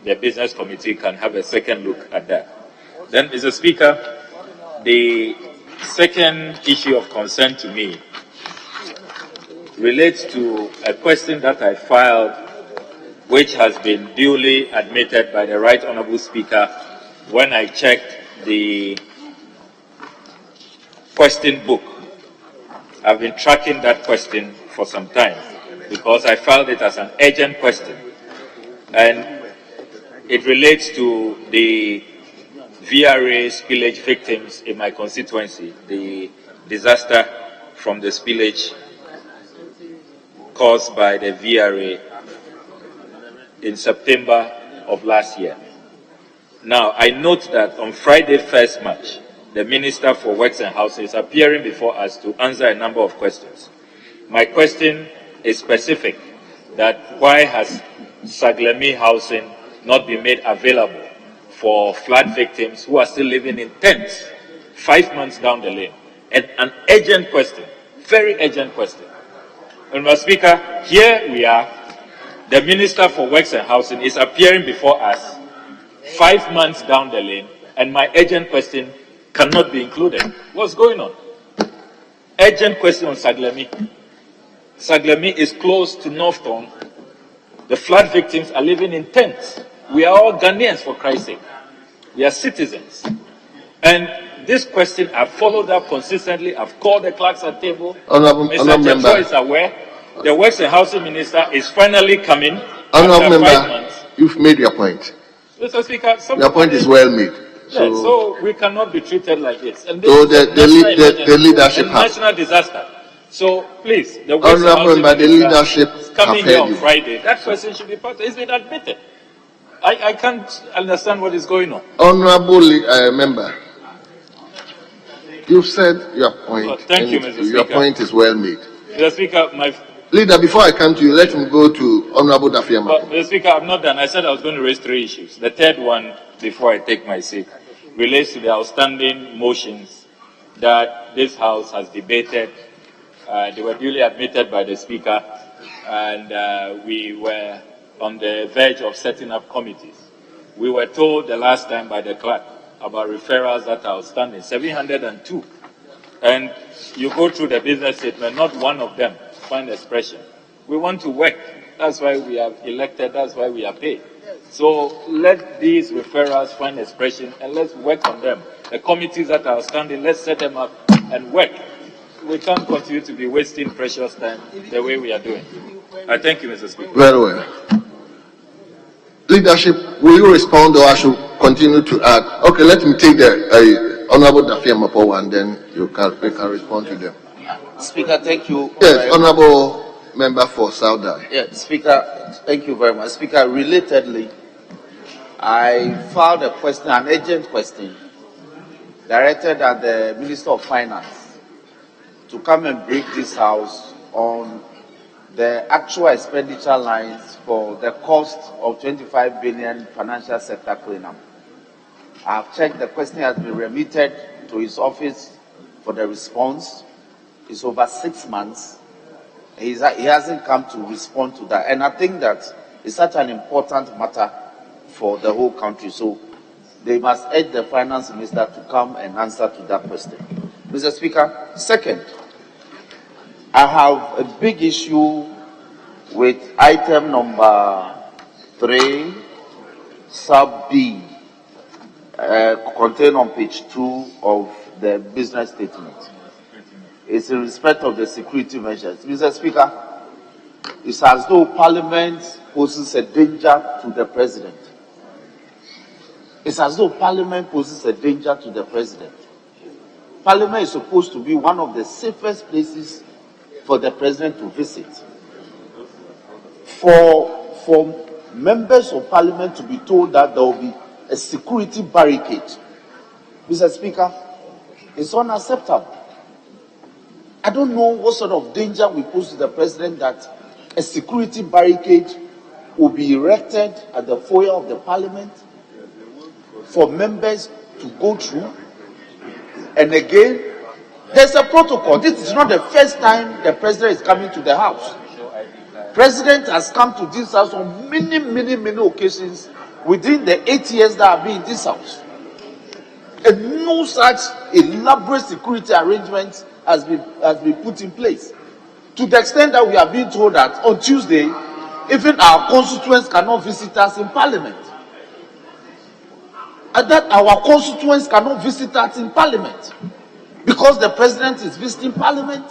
H: the business committee can have a second look at that. Then, Mr. Speaker, the second issue of concern to me relates to a question that I filed, which has been duly admitted by the Right Honourable Speaker when I checked the question book. I've been tracking that question for some time because I filed it as an urgent question, and it relates to the VRA spillage victims in my constituency, the disaster from the spillage caused by the VRA in September of last year. Now, I note that on Friday, 1st March, the Minister for Works and Housing is appearing before us to answer a number of questions. My question is specific, that why has Saglemi housing not been made available for flood victims who are still living in tents 5 months down the lane? And an urgent question, very urgent question. And Mr. Speaker, here we are, the Minister for Works and Housing is appearing before us 5 months down the lane, and my urgent question cannot be included. What's going on? Urgent question on Saglemi. Saglemi is close to Northtown. The flood victims are living in tents. We are all Ghanaians, for Christ's sake. We are citizens. And this question, I've followed up consistently. I've called the clerks at table. Mr. Jethro is aware. The Works and Housing Minister is finally coming.
G: Honourable member, you've made your point.
H: Mr. Speaker,
G: your point is well made.
H: So we cannot be treated like this. And this
G: so
H: the
G: leadership has
H: national disaster. So please, the
G: Honourable member, the leadership
H: is coming
G: have
H: here on
G: you.
H: Friday. That question should be part. It's been admitted. I can't understand what is going on.
G: Honourable member, you've said your point.
H: Oh, thank you, Mr. Speaker.
G: Your point is well made.
H: Mr. Speaker, my
G: leader, before I come to you, let him go to Honourable Dafiama.
H: Mr. Speaker, I'm not done. I said I was going to raise 3 issues. The third one, before I take my seat, relates to the outstanding motions that this House has debated. They were duly admitted by the Speaker, and we were on the verge of setting up committees. We were told the last time by the clerk about referrals that are outstanding, 702. And you go through the business statement, not one of them find expression. We want to work. That's why we are elected. That's why we are paid. So let these referrals find expression and let's work on them. The committees that are outstanding, let's set them up and work. We can't continue to be wasting precious time the way we are doing. I thank you, Mr. Speaker.
G: Very well. Leadership, will you respond or I should continue to add? Okay, let me take the Honourable Dafiama for and then we can respond to them.
L: Speaker, thank you.
G: Yes, Honourable Member for Saudi.
L: Yeah, Speaker, thank you very much. Speaker, relatedly, I filed a question, an urgent question, directed at the Minister of Finance to come and brief this House on the actual expenditure lines for the cost of 25 billion financial sector cleanup. I have checked, the question has been remitted to his office for the response. It's over 6 months. He hasn't come to respond to that. And I think that it's such an important matter for the whole country. So they must urge the finance minister to come and answer to that question. Mr. Speaker, second, I have a big issue with item number 3, sub B, contained on page 2 of the business statement. It's in respect of the security measures. Mr. Speaker, it's as though Parliament poses a danger to the President. It's as though Parliament poses a danger to the President. Parliament is supposed to be one of the safest places for the President to visit. For members of Parliament to be told that there will be a security barricade, Mr. Speaker, it's unacceptable. I don't know what sort of danger we pose to the President that a security barricade will be erected at the foyer of the Parliament for members to go through. And again, there's a protocol. This is not the first time the President is coming to the House. President has come to this House on many occasions within the 8 years that I've been in this House. And no such elaborate security arrangements has been put in place. To the extent that we are being told that on Tuesday, even our constituents cannot visit us in Parliament. And that our constituents cannot visit us in Parliament because the President is visiting Parliament.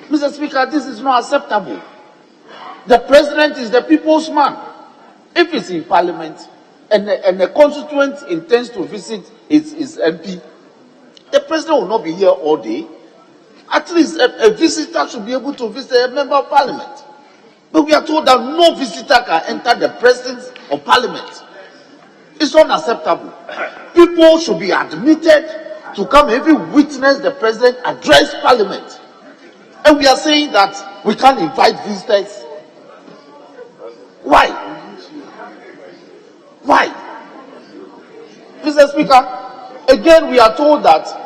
L: Mr. Speaker, this is not acceptable. The President is the people's man. If it's in Parliament and the constituent intends to visit his MP, the President will not be here all day. At least a visitor should be able to visit a member of Parliament. But we are told that no visitor can enter the presence of Parliament. It's unacceptable. People should be admitted to come and even witness the President address Parliament. And we are saying that we can't invite visitors. Why? Why? Mr. Speaker, again we are told that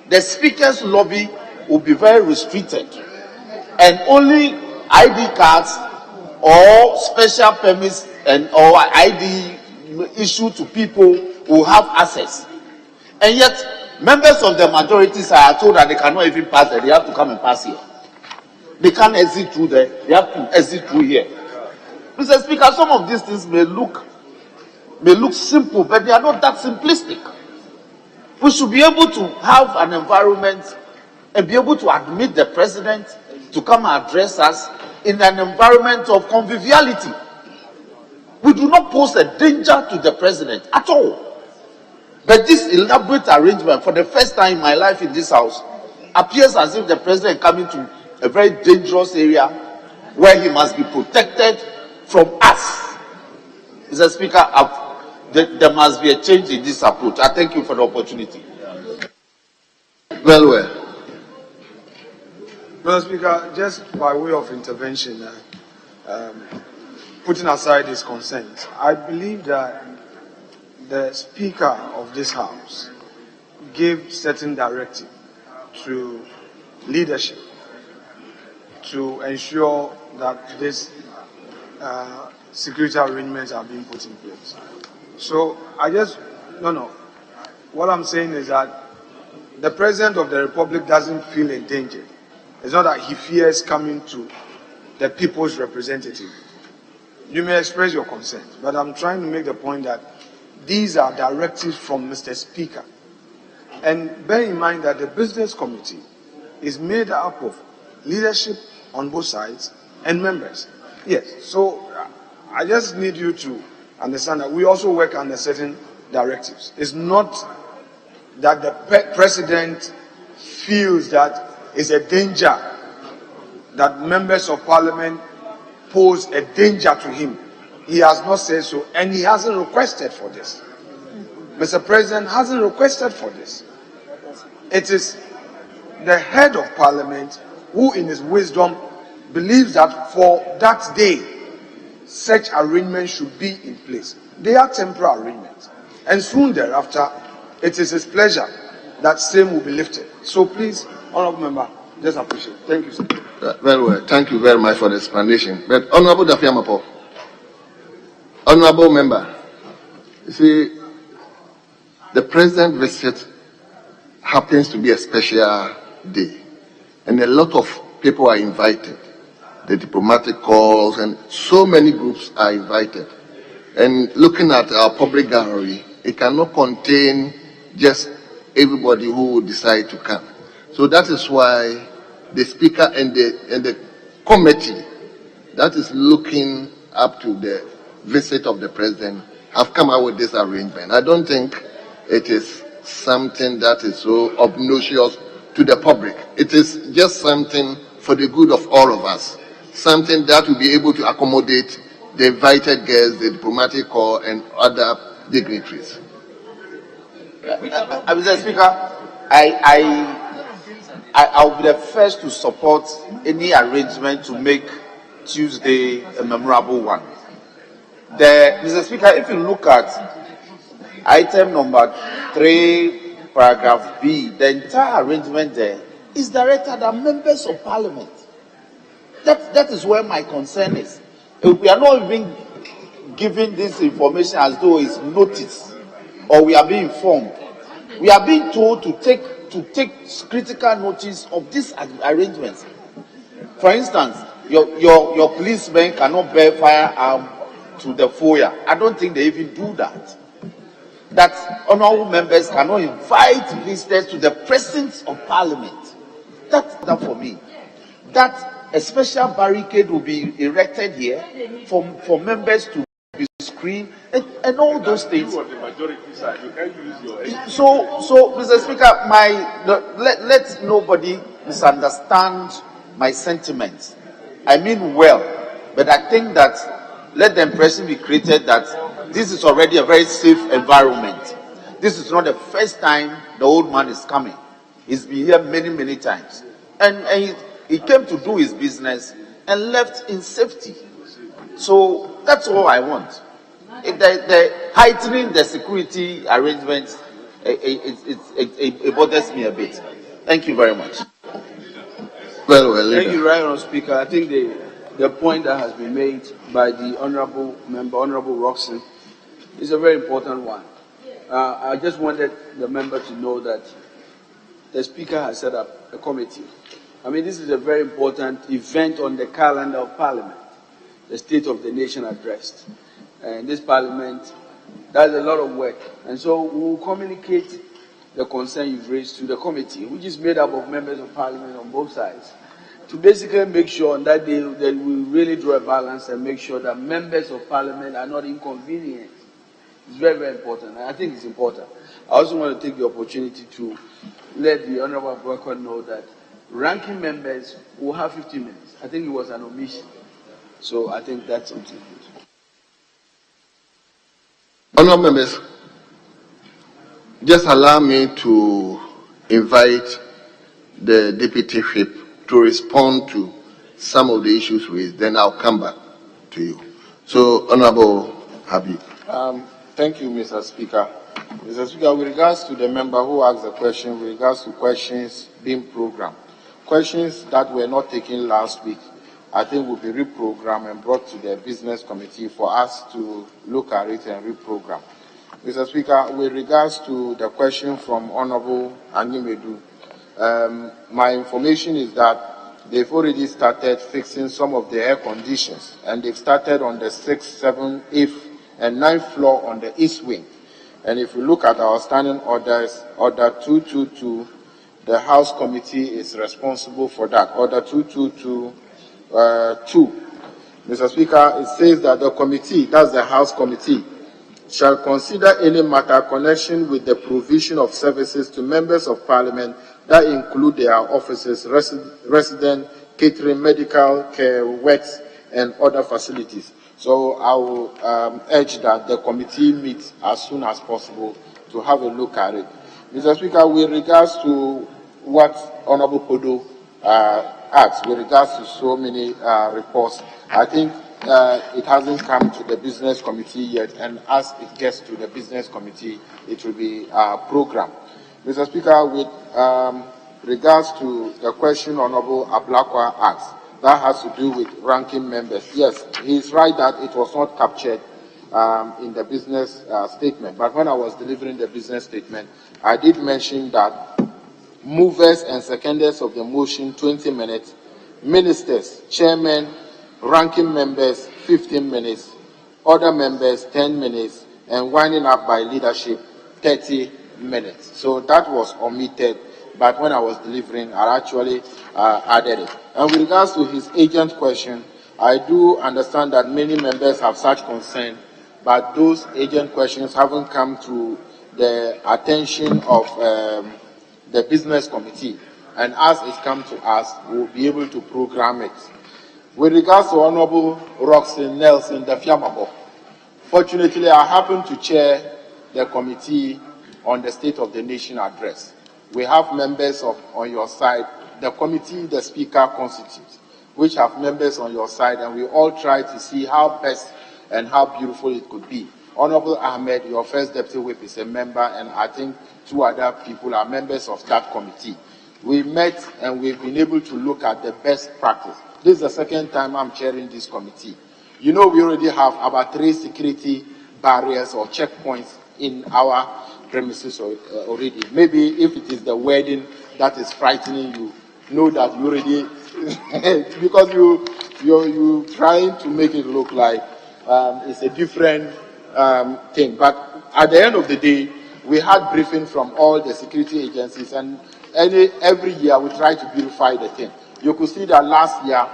L: the Speaker's lobby will be very restricted and only ID cards or special permits and or ID issued to people who have access. And yet, members of the majorities are told that they cannot even pass there. They have to come and pass here. They can't exit through there. They have to exit through here. Mr. Speaker, some of these things may look simple, but they are not that simplistic. We should be able to have an environment and be able to admit the president to come and address us in an environment of conviviality. We do not pose a danger to the president at all. But this elaborate arrangement, for the first time in my life in this house, appears as if the president coming to a very dangerous area where he must be protected from us. Mr. Speaker, there must be a change in this approach. I thank you for the opportunity.
G: Well.
E: Mr. Speaker, just by way of intervention, putting aside his concerns, I believe that the Speaker of this House gave certain directive to leadership to ensure that these security arrangements are being put in place. So what I'm saying is that the President of the Republic doesn't feel endangered. It's not that he fears coming to the people's representative. You may express your concerns, but I'm trying to make the point that these are directives from Mr. Speaker. And bear in mind that the business committee is made up of leadership on both sides and members. Yes, so I just need you to understand that we also work under certain directives. It's not that the president feels that it's a danger, that members of parliament pose a danger to him. He has not said so, and he hasn't requested for this. Mr. President hasn't requested for this. It is the head of parliament who, in his wisdom, believes that for that day, such arrangements should be in place. They are temporary arrangements. And soon thereafter, it is his pleasure that same will be lifted. So please, Honourable Member, just appreciate it. Thank you, sir.
G: Very well. Thank you very much for the explanation. But Honourable Dafiamapo, Honourable Member, you see, the President visit happens to be a special day, and a lot of people are invited. The diplomatic calls and so many groups are invited. And looking at our public gallery, it cannot contain just everybody who will decide to come. So that is why the Speaker and the committee that is looking up to the visit of the President have come out with this arrangement. I don't think it is something that is so obnoxious to the public. It is just something for the good of all of us, something that will be able to accommodate the invited guests, the diplomatic corps, and other dignitaries.
L: Mr. Speaker, I'll be the first to support any arrangement to make Tuesday a memorable one. Mr. Speaker, if you look at item number 3, paragraph B, the entire arrangement there is directed at members of parliament. That is where my concern is. We are not even giving this information as though it's notice or we are being informed. We are being told to take critical notice of these arrangements. For instance, your policemen cannot bear firearm to the foyer. I don't think they even do that. That honourable members cannot invite visitors to the presence of parliament. That's that for me. That a special barricade will be erected here for members to be screened and all those things. So, Mr. Speaker, let nobody misunderstand my sentiments. I mean well, but I think that let the impression be created that this is already a very safe environment. This is not the first time the old man is coming. He's been here many, many times. And he came to do his business and left in safety. So that's all I want. The heightening the security arrangements, it bothers me a bit. Thank you very much.
M: Thank you, Right Honourable Speaker. I think the point that has been made by the Honourable Member, Honourable Roxon, It's a very important one. I just wanted the member to know that the Speaker has set up a committee. I mean, this is a very important event on the calendar of Parliament, the State of the Nation address. And this Parliament does a lot of work. And so we will communicate the concern you've raised to the committee, which is made up of members of Parliament on both sides, to basically make sure on that day that we really draw a balance and make sure that members of Parliament are not inconvenienced. It's very, very important. I think it's important. I also want to take the opportunity to let the Honorable Abubakar know that ranking members will have 15 minutes. I think it was an omission. So I think that's something good.
G: Honourable members, just allow me to invite the Deputy Whip to respond to some of the issues raised, then I'll come back to you. So, Honourable Habib.
I: Thank you, Mr. Speaker. Mr. Speaker, with regards to the member who asked the question, with regards to questions being programmed, questions that were not taken last week, I think will be reprogrammed and brought to the Business Committee for us to look at it and reprogram. Mr. Speaker, with regards to the question from Honourable Anyimedu, my information is that they've already started fixing some of the air conditions, and they've started on the 6th, 7th, 8th, and 9th floor on the east wing. And if you look at our standing orders, Order 222, the House Committee is responsible for that. Order 222, 2. Mr. Speaker, it says that the committee, that's the House Committee, shall consider any matter connection with the provision of services to members of Parliament that include their offices, resident, catering, medical care, works, and other facilities. So I will urge that the committee meet as soon as possible to have a look at it. Mr. Speaker, with regards to what Honourable Podo asked, with regards to so many reports, I think it hasn't come to the Business Committee yet, and as it gets to the Business Committee, it will be programmed. Mr. Speaker, with regards to the question Honourable Ablakwa asked, that has to do with ranking members. Yes, he is right that it was not captured in the business statement, but when I was delivering the business statement, I did mention that movers and seconders of the motion, 20 minutes, ministers, chairmen, ranking members, 15 minutes, other members, 10 minutes, and winding up by leadership, 30 minutes. So that was omitted, but when I was delivering, I actually added it. And with regards to his agent question, I do understand that many members have such concern, but those agent questions haven't come to the attention of the Business Committee. And as it comes to us, we'll be able to program it. With regards to Honourable Roxanne Nelson, the Fiamabo, fortunately, I happen to chair the committee on the State of the Nation address. We have members on your side, the committee the Speaker constitutes, which have members on your side, and we all try to see how best and how beautiful it could be. Honourable Ahmed, your first Deputy Whip, is a member, and I think 2 other people are members of that committee. We met and we've been able to look at the best practice. This is the second time I'm chairing this committee. You know, we already have about 3 security barriers or checkpoints in our premises already. Maybe if it is the wording that is frightening you, know that you already, because you're trying to make it look like it's a different thing. But at the end of the day, we had briefing from all the security agencies, and every year we try to beautify the thing. You could see that last year,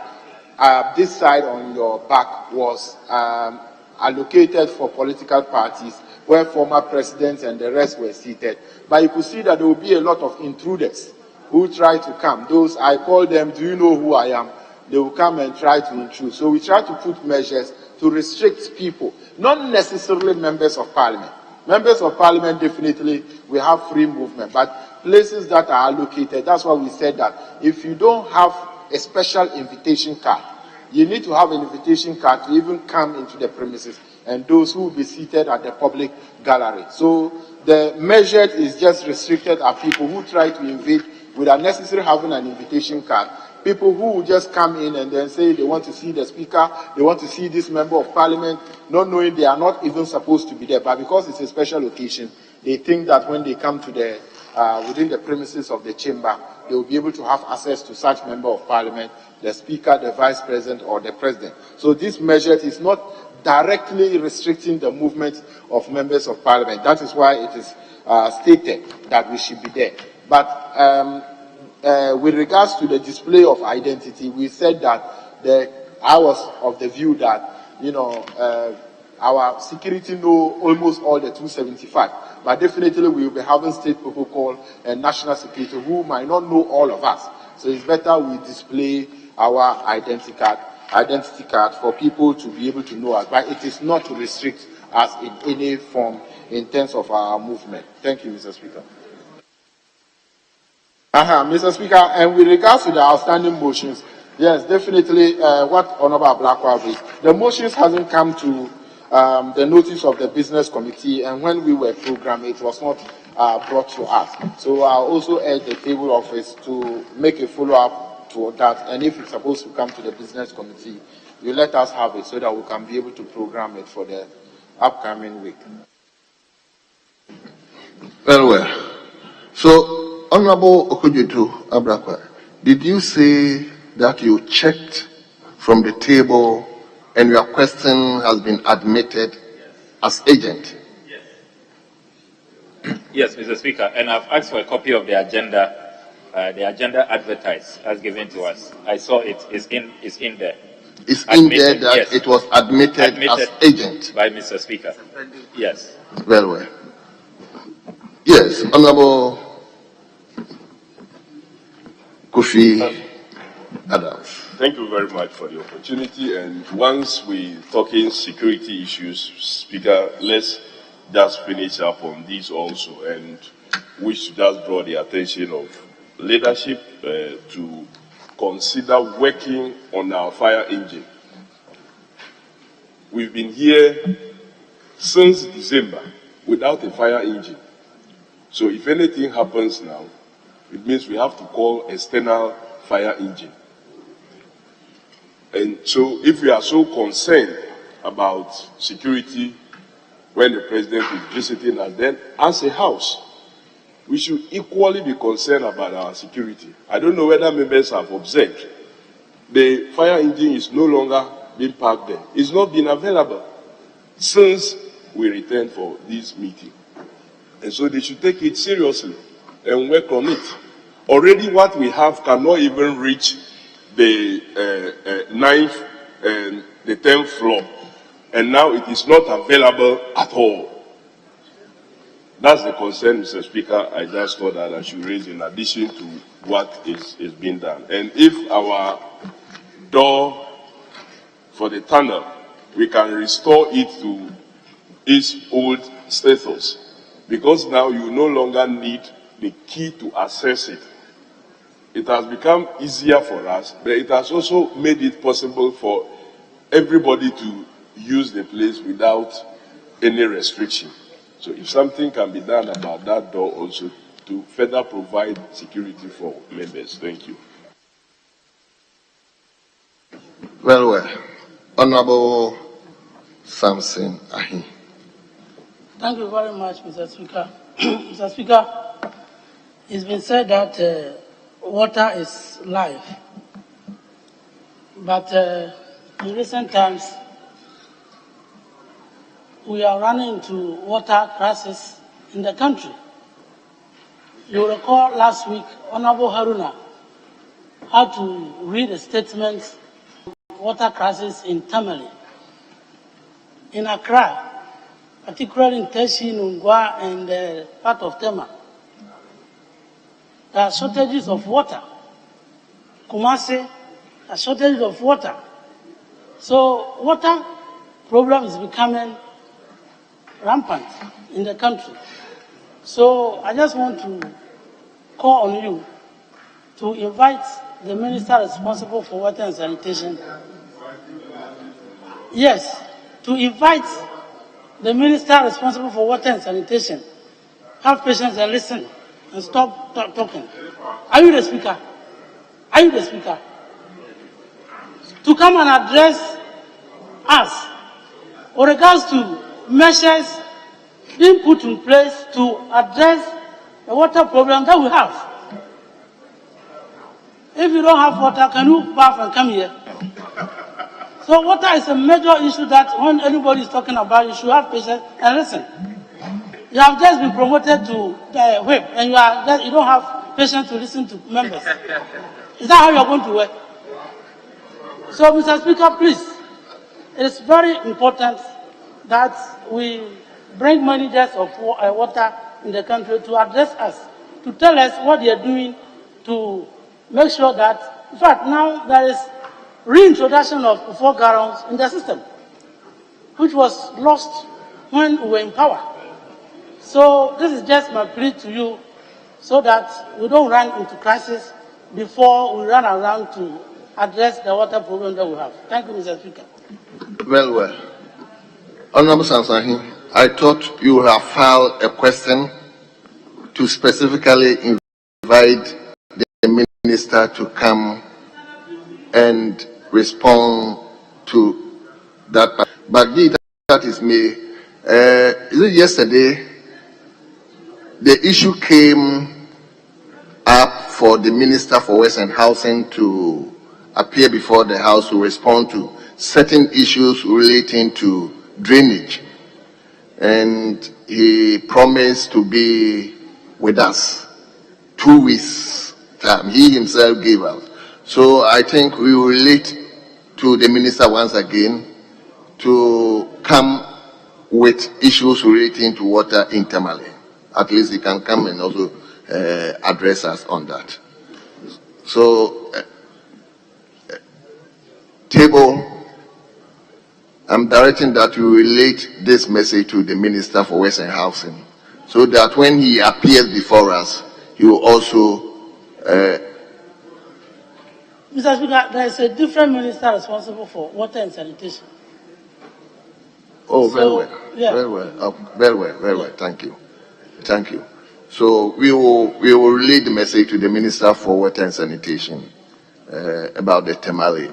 I: this side on your back was allocated for political parties, where former presidents and the rest were seated. But you could see that there will be a lot of intruders who try to come. Those, I call them, do you know who I am? They will come and try to intrude. So we try to put measures to restrict people, not necessarily members of Parliament. Members of Parliament, definitely, we have free movement. But places that are allocated, that's why we said that if you don't have a special invitation card, you need to have an invitation card to even come into the premises, and those who will be seated at the public gallery. So the measure is just restricted at people who try to invade without necessarily having an invitation card, people who will just come in and then say they want to see the speaker, they want to see this member of parliament, not knowing they are not even supposed to be there. But because it's a special occasion, they think that when they come to the within the premises of the chamber, they will be able to have access to such member of parliament, the speaker, the vice president, or the president. So this measure is not directly restricting the movement of members of parliament. That is why it is stated that we should be there. But with regards to the display of identity, we said that I was of the view that, our security know almost all the 275. But definitely we will be having state protocol and national security who might not know all of us. So it's better we display our identity card for people to be able to know us. But it is not to restrict us in any form in terms of our movement. Thank you, Mr. Speaker. Mr. Speaker, and with regards to the outstanding motions, yes, definitely what Honorable Blackwell did. The motions hasn't come to the notice of the business committee, and when we were programmed, it was not brought to us. So I'll also urge the table office to make a follow-up to that, and if it's supposed to come to the business committee, you let us have it so that we can be able to program it for the upcoming week.
G: Very well. So, Honorable Okujetu Abrakwa, did you say that you checked from the table and your question has been admitted as agent?
H: Yes, Mr. Speaker, and I've asked for a copy of the agenda advertised as given to us. I saw it is in there.
G: It's in there that
H: yes.
G: It was admitted as agent
H: by Mr. Speaker. Yes.
G: Very well. Yes, Honorable Kofi Adams.
N: Thank you very much for the opportunity. And once we talking security issues, Speaker, let's just finish up on these also. And we should just draw the attention of leadership to consider working on our fire engine. We've been here since December without a fire engine. So if anything happens now, it means we have to call external fire engine. And so if we are so concerned about security when the president is visiting us, then as a house, we should equally be concerned about our security. I don't know whether members have observed. The fire engine is no longer being parked there. It's not been available since we returned for this meeting. And so they should take it seriously and work on it. Already what we have cannot even reach the 9th and the 10th floor. And now it is not available at all. That's the concern, Mr. Speaker. I just thought that I should raise in addition to what is being done. And if our door for the tunnel, we can restore it to its old status. Because now you no longer need the key to access it. It has become easier for us, but it has also made it possible for everybody to use the place without any restriction. So if something can be done about that door also to further provide security for members. Thank you.
G: Well. Honorable Samson Ahi.
O: Thank you very much, Mr. Speaker. Mr. Speaker, it's been said that water is life. But in recent times, we are running into water crisis in the country. You recall last week, Honorable Haruna had to read a statement on water crisis in Tamale. In Accra, particularly in Teshi, Nungwa, and part of Tema, there are shortages of water. Kumasi, there are shortages of water. So water problem is becoming rampant in the country. So I just want to call on you to invite the minister responsible for water and sanitation. Yes, to invite the minister responsible for water and sanitation. Have patience and listen and stop talking. Are you the speaker? Are you the speaker? to come and address us with regards to measures being put in place to address the water problem that we have. If you don't have water, can you bath and come here? So water is a major issue that when anybody is talking about, you should have patience and listen. You have just been promoted to the whip, and you don't have patience to listen to members. Is that how you are going to work? So, Mr. Speaker, please, it is very important that we bring managers of water in the country to address us, to tell us what they are doing to make sure that, in fact, now there is reintroduction of 4 gallons in the system, which was lost when we were in power. So this is just my plea to you, so that we don't run into crisis before we run around to address the water problem that we have. Thank you, Mr. Speaker.
G: Well. Honorable Sansahin, I thought you would have filed a question to specifically invite the minister to come and respond to that. But that is me. Is it yesterday? The issue came up for the Minister for Works and Housing to appear before the House to respond to certain issues relating to drainage. And he promised to be with us 2 weeks time. He himself gave us. So I think we will relate to the minister once again to come with issues relating to water internally. At least he can come and also address us on that. So, table, I'm directing that you relate this message to the Minister for Works and Housing, so that when he appears before us, he will also...
O: Mr. Speaker, there is a different minister responsible for water and sanitation.
G: Oh, very well.
O: Yeah.
G: Very well. Very well. Thank you. Thank you. So we will relay the message to the Minister for Water and Sanitation about the Temale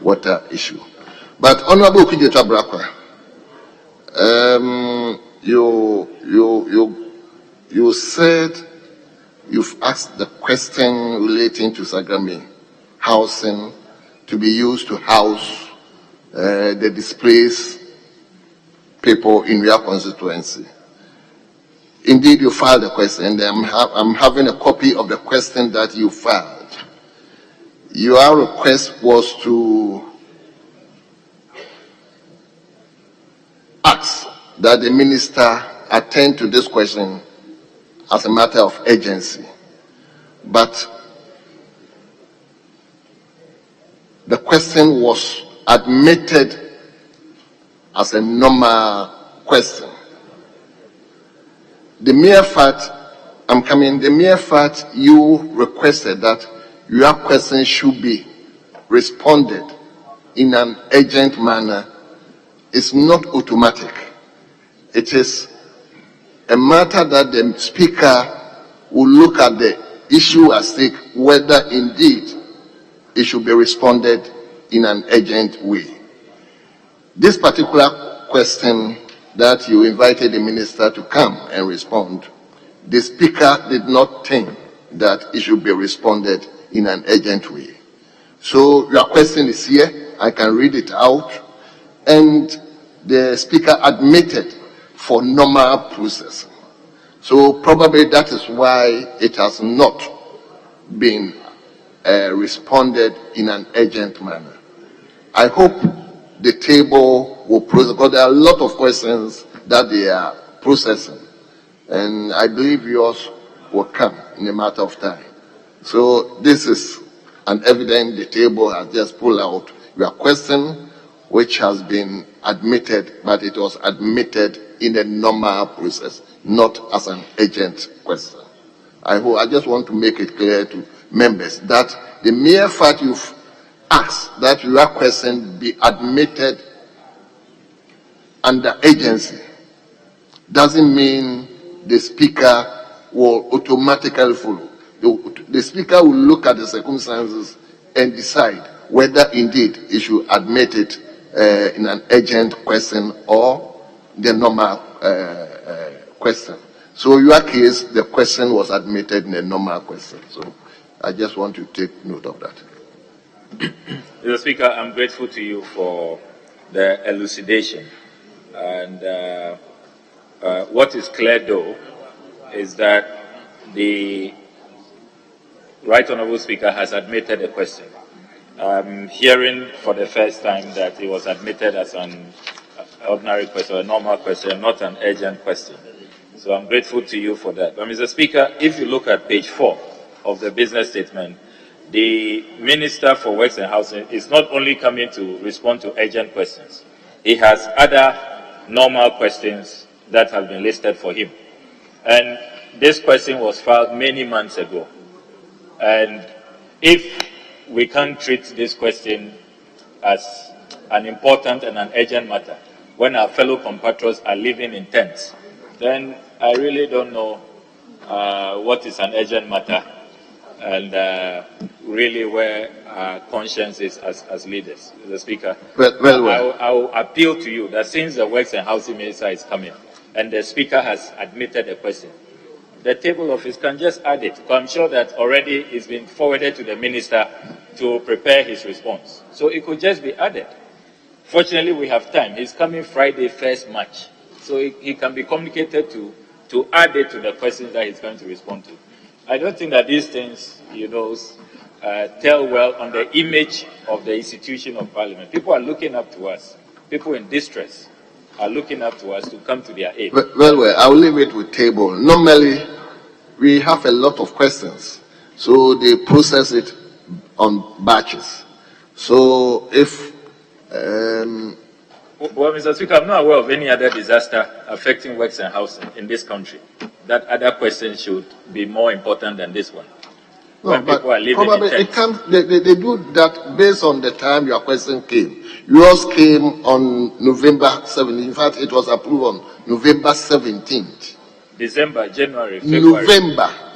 G: water issue. But Honorable Kujeta Brakwa, you said you've asked the question relating to Sagami housing to be used to house the displaced people in your constituency. Indeed, you filed a question, and I'm having a copy of the question that you filed. Your request was to ask that the minister attend to this question as a matter of urgency. But the question was admitted as a normal question. The mere fact you requested that your question should be responded in an urgent manner is not automatic. It is a matter that the Speaker will look at the issue at stake, whether indeed it should be responded in an urgent way. This particular question that you invited the minister to come and respond, the Speaker did not think that it should be responded in an urgent way. So your question is here, I can read it out, and the Speaker admitted for normal processing. So probably that is why it has not been responded in an urgent manner. I hope the table will process, because there are a lot of questions that they are processing, and I believe yours will come in a matter of time. So this is an evidence the table has just pulled out your question, which has been admitted, but it was admitted in a normal process, not as an urgent question. I just want to make it clear to members that the mere fact you've asked that your question be admitted under agency doesn't mean the Speaker will automatically follow. The Speaker will look at the circumstances and decide whether indeed he should admit it in an urgent question or the normal question. So in your case, the question was admitted in a normal question. So I just want to take note of that.
H: Mr. Speaker, I'm grateful to you for the elucidation. And what is clear, though, is that the Right Honourable Speaker has admitted a question. I'm hearing for the first time that it was admitted as an ordinary question, a normal question, not an urgent question. So I'm grateful to you for that. But Mr. Speaker, if you look at page 4 of the business statement, the Minister for Works and Housing is not only coming to respond to urgent questions, he has other normal questions that have been listed for him. And this question was filed many months ago. And if we can't treat this question as an important and an urgent matter, when our fellow compatriots are living in tents, then I really don't know what is an urgent matter and really where our conscience is as leaders. Mr. Speaker, I will appeal to you that since the Works and Housing Minister is coming and the Speaker has admitted a question, the table office can just add it. I'm sure that already it's been forwarded to the Minister to prepare his response. So it could just be added. Fortunately, we have time. He's coming Friday, 1st March. So he can be communicated to add it to the questions that he's going to respond to. I don't think that these things, tell well on the image of the institution of Parliament. People are looking up to us. People in distress are looking up to us to come to their aid.
G: Well, I'll leave it with table. Normally, we have a lot of questions, so they process it on batches. So if
H: well, Mr. Speaker, I'm not aware of any other disaster affecting works and housing in this country. That other question should be more important than this one.
G: No,
H: when people are living
G: probably
H: in
G: it comes. They do that based on the time your question came. Yours came on November 17th. In fact, it was approved on November 17th.
H: December, January, February.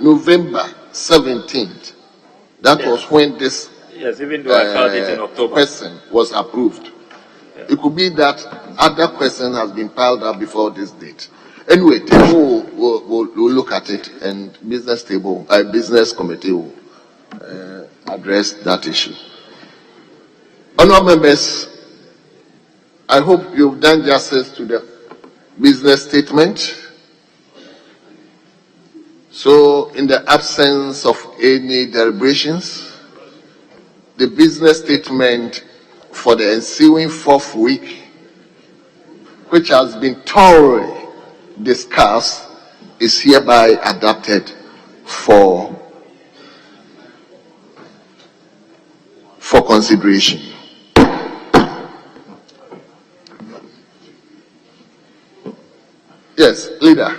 G: November 17th. That
H: yes.
G: was when this
H: even though I filed it in October.
G: Question was approved. Yeah. It could be that other question has been piled up before this date. Anyway, table will look at it, and business committee will address that issue. Honourable members, I hope you've done justice to the business statement. So, in the absence of any deliberations, the business statement for the ensuing 4th week, which has been thoroughly discussed, is hereby adopted for consideration. Yes, leader.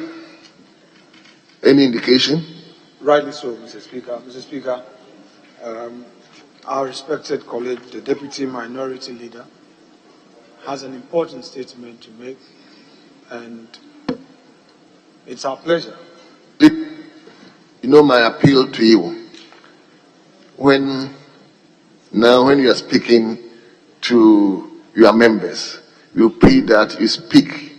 G: Any indication?
E: Rightly so, Mr. Speaker. Mr. Speaker, our respected colleague, the Deputy Minority Leader, has an important statement to make, and it's our pleasure.
G: My appeal to you, when you are speaking to your members, you pray that you speak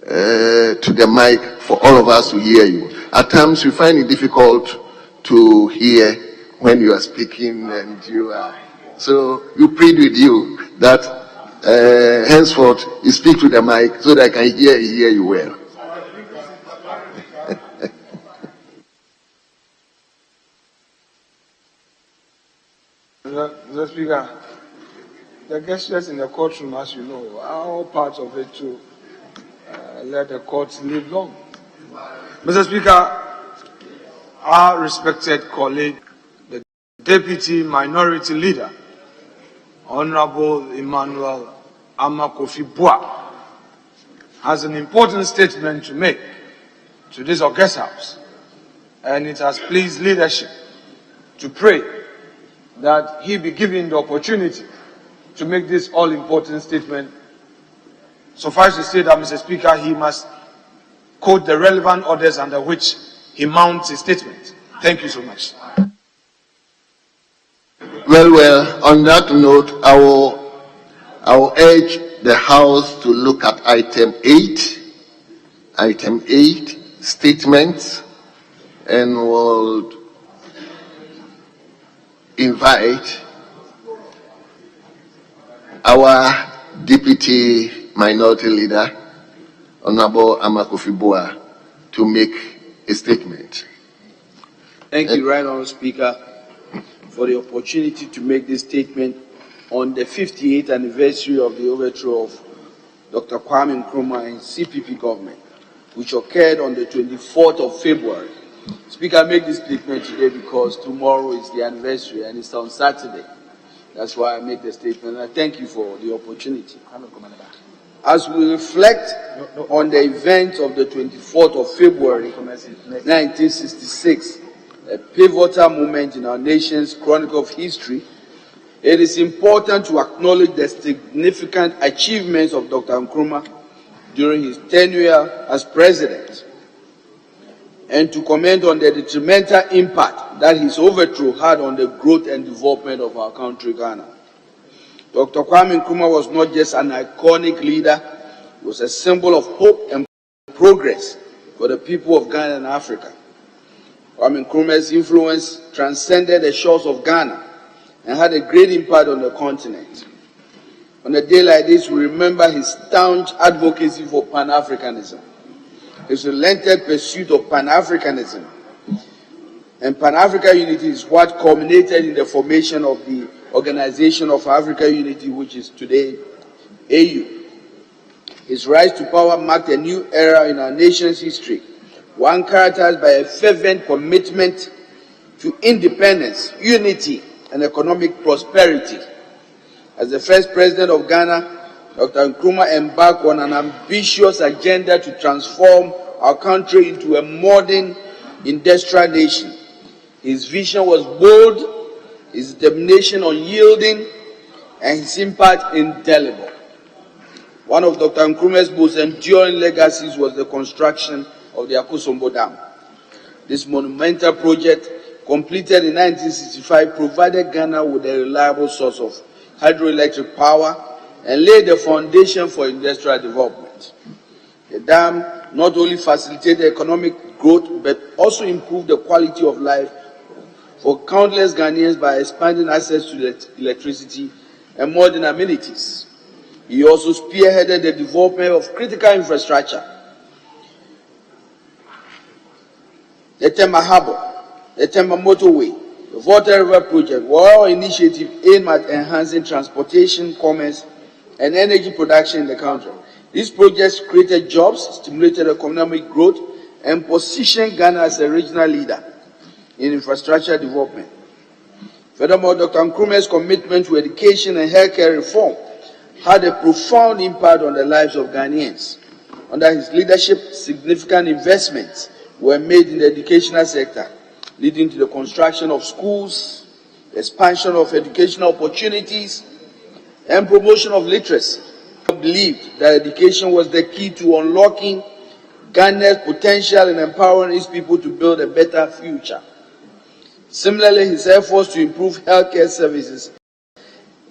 G: to the mic for all of us to hear you. At times, we find it difficult to hear when you are speaking, and so you plead with you that henceforth you speak to the mic so that I can hear you well.
E: Mr. Speaker, the gestures in the courtroom, as you know, are all parts of it to let the courts live long. Mr. Speaker, our respected colleague, the Deputy Minority Leader, Honorable Emmanuel Amakofi-Boa, has an important statement to make to this August House, and it has pleased leadership to pray that he be given the opportunity to make this all-important statement. Suffice to say that, Mr. Speaker, he must quote the relevant orders under which he mounts his statement. Thank you so much.
G: Well, on that note, I will urge the House to look at item 8, statements, and will invite our Deputy Minority Leader, Honorable Amakofi-Boa, to make a statement.
M: Thank you, Right Honourable Speaker, for the opportunity to make this statement on the 58th anniversary of the overthrow of Dr. Kwame Nkrumah and CPP government, which occurred on the 24th of February. Speaker, I make this statement today because tomorrow is the anniversary and it's on Saturday. That's why I make the statement, and I thank you for the opportunity. As we reflect on the events of the 24th of February 1966, a pivotal moment in our nation's chronicle of history, it is important to acknowledge the significant achievements of Dr. Nkrumah during his tenure as president, and to comment on the detrimental impact that his overthrow had on the growth and development of our country, Ghana. Dr. Kwame Nkrumah was not just an iconic leader, he was a symbol of hope and progress for the people of Ghana and Africa. Kwame Nkrumah's influence transcended the shores of Ghana and had a great impact on the continent. On a day like this, we remember his staunch advocacy for Pan-Africanism, his relentless pursuit of Pan-Africanism. And Pan-African unity is what culminated in the formation of the Organization of African Unity, which is today AU. His rise to power marked a new era in our nation's history, one characterized by a fervent commitment to independence, unity, and economic prosperity. As the first president of Ghana, Dr. Nkrumah embarked on an ambitious agenda to transform our country into a modern industrial nation. His vision was bold, his determination unyielding, and his impact indelible. One of Dr. Nkrumah's most enduring legacies was the construction of the Akosombo Dam. This monumental project, completed in 1965, provided Ghana with a reliable source of hydroelectric power and laid the foundation for industrial development. The dam not only facilitated economic growth but also improved the quality of life for countless Ghanaians by expanding access to electricity and modern amenities. He also spearheaded the development of critical infrastructure. The Tema Harbour, the Tema Motorway, the Volta River Project were all initiatives aimed at enhancing transportation, commerce, and energy production in the country. These projects created jobs, stimulated economic growth, and positioned Ghana as a regional leader in infrastructure development. Furthermore, Dr. Nkrumah's commitment to education and healthcare reform had a profound impact on the lives of Ghanaians. Under his leadership, significant investments were made in the educational sector, leading to the construction of schools, expansion of educational opportunities, and promotion of literacy. He believed that education was the key to unlocking Ghana's potential and empowering its people to build a better future. Similarly, his efforts to improve healthcare services,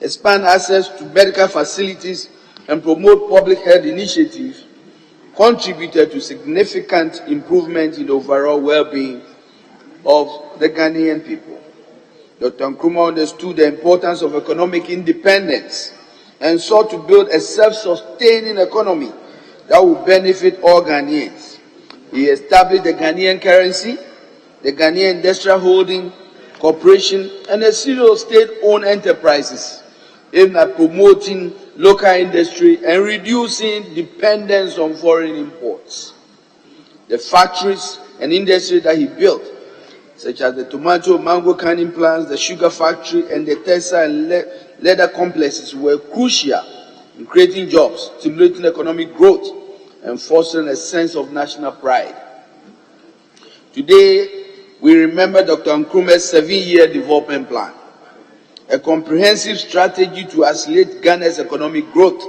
M: expand access to medical facilities, and promote public health initiatives contributed to significant improvement in the overall well-being of the Ghanaian people. Dr. Nkrumah understood the importance of economic independence and sought to build a self-sustaining economy that would benefit all Ghanaians. He established the Ghanaian currency, the Ghanaian Industrial Holding Corporation, and a series of state-owned enterprises aimed at promoting local industry and reducing dependence on foreign imports. The factories and industry that he built, such as the tomato mango canning plants, the sugar factory, and the textile and leather complexes, were crucial in creating jobs, stimulating economic growth, and fostering a sense of national pride. Today, we remember Dr. Nkrumah's 7-year development plan, a comprehensive strategy to accelerate Ghana's economic growth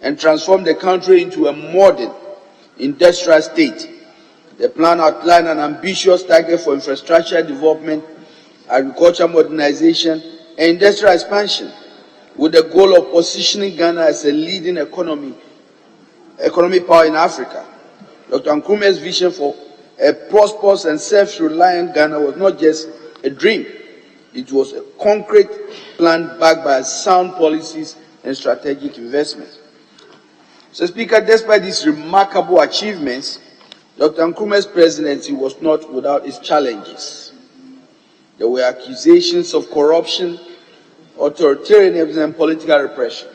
M: and transform the country into a modern industrial state. The plan outlined an ambitious target for infrastructure development, agriculture modernization, and industrial expansion with the goal of positioning Ghana as a leading economic power in Africa. Dr. Nkrumah's vision for a prosperous and self-reliant Ghana was not just a dream. It was a concrete plan backed by sound policies and strategic investments. So, Speaker, despite these remarkable achievements, Dr. Nkrumah's presidency was not without its challenges. There were accusations of corruption, authoritarianism, and political repression.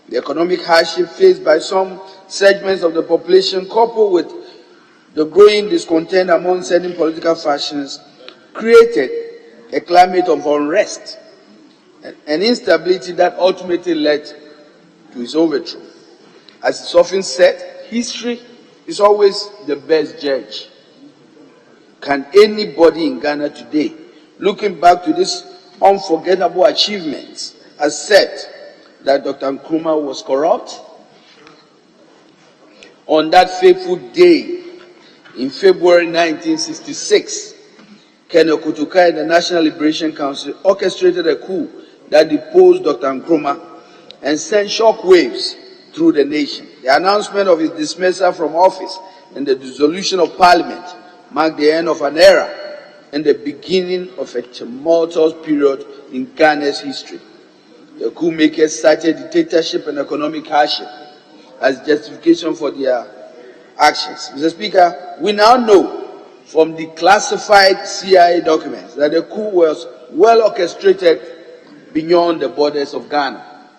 M: The economic hardship faced by some segments of the population, coupled with the growing discontent among certain political factions, created a climate of unrest and instability that ultimately led to his overthrow. As it's often said, history is always the best judge. Can anybody in Ghana today, looking back to these unforgettable achievements, accept that Dr. Nkrumah was corrupt? On that fateful day, in February 1966, Colonel Kutuka and the National Liberation Council orchestrated a coup that deposed Dr. Nkrumah and sent shockwaves through the nation. The announcement of his dismissal from office and the dissolution of parliament marked the end of an era and the beginning of a tumultuous period in Ghana's history. The coup makers cited dictatorship and economic hardship as justification for their actions. Mr. Speaker, we now know from the classified CIA documents that the coup was well orchestrated beyond the borders of Ghana.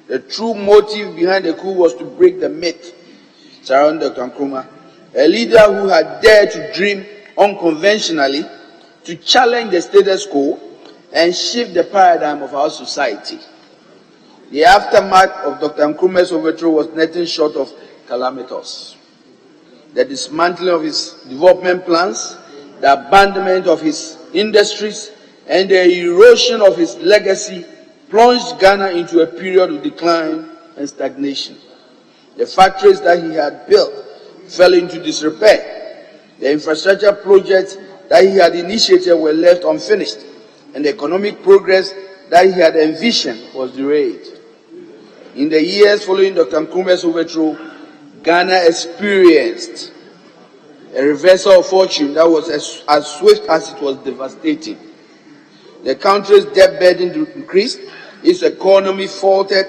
M: The true motive behind the coup was to break the myth surrounding Dr. Nkrumah, a leader who had dared to dream unconventionally, to challenge the status quo, and shift the paradigm of our society. The aftermath of Dr. Nkrumah's overthrow was nothing short of calamitous. The dismantling of his development plans, the abandonment of his industries, and the erosion of his legacy plunged Ghana into a period of decline and stagnation. The factories that he had built fell into disrepair. The infrastructure projects that he had initiated were left unfinished, and the economic progress that he had envisioned was derailed. In the years following Dr. Nkrumah's overthrow, Ghana experienced a reversal of fortune that was as swift as it was devastating. The country's debt burden increased, its economy faltered,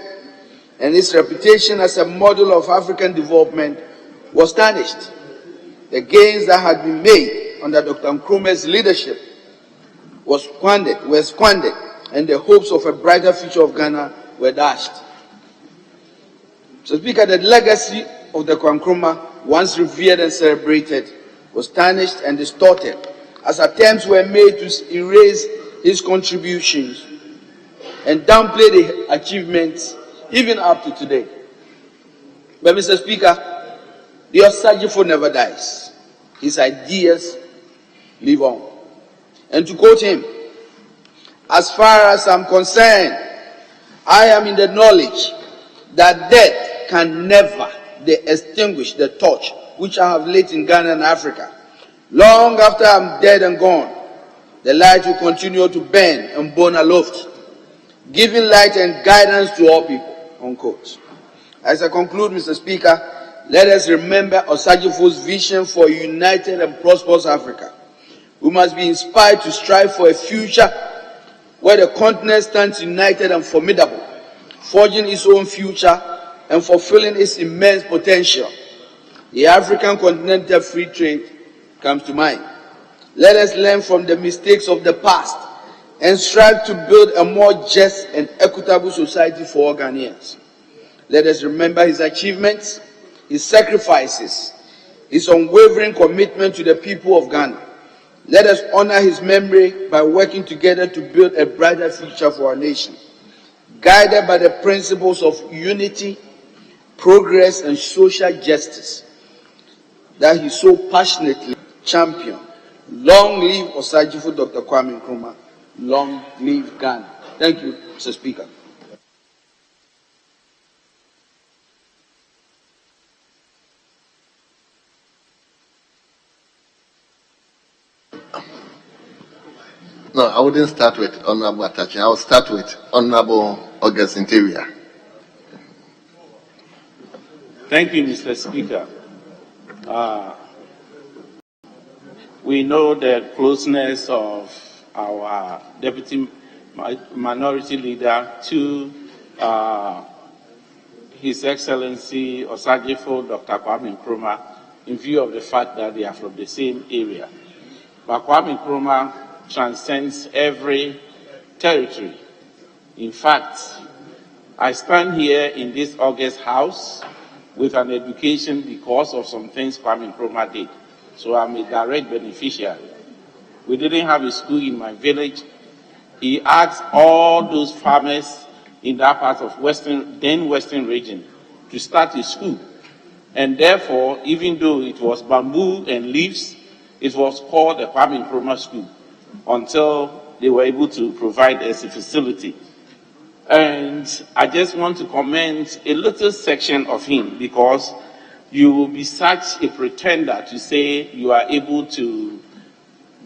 M: and its reputation as a model of African development was tarnished. The gains that had been made under Dr. Nkrumah's leadership were squandered, and the hopes of a brighter future of Ghana were dashed. So, Speaker, the legacy of Dr. Nkrumah, once revered and celebrated, was tarnished and distorted as attempts were made to erase his contributions and downplay the achievements even up to today. But, Mr. Speaker, the Osagifo never dies. His ideas live on. And to quote him, "As far as I'm concerned, I am in the knowledge that death can never extinguish the torch which I have lit in Ghana and Africa. Long after I'm dead and gone, the light will continue to burn and burn aloft, giving light and guidance to all people." Unquote. As I conclude, Mr. Speaker, let us remember Osagyefo's vision for a united and prosperous Africa. We must be inspired to strive for a future where the continent stands united and formidable, forging its own future and fulfilling its immense potential. The African Continental Free Trade comes to mind. Let us learn from the mistakes of the past and strive to build a more just and equitable society for all Ghanaians. Let us remember his achievements, his sacrifices, his unwavering commitment to the people of Ghana. Let us honor his memory by working together to build a brighter future for our nation, guided by the principles of unity, progress, and social justice that he so passionately championed. Long live Osagyefo Dr. Kwame Nkrumah. Long live Ghana. Thank you, Mr. Speaker.
G: No, I wouldn't start with Honorable Atachi. I will start with Honorable August Interior.
A: Thank you, Mr. Speaker. We know the closeness of our Deputy Minority Leader to His Excellency Osajifo Dr. Kwame Nkrumah, in view of the fact that they are from the same area. But Kwame Nkrumah transcends every territory. In fact, I stand here in this August House with an education because of some things Kwame Nkrumah did. So I'm a direct beneficiary. We didn't have a school in my village. He asked all those farmers in that part of then Western region to start a school. And therefore, even though it was bamboo and leaves, it was called the Kwame Nkrumah School until they were able to provide us a facility. And I just want to comment a little section of him, because you will be such a pretender to say you are able to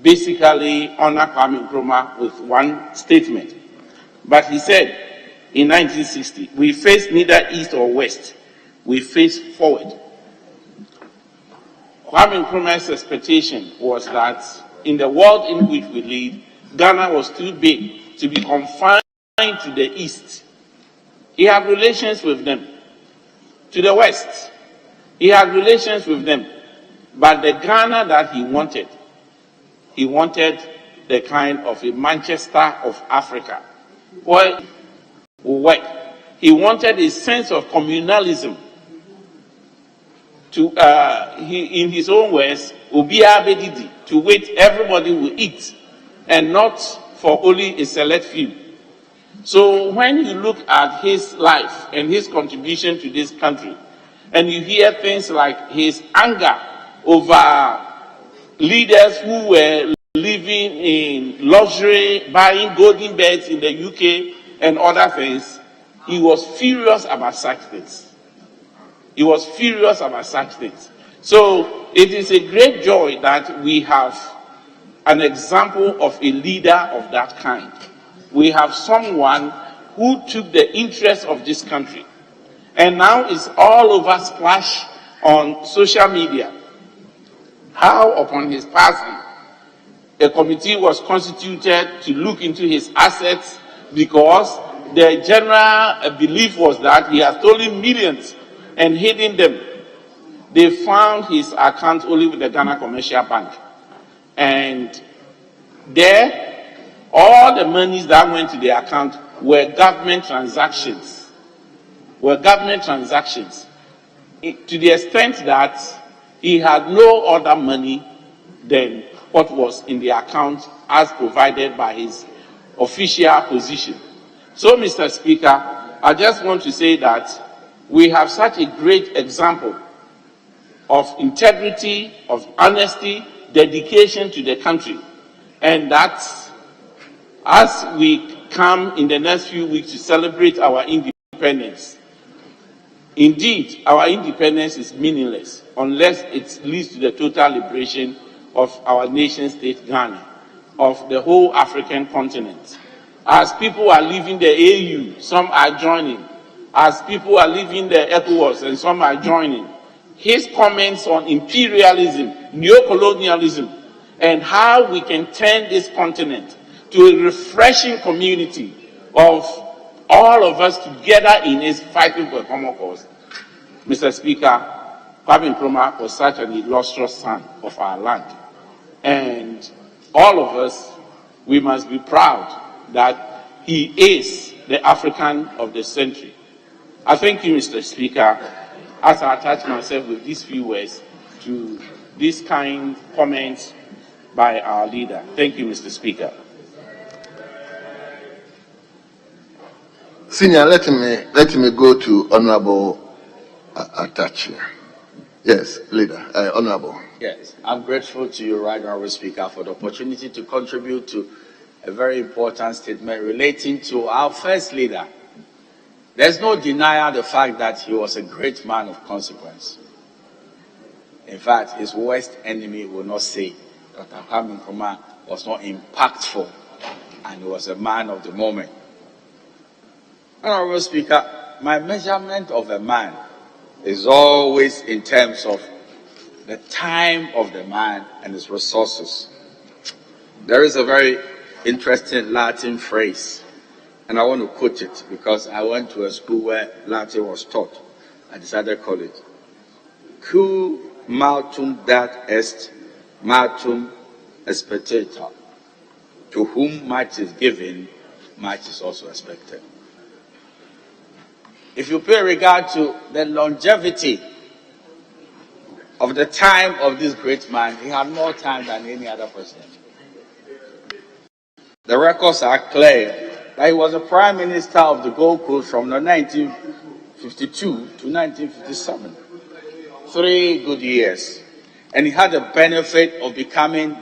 A: basically honor Kwame Nkrumah with one statement. But he said in 1960, we face neither east or west, we face forward. Kwame Nkrumah's expectation was that in the world in which we live, Ghana was too big to be confined to the east. He had relations with them. To the west, he had relations with them. But the Ghana that he wanted the kind of a Manchester of Africa, where we work. He wanted a sense of communalism. In his own words, to wait everybody will eat, and not for only a select few. So when you look at his life and his contribution to this country, and you hear things like his anger over leaders who were living in luxury, buying golden beds in the UK and other things, he was furious about such things. He was furious about such things. So it is a great joy that we have an example of a leader of that kind. We have someone who took the interest of this country, and now is all over splash on social media. How upon his passing, a committee was constituted to look into his assets, because the general belief was that he had stolen millions and hidden them. They found his account only with the Ghana Commercial Bank. And there, all the monies that went to the account were government transactions. To the extent that he had no other money than what was in the account as provided by his official position. So, Mr. Speaker, I just want to say that we have such a great example of integrity, of honesty, dedication to the country. And that as we come in the next few weeks to celebrate our independence, indeed, our independence is meaningless unless it leads to the total liberation of our nation state Ghana, of the whole African continent. As people are leaving the AU, some are joining. As people are leaving the ECOWAS, and some are joining. His comments on imperialism, neocolonialism, and how we can turn this continent to a refreshing community of all of us together in his fighting for a common cause. Mr. Speaker, Kwame Nkrumah was such an illustrious son of our land. And all of us, we must be proud that he is the African of the century. I thank you, Mr. Speaker, as I attach myself with these few words to this kind comments by our leader. Thank you, Mr. Speaker.
G: Senior, let me go to Honorable Atachi. Yes, leader, Honorable.
L: Yes, I'm grateful to you, Right Honorable Speaker, for the opportunity to contribute to a very important statement relating to our first leader. There's no denying the fact that he was a great man of consequence. In fact, his worst enemy will not say Dr. Kwame Nkrumah was not impactful and he was a man of the moment. Honorable Speaker, my measurement of a man is always in terms of the time of the man and his resources. There is a very interesting Latin phrase, and I want to quote it because I went to a school where Latin was taught. I decided to call it, Cui multum dat est, multum expectator. To whom much is given, much is also expected. If you pay regard to the longevity of the time of this great man, he had more time than any other president. The records are clear that he was the Prime Minister of the Gold Coast from 1952 to 1957. 3 good years. And he had the benefit of becoming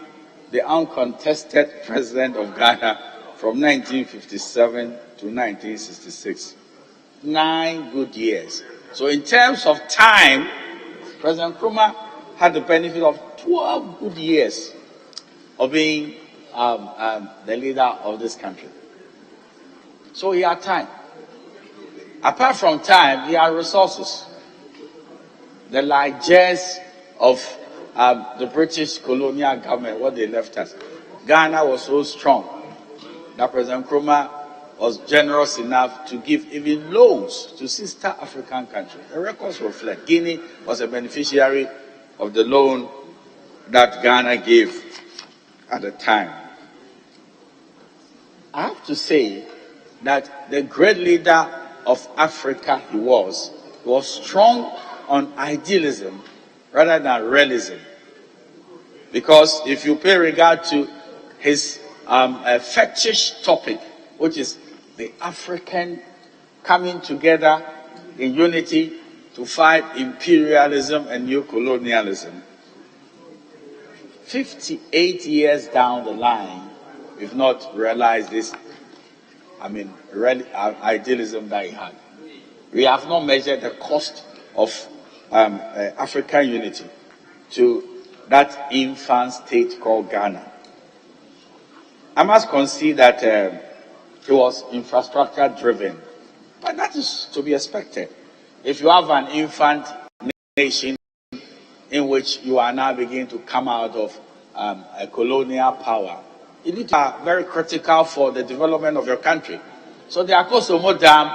L: the uncontested President of Ghana from 1957 to 1966. 9 good years. So in terms of time, President Nkrumah had the benefit of 12 good years of being the leader of this country. So he had time. Apart from time, he had resources. The largesse of the British colonial government, what they left us. Ghana was so strong that President Nkrumah was generous enough to give even loans to sister African countries. The records reflect. Guinea was a beneficiary of the loan that Ghana gave at the time. I have to say that the great leader of Africa he was strong on idealism rather than realism. Because if you pay regard to his fetish topic, which is the African coming together in unity to fight imperialism and new colonialism, 58 years down the line, we've not realized this, idealism that he had. We have not measured the cost of African unity to that infant state called Ghana. I must concede that it was infrastructure driven, but that is to be expected. If you have an infant nation in which you are now beginning to come out of a colonial power, it is very critical for the development of your country. So the Akosombo Dam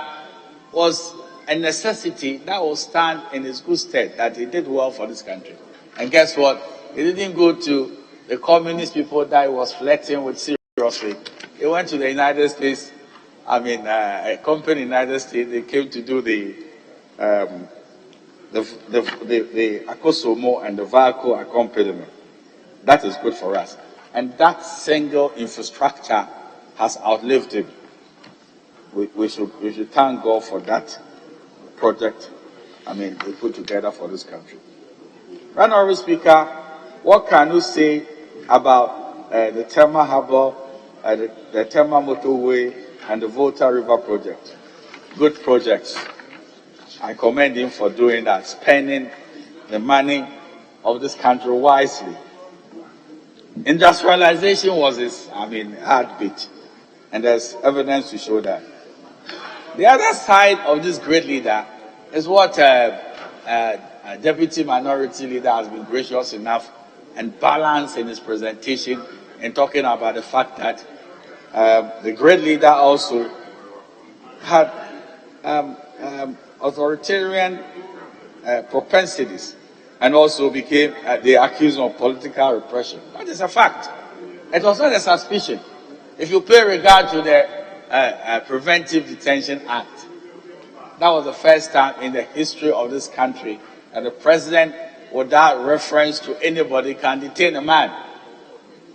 L: was a necessity that will stand in its good stead, that it did well for this country. And guess what? It didn't go to the communist people that it was flirting with seriously. It went to the United States, a company in the United States, they came to do the Akosombo and the Valco accompaniment. That is good for us. And that single infrastructure has outlived him. We should thank God for that project, we put together for this country. Honorable Speaker, what can you say about the Tema Harbour, the Tema Motorway, and the Volta River project? Good projects. I commend him for doing that, spending the money of this country wisely. Industrialization was his, heartbeat, and there's evidence to show that. The other side of this great leader is what Deputy Minority Leader has been gracious enough and balanced in his presentation in talking about the fact that the great leader also had authoritarian propensities and also became the accused of political repression. That is a fact. It was not a suspicion. If you pay regard to the Preventive Detention Act, that was the first time in the history of this country that the president, without reference to anybody, can detain a man.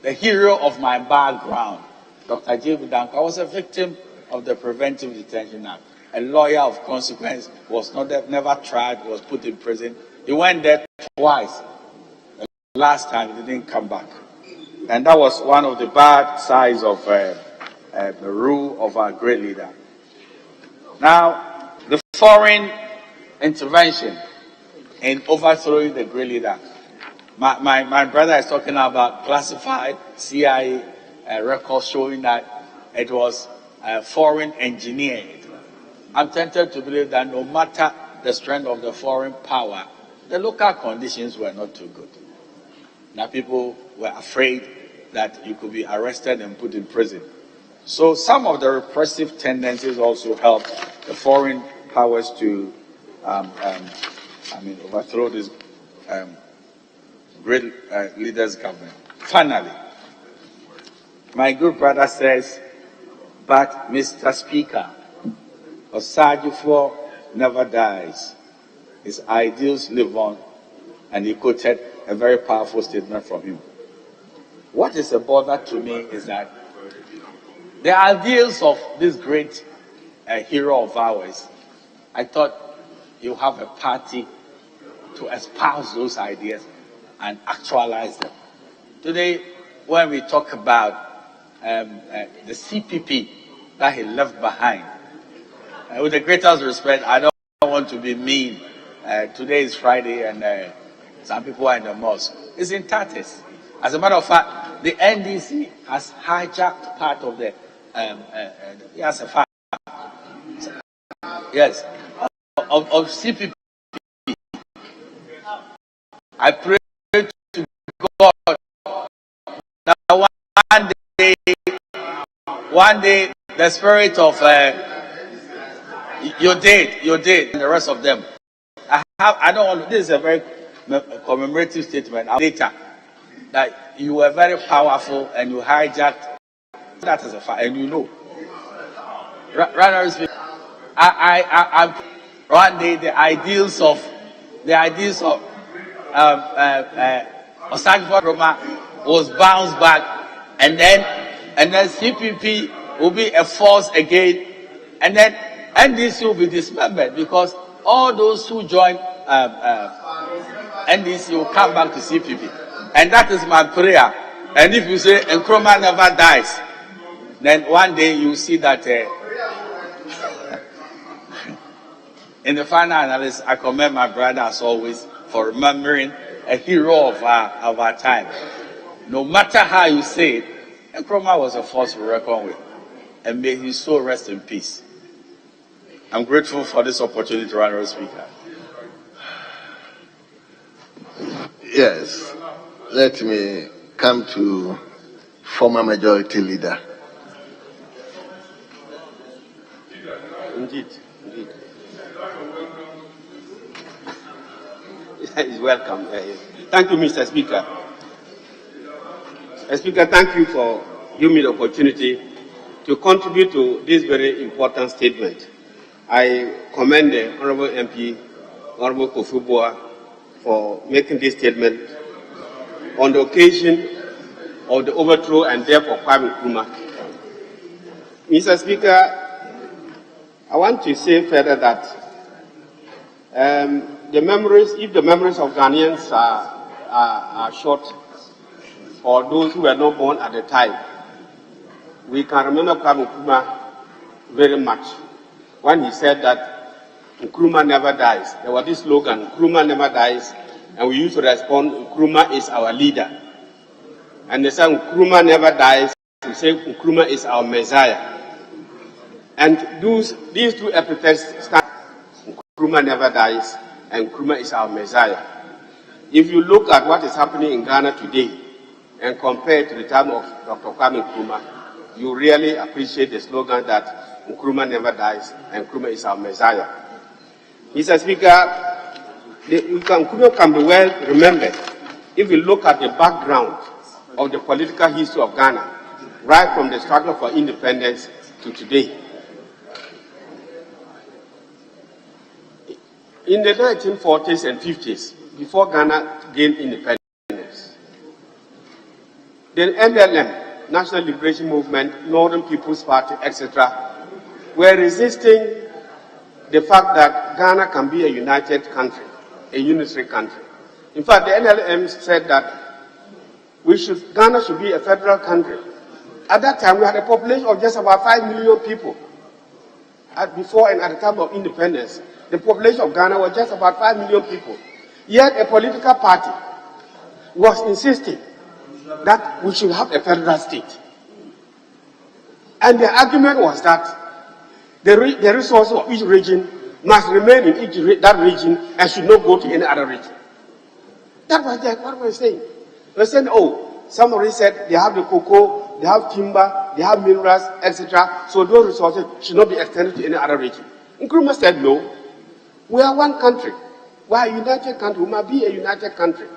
L: The hero of my background, Dr. J. Budanka, was a victim of the Preventive Detention Act. A lawyer of consequence, was never tried, was put in prison. He went there twice. The last time he didn't come back. And that was one of the bad sides of the rule of our great leader. Now, the foreign intervention in overthrowing the great leader. My brother is talking about classified CIA records showing that
P: it was foreign engineered. I'm tempted to believe that no matter the strength of the foreign power, the local conditions were not too good. Now people were afraid that you could be arrested and put in prison. So some of the repressive tendencies also helped the foreign powers to overthrow this great leader's government. Finally, my good brother says, but Mr. Speaker, Osajifo never dies. His ideals live on, and he quoted a very powerful statement from him. What is a bother to me is that the ideals of this great hero of ours, I thought you have a party to espouse those ideas and actualize them. Today, when we talk about the CPP that he left behind, with the greatest respect, I don't want to be mean. Today is Friday and some people are in the mosque. It's in tatters. As a matter of fact, the NDC has hijacked part of the yes, a fact. Yes, of CPP. I pray to God that one day, the spirit of you did, and the rest of them. I don't want. This is a very commemorative statement. Later, that you were very powerful and you hijacked. That is a fact, and you know. One day the ideals of Osajifo Roma was bounced back, and then CPP will be a force again, and then NDC will be dismembered because all those who join NDC will come back to CPP, and that is my prayer. And if you say Nkrumah never dies, then one day you see that. In the final analysis, I commend my brother as always for remembering a hero of our time. No matter how you say it, Nkrumah was a force to reckon with, and may his soul rest in peace. I'm grateful for this opportunity, Honorable Speaker.
G: Yes, let me come to former Majority Leader.
Q: Indeed. He's welcome. Thank you, Mr. Speaker. Speaker, thank you for giving me the opportunity to contribute to this very important statement. I commend the Honorable MP, Honorable Kofi for making this statement on the occasion of the overthrow and death of Kwame Nkrumah. Mr. Speaker, I want to say further that if the memories of Ghanaians are short, or those who were not born at the time, we can remember Kwame Nkrumah very much when he said that Nkrumah never dies. There was this slogan, Nkrumah never dies, and we used to respond, Nkrumah is our leader. And they said Nkrumah never dies, we say Nkrumah is our Messiah. And these two epithets stand, Nkrumah never dies, and Nkrumah is our Messiah. If you look at what is happening in Ghana today and compare it to the time of Dr. Kwame Nkrumah, you really appreciate the slogan that Nkrumah never dies and Nkrumah is our Messiah. Mr. Speaker, Nkrumah can be well remembered if you look at the background of the political history of Ghana, right from the struggle for independence to today. In the 1940s and 50s, before Ghana gained independence, the NLM, National Liberation Movement, Northern People's Party, etc., were resisting the fact that Ghana can be a united country, a unitary country. In fact, the NLM said that Ghana should be a federal country. At that time, we had a population of just about 5 million people. Before and at the time of independence, the population of Ghana was just about 5 million people. Yet a political party was insisting that we should have a federal state. And the argument was that the resources of each region must remain in that region and should not go to any other region. That was what we're saying. We're saying, oh, somebody said they have the cocoa, they have timber, they have minerals, etc. So those resources should not be extended to any other region. Nkrumah said, no, we are one country. We are a united country. We must be a united country.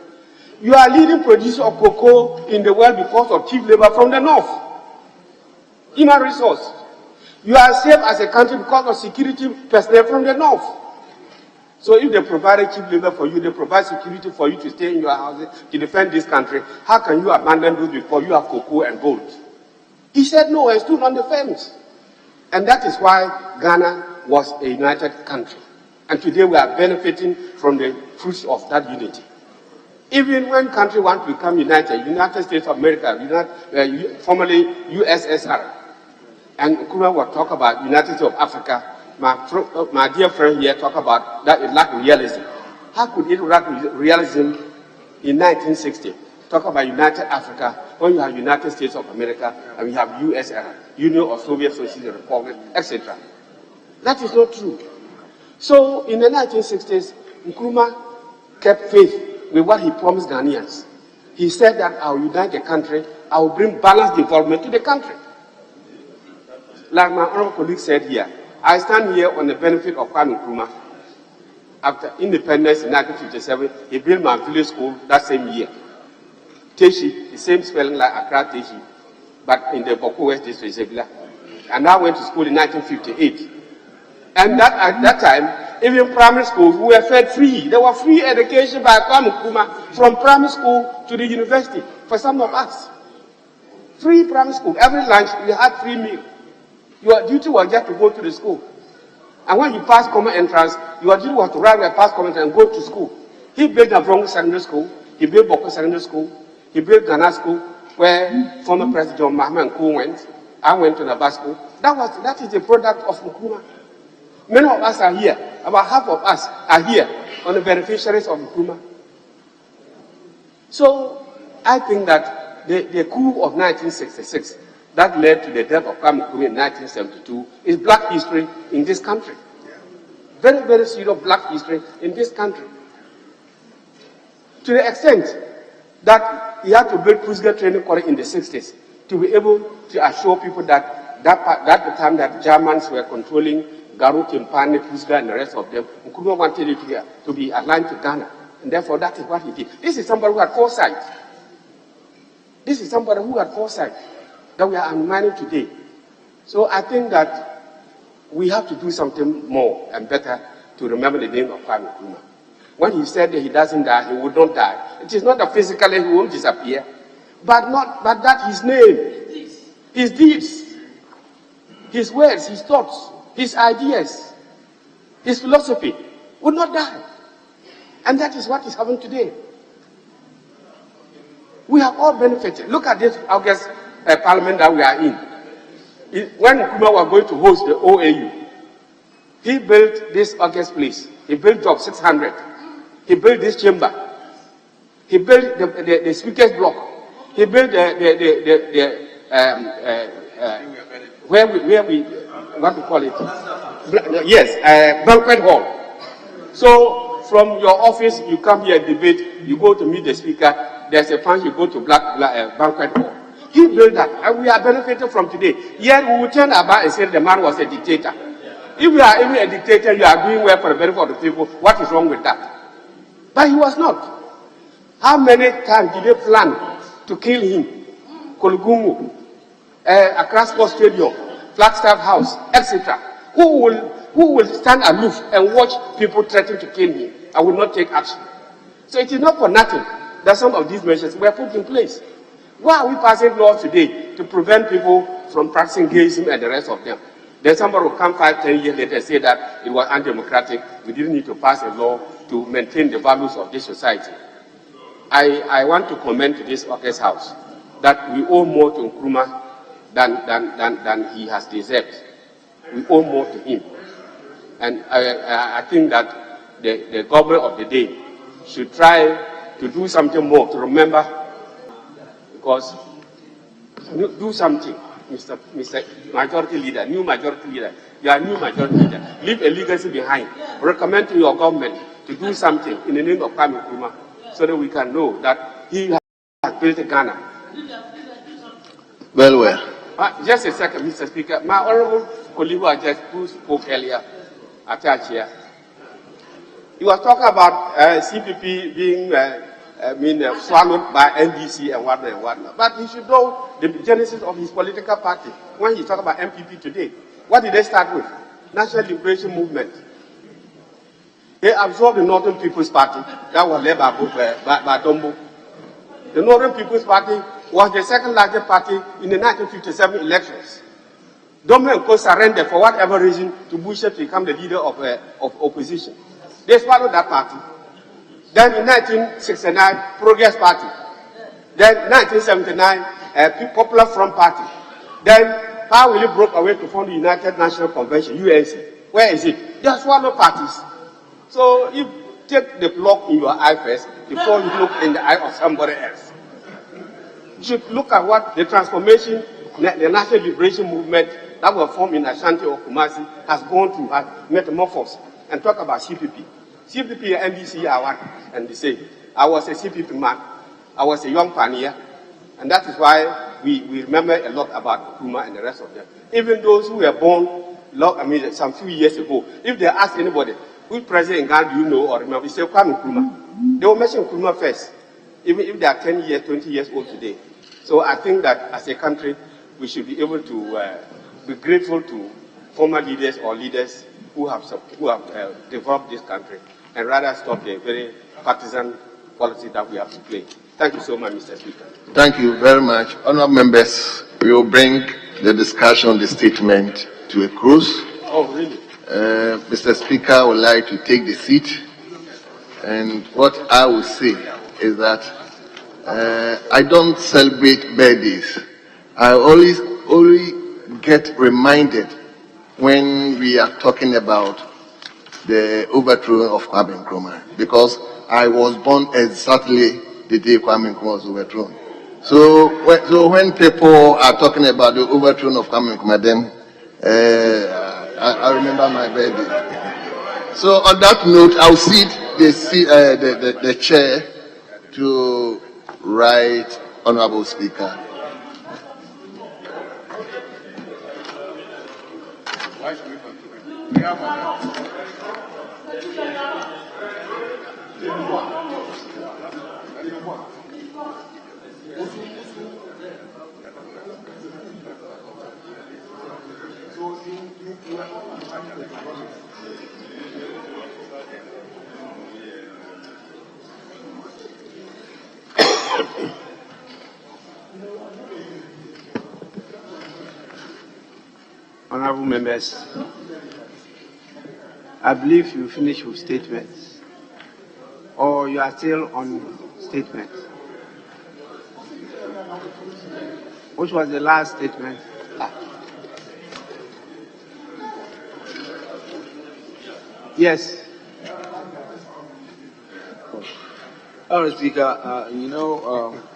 Q: You are leading producer of cocoa in the world because of cheap labor from the north. Human resource. You are safe as a country because of security personnel from the north. So if they provide cheap labor for you, they provide security for you to stay in your houses to defend this country, how can you abandon those before you have cocoa and gold? He said no and stood on the fence. And that is why Ghana was a united country. And today we are benefiting from the fruits of that unity. Even when countries want to become united, United States of America, formerly USSR, and Nkrumah will talk about United States of Africa, my dear friend here talk about that it lacked realism. How could it lack realism in 1960? Talk about United Africa when you have United States of America and we have USSR, Union of Soviet Socialist Republic, etc. That is not true. So in the 1960s, Nkrumah kept faith with what he promised Ghanaians. He said that I will unite the country, I will bring balanced development to the country. Like my honorable colleague said here, I stand here on the benefit of Kwame Nkrumah. After independence in 1957, he built my village school that same year. Teshi, the same spelling like Accra Teshi, but in the Boko West district, Zebila. And I went to school in 1958. And at that time, even primary schools were fed free. There was free education by Kwame Nkrumah from primary school to the university for some of us. Free primary school. Every lunch, we had free meal. Your duty was just to go to the school. And when you pass common entrance, your duty was to write a pass common entrance and go to school. He built the Bronx Secondary School. He built Boko Secondary School. He built Ghana School, where former President John Mahama Nkrumah went. I went to the Naba School. That is a product of Nkrumah. Many of us are here. About half of us are here on the beneficiaries of Nkrumah. So I think that the coup of 1966 that led to the death of Kwame Nkrumah in 1972 is black history in this country. Very, very serious black history in this country. To the extent that he had to build Pusga training college in the 60s to be able to assure people that the time that Germans were controlling Garut, Mpane, Pusga, and the rest of them, Nkrumah wanted it to be aligned to Ghana. And therefore, that is what he did. This is somebody who had foresight. This is somebody who had foresight that we are undermining today. So I think that we have to do something more and better to remember the name of Kwame Nkrumah. When he said that he doesn't die, he would not die. It is not that physically he won't disappear, but that his name, his deeds, his words, his thoughts, his ideas, his philosophy would not die. And that is what is happening today. We have all benefited. Look at this August parliament that we are in. When Nkrumah was going to host the OAU, he built this August place. He built Job 600. He built this chamber. He built the speaker's block. He built where we what we call it? Yes, banquet hall. So from your office, you come here and debate. You go to meet the speaker. There's a function. You go to banquet hall. He built that, and we are benefiting from today. Yet we will turn about and say the man was a dictator. If you are even a dictator, you are doing well for the benefit of the people. What is wrong with that? But he was not. How many times did they plan to kill him? Kolugumu, Accra Sports Stadium, Flagstaff House, etc. Who will stand aloof and watch people threaten to kill him? I will not take action. So it is not for nothing that some of these measures were put in place. Why are we passing laws today to prevent people from practicing gayism and the rest of them? Then somebody will come 5-10 years later and say that it was undemocratic. We didn't need to pass a law to maintain the values of this society. I want to commend to this August House that we owe more to Nkrumah than he has deserved. We owe more to him. And I think that the government of the day should try to do something more to remember, because do something. Mr. Majority Leader, new Majority Leader. You are new Majority Leader. Leave a legacy behind. Recommend to your government to do something in the name of Kwame Nkrumah so that we can know that he has built Ghana.
G: Well.
Q: Just a second, Mr. Speaker. My honorable colleague who spoke earlier, Atachia, he was talking about CPP being swallowed by NDC and whatnot. But he should know the genesis of his political party. When he talked about MPP today, what did they start with? National Liberation Movement. They absorbed the Northern People's Party that was led by Dombo. The Northern People's Party was the second largest party in the 1957 elections. Dombo and Co surrendered for whatever reason to Bush to become the leader of opposition. They swallowed that party. Then in 1969, Progress Party. Then 1979, Popular Front Party. Then Powell broke away to form the United National Convention, UNC. Where is it? They are swallowed parties. So you take the block in your eye first before you look in the eye of somebody else. You should look at what the transformation, the National Liberation Movement that was formed in Ashanti or Kumasi has gone through, has metamorphosed, and talk about CPP. CPP and NDC are one and the same. I was a CPP man. I was a young pioneer, and that is why we remember a lot about Nkrumah and the rest of them. Even those who were born, some few years ago, if they ask anybody, which president in Ghana do you know or remember, they say Kwame Nkrumah. They will mention Nkrumah first, even if they are 10 years, 20 years old today. So I think that as a country, we should be able to be grateful to former leaders or leaders who have developed this country, and rather stop the very partisan policy that we have to play. Thank you so much, Mr. Speaker.
G: Thank you very much. Honourable members, we will bring the discussion on the statement to a close.
Q: Oh, really?
G: Mr. Speaker, I would like to take the seat. And what I will say is that I don't celebrate birthdays. I only get reminded when we are talking about the overthrow of Kwame Nkrumah, because I was born exactly the day Kwame Nkrumah was overthrown. So when people are talking about the overthrow of Kwame Nkrumah, then I remember my birthday. So on that note, I'll cede the chair to Right Honourable Speaker.
A: Honourable members, I believe you finished with statements, or you are still on statements. Which was the last statement? Yes.
M: Mr. Speaker,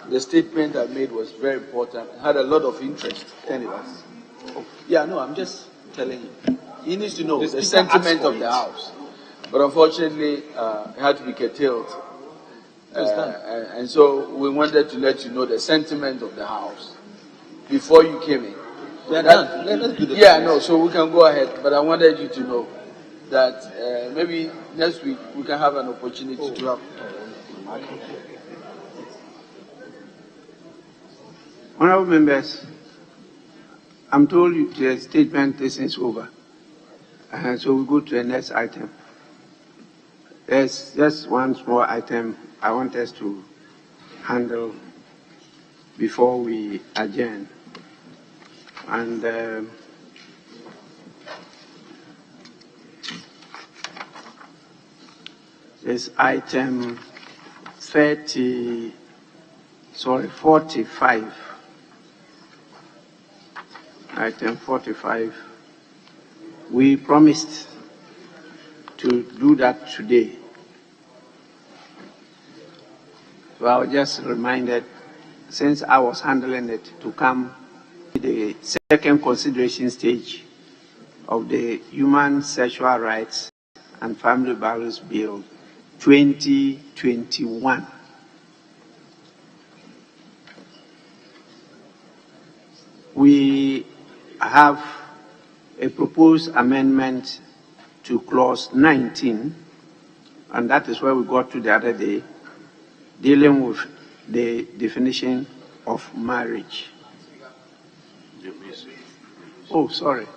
M: the statement I made was very important. It had a lot of interest. Anyways. Yeah, no, I'm just telling you. He needs to know the sentiment of the House. But unfortunately, it had to be curtailed. And so we wanted to let you know the sentiment of the House before you came in.
H: Let's do
M: no, so we can go ahead. But I wanted you to know that maybe next week we can have an opportunity to have.
A: Honourable members, I'm told the statement is over. So we go to the next item. There's just one small item I want us to handle before we adjourn. And it's item 45. Item 45. We promised to do that today. So I was just reminded, since I was handling it, to come the second consideration stage of the Human Sexual Rights and Family Values Bill 2021. We have a proposed amendment to clause 19, and that is where we got to the other day, dealing with the definition of marriage. Oh, sorry.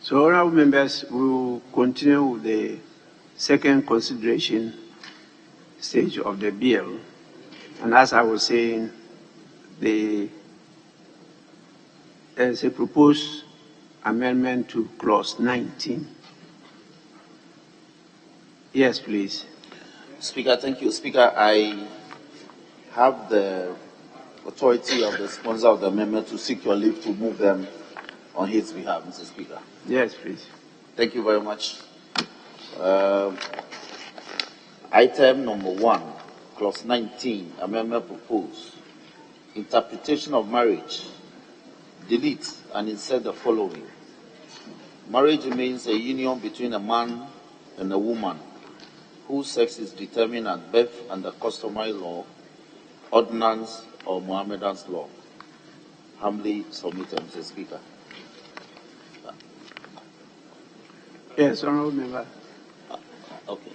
A: So, honorable members, we will continue with the second consideration stage of the bill. And as I was saying, there's a proposed amendment to clause 19. Yes, please.
L: Speaker, thank you. Speaker, I have the authority of the sponsor of the amendment to seek your leave to move them on his behalf, Mr. Speaker.
A: Yes, please.
L: Thank you very much. Item number 1, clause 19, amendment proposed. Interpretation of marriage. Delete and insert the following. Marriage means a union between a man and a woman whose sex is determined at birth under customary law, ordinance, or Mohammedan's law. Humbly submitted, Mr. Speaker.
A: Yes, honorable member.
L: Okay.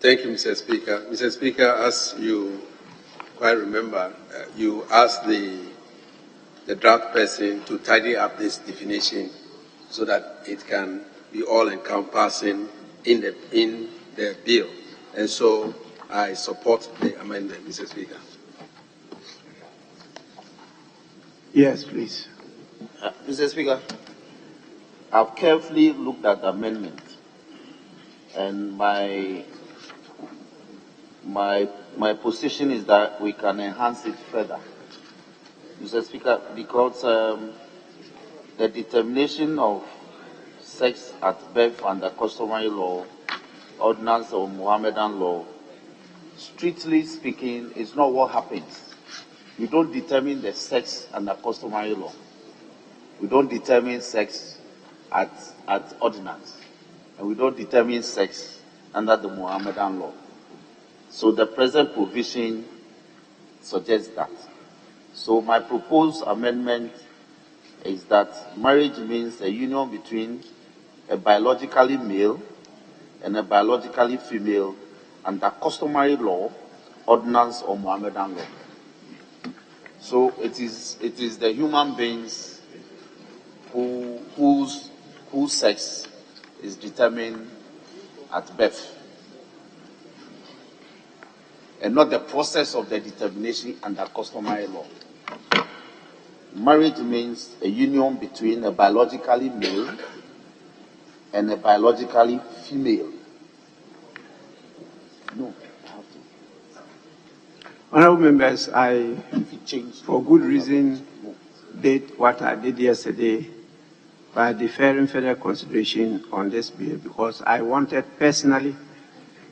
R: Thank you, Mr. Speaker. Mr. Speaker, as you quite remember, you asked the draft person to tidy up this definition so that it can be all-encompassing in the bill. And so I support the amendment, Mr. Speaker.
A: Yes, please.
L: Mr. Speaker, I've carefully looked at the amendment, and my position is that we can enhance it further, Mr. Speaker, because the determination of sex at birth under customary law, ordinance or Mohammedan law, strictly speaking, is not what happens. We don't determine the sex under customary law. We don't determine sex at ordinance, and we don't determine sex under the Mohammedan law. So the present provision suggests that. So my proposed amendment is that marriage means a union between a biologically male and a biologically female under customary law, ordinance, or Mohammedan law. So it is the human beings whose sex is determined at birth, and not the process of the determination under customary law. Marriage means a union between a biologically male and a biologically female. No, I have to.
A: Honorable members, I, for good reason, did what I did yesterday by deferring further consideration on this bill, because I wanted personally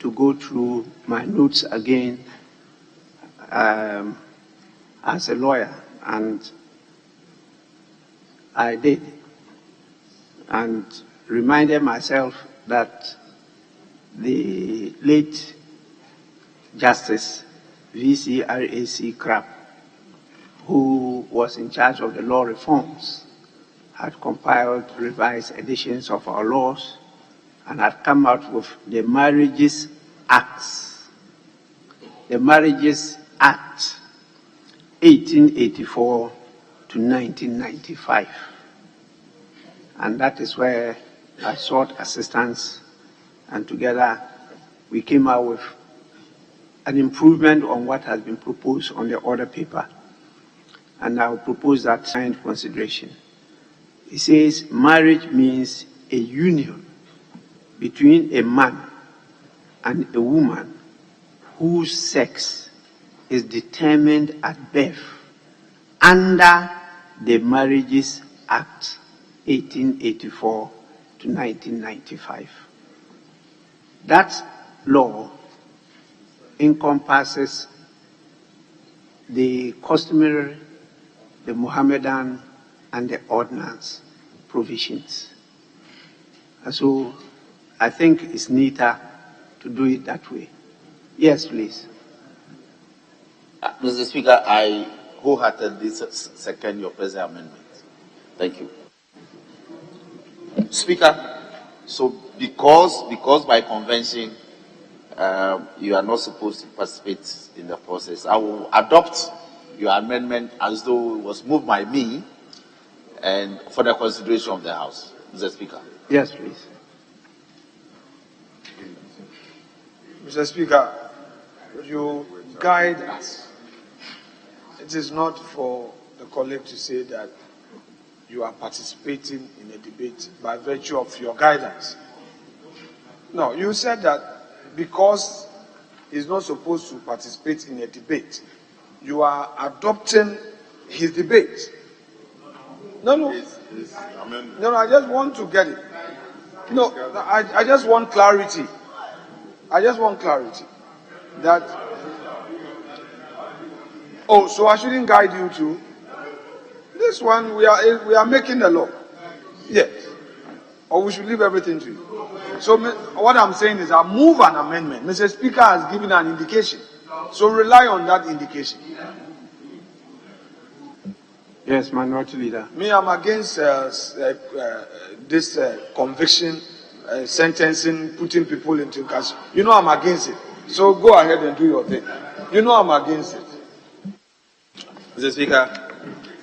A: to go through my notes again as a lawyer, and I did, and reminded myself that the late Justice V.C.R.A.C. Crabb, who was in charge of the law reforms, had compiled revised editions of our laws and had come out with the Marriages Acts. The Marriages Act 1884 to 1995. And that is where I sought assistance, and together we came out with an improvement on what has been proposed on the order paper. And I will propose that signed consideration. It says marriage means a union between a man and a woman whose sex is determined at birth under the Marriages Act 1884 to 1995. That law encompasses the customary, the Mohammedan, and the ordinance provisions. And so I think it's neater to do it that way. Yes, please.
L: Mr. Speaker, I wholeheartedly second your present amendment. Thank you. Speaker, so because by convention you are not supposed to participate in the process, I will adopt your amendment as though it was moved by me and for the consideration of the House. Mr. Speaker.
A: Yes, please.
E: Mr. Speaker, you guide us. It is not for the colleague to say that you are participating in a debate by virtue of your guidance. No, you said that because he's not supposed to participate in a debate, you are adopting his debate. No, I just want to get it. No, I just want clarity. I just want clarity that, oh, so I shouldn't guide you to this one. We are making the law. Yes. Or we should leave everything to you. So what I'm saying is I move an amendment. Mr. Speaker has given an indication. So rely on that indication.
A: Yes, Minority Leader.
E: Me, I'm against this conviction, sentencing, putting people into incarceration. You know I'm against it. So go ahead and do your thing. You know I'm against it.
D: Mr. Speaker,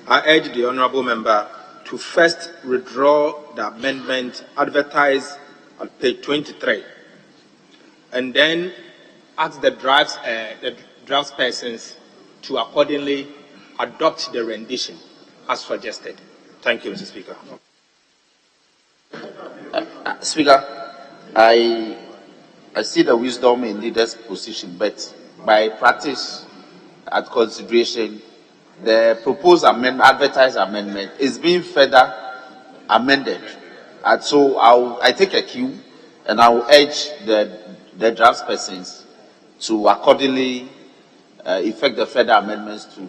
D: I urge the honourable member to first withdraw the amendment advertised on page 23, and then ask the draftspersons to accordingly adopt the rendition as suggested. Thank you, Mr. Speaker.
L: Speaker, I see the wisdom in leader's position, but by practice at consideration, the proposed amendment, advertised amendment, is being further amended. And so I take a cue, and I will urge the draftspersons to accordingly effect the further amendments to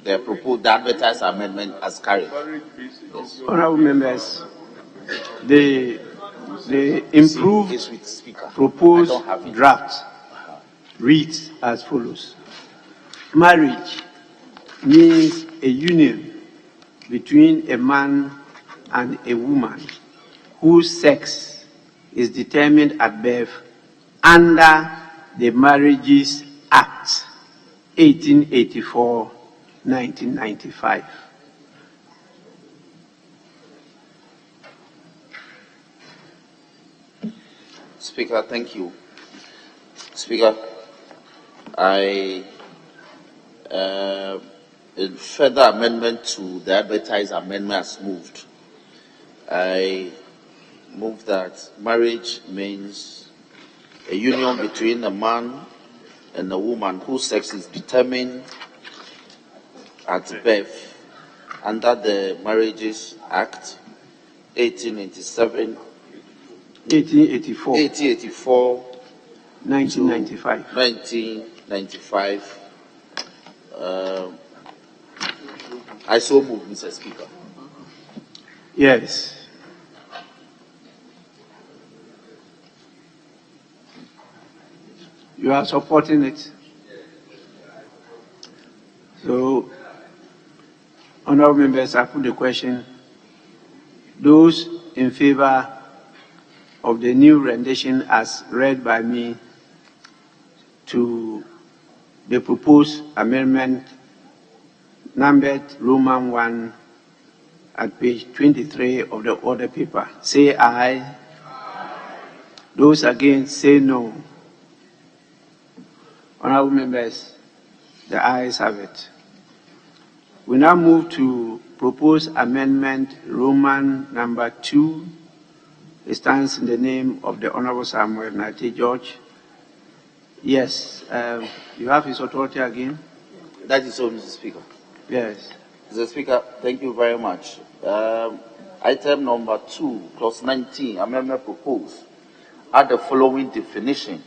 L: the proposed, the advertised amendment as carried. Yes.
A: Honourable members, the improved proposed draft reads as follows. Marriage means a union between a man and a woman whose sex is determined at birth under the Marriages Act 1884, 1995.
L: Speaker, thank you. Speaker, in further amendment to the advertised amendment as moved, I move that marriage means a union between a man and a woman whose sex is determined at birth under the Marriages Act 1884, 1995. I so move, Mr. Speaker.
A: Yes. You are supporting it. So, honourable members, I put the question. Those in favor of the new rendition as read by me to the proposed amendment numbered Roman 1 at page 23 of the order paper, say aye. Those against, say no. Honorable members, the ayes have it. We now move to proposed amendment Roman number 2. It stands in the name of the Honorable Samuel Nate George. Yes, you have his authority again?
L: That is so, Mr. Speaker.
A: Yes.
L: Mr. Speaker, thank you very much. Item number 2, clause 19, amendment proposed. Add the following definition.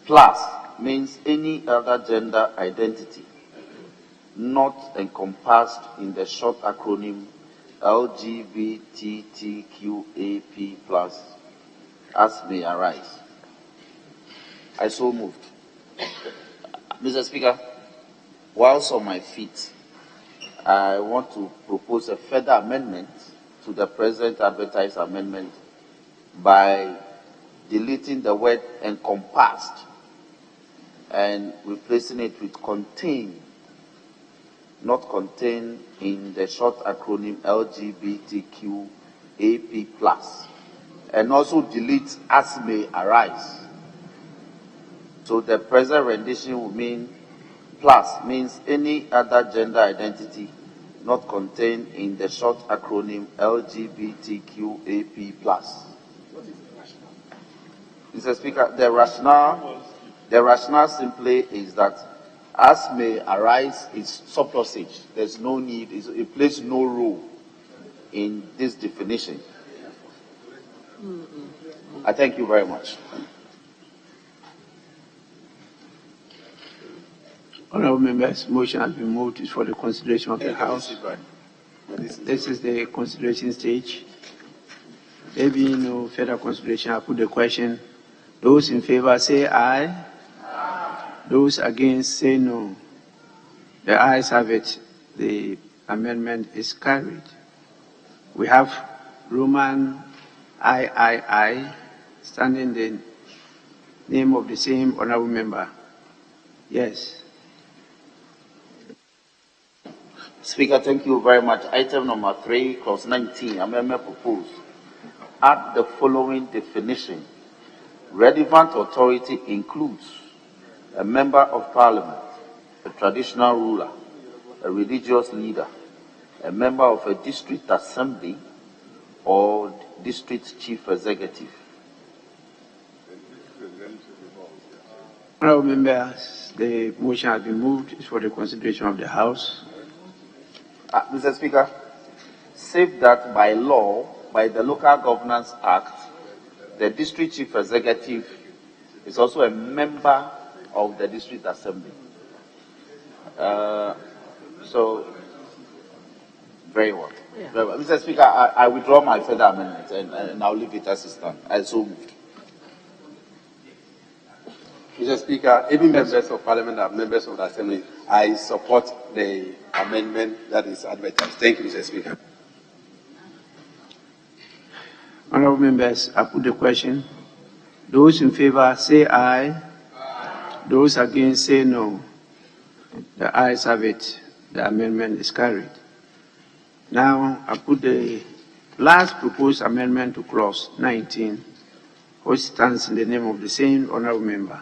L: Plus means any other gender identity not encompassed in the short acronym LGBTQAP+, as may arise. I so moved. Mr. Speaker, whilst on my feet, I want to propose a further amendment to the present advertised amendment by deleting the word encompassed and replacing it with contain, not contained in the short acronym LGBTQAP+, and also delete as may arise. So the present rendition will mean plus means any other gender identity not contained in the short acronym LGBTQAP+. Mr. Speaker, the rationale simply is that as may arise is surplusage. There's no need, it plays no role in this definition. I thank you very much.
A: Honorable members, motion has been moved for the consideration of the House. This is the consideration stage. There being no further consideration, I put the question. Those in favor say aye. Those against say no. The ayes have it. The amendment is carried. We have Roman III standing the name of the same honorable member. Yes.
L: Speaker, thank you very much. Item number 3, clause 19, amendment proposed. Add the following definition. Relevant authority includes a member of parliament, a traditional ruler, a religious leader, a member of a district assembly, or district chief executive.
A: Honorable members, the motion has been moved. It's for the consideration of the House.
L: Mr. Speaker, save that by law, by the Local Governance Act, the district chief executive is also a member of the district assembly. So, very well.
O: Yeah.
L: Very well. Mr. Speaker, I withdraw my further amendment and I'll leave it as it stands. I so moved.
R: Mr. Speaker, even members of Parliament are members of the Assembly. I support the amendment that is advertised. Thank you, Mr. Speaker.
A: Honorable members, I put the question. Those in favor say aye. Those against say no. The ayes have it. The amendment is carried. Now I put the last proposed amendment to clause 19, which stands in the name of the same honorable member.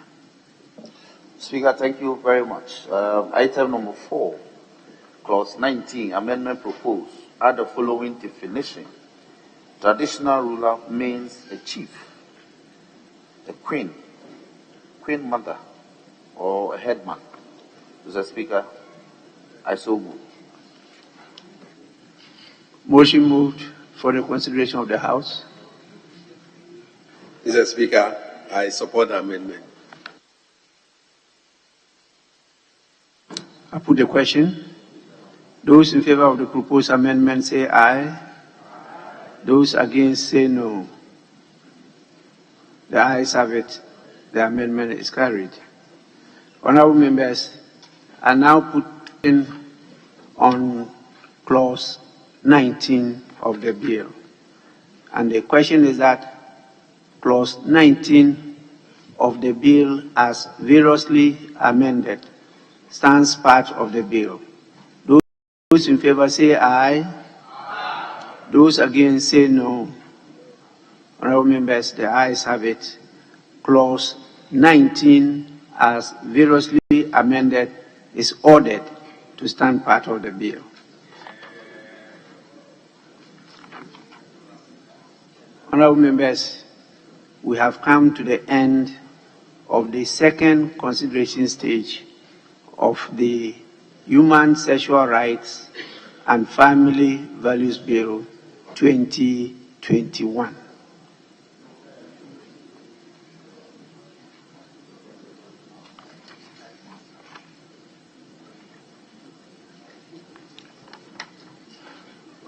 L: Speaker, thank you very much. Item number 4, clause 19, amendment proposed. Add the following definition. Traditional ruler means a chief, a queen, queen mother, or a headman. Mr. Speaker, I so move.
A: Motion moved for the consideration of the House.
R: Mr. Speaker, I support the amendment.
A: I put the question. Those in favor of the proposed amendment say aye. Those against say no. The ayes have it. The amendment is carried. Honorable members, I now put in on clause 19 of the bill. And the question is that clause 19 of the bill as variously amended stands part of the bill. Those in favor say aye. Those against say no. Honorable members, the ayes have it. Clause 19 as variously amended, is ordered to stand part of the bill. Honorable members, we have come to the end of the second consideration stage of the Human Sexual Rights and Family Values Bill 2021.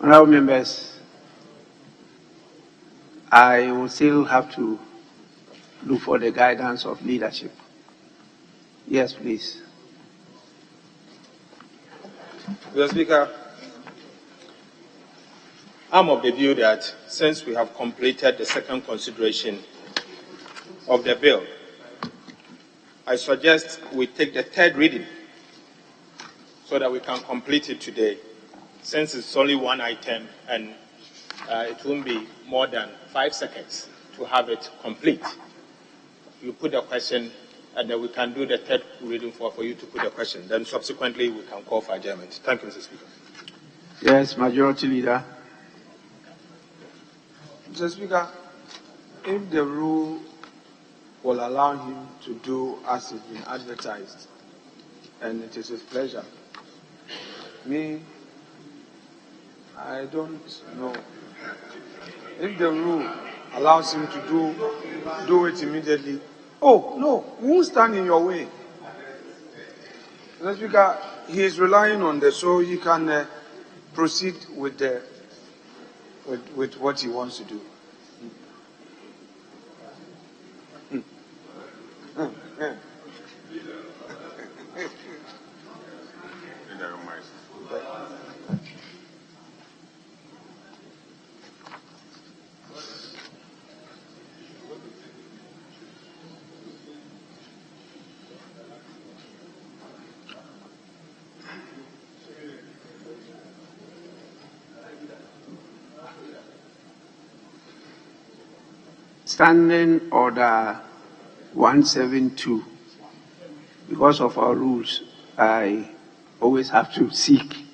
A: Honorable members, I will still have to look for the guidance of leadership. Yes, please.
D: Mr. Speaker, I'm of the view that since we have completed the second consideration of the bill, I suggest we take the third reading so that we can complete it today, since it's only one item and it won't be more than 5 seconds to have it complete. You put a question and then we can do the third reading for you to put a question. Then subsequently we can call for adjournment. Thank you, Mr. Speaker.
A: Yes, Majority Leader.
E: Mr. Speaker, if the rule will allow him to do as it's been advertised, and it is his pleasure, I don't know. If the rule allows him to do it immediately, oh, no, we won't stand in your way. Mr. Speaker, he is relying on this, so he can proceed with what he wants to do.
A: Standing Order 172. Because of our rules, I always have to seek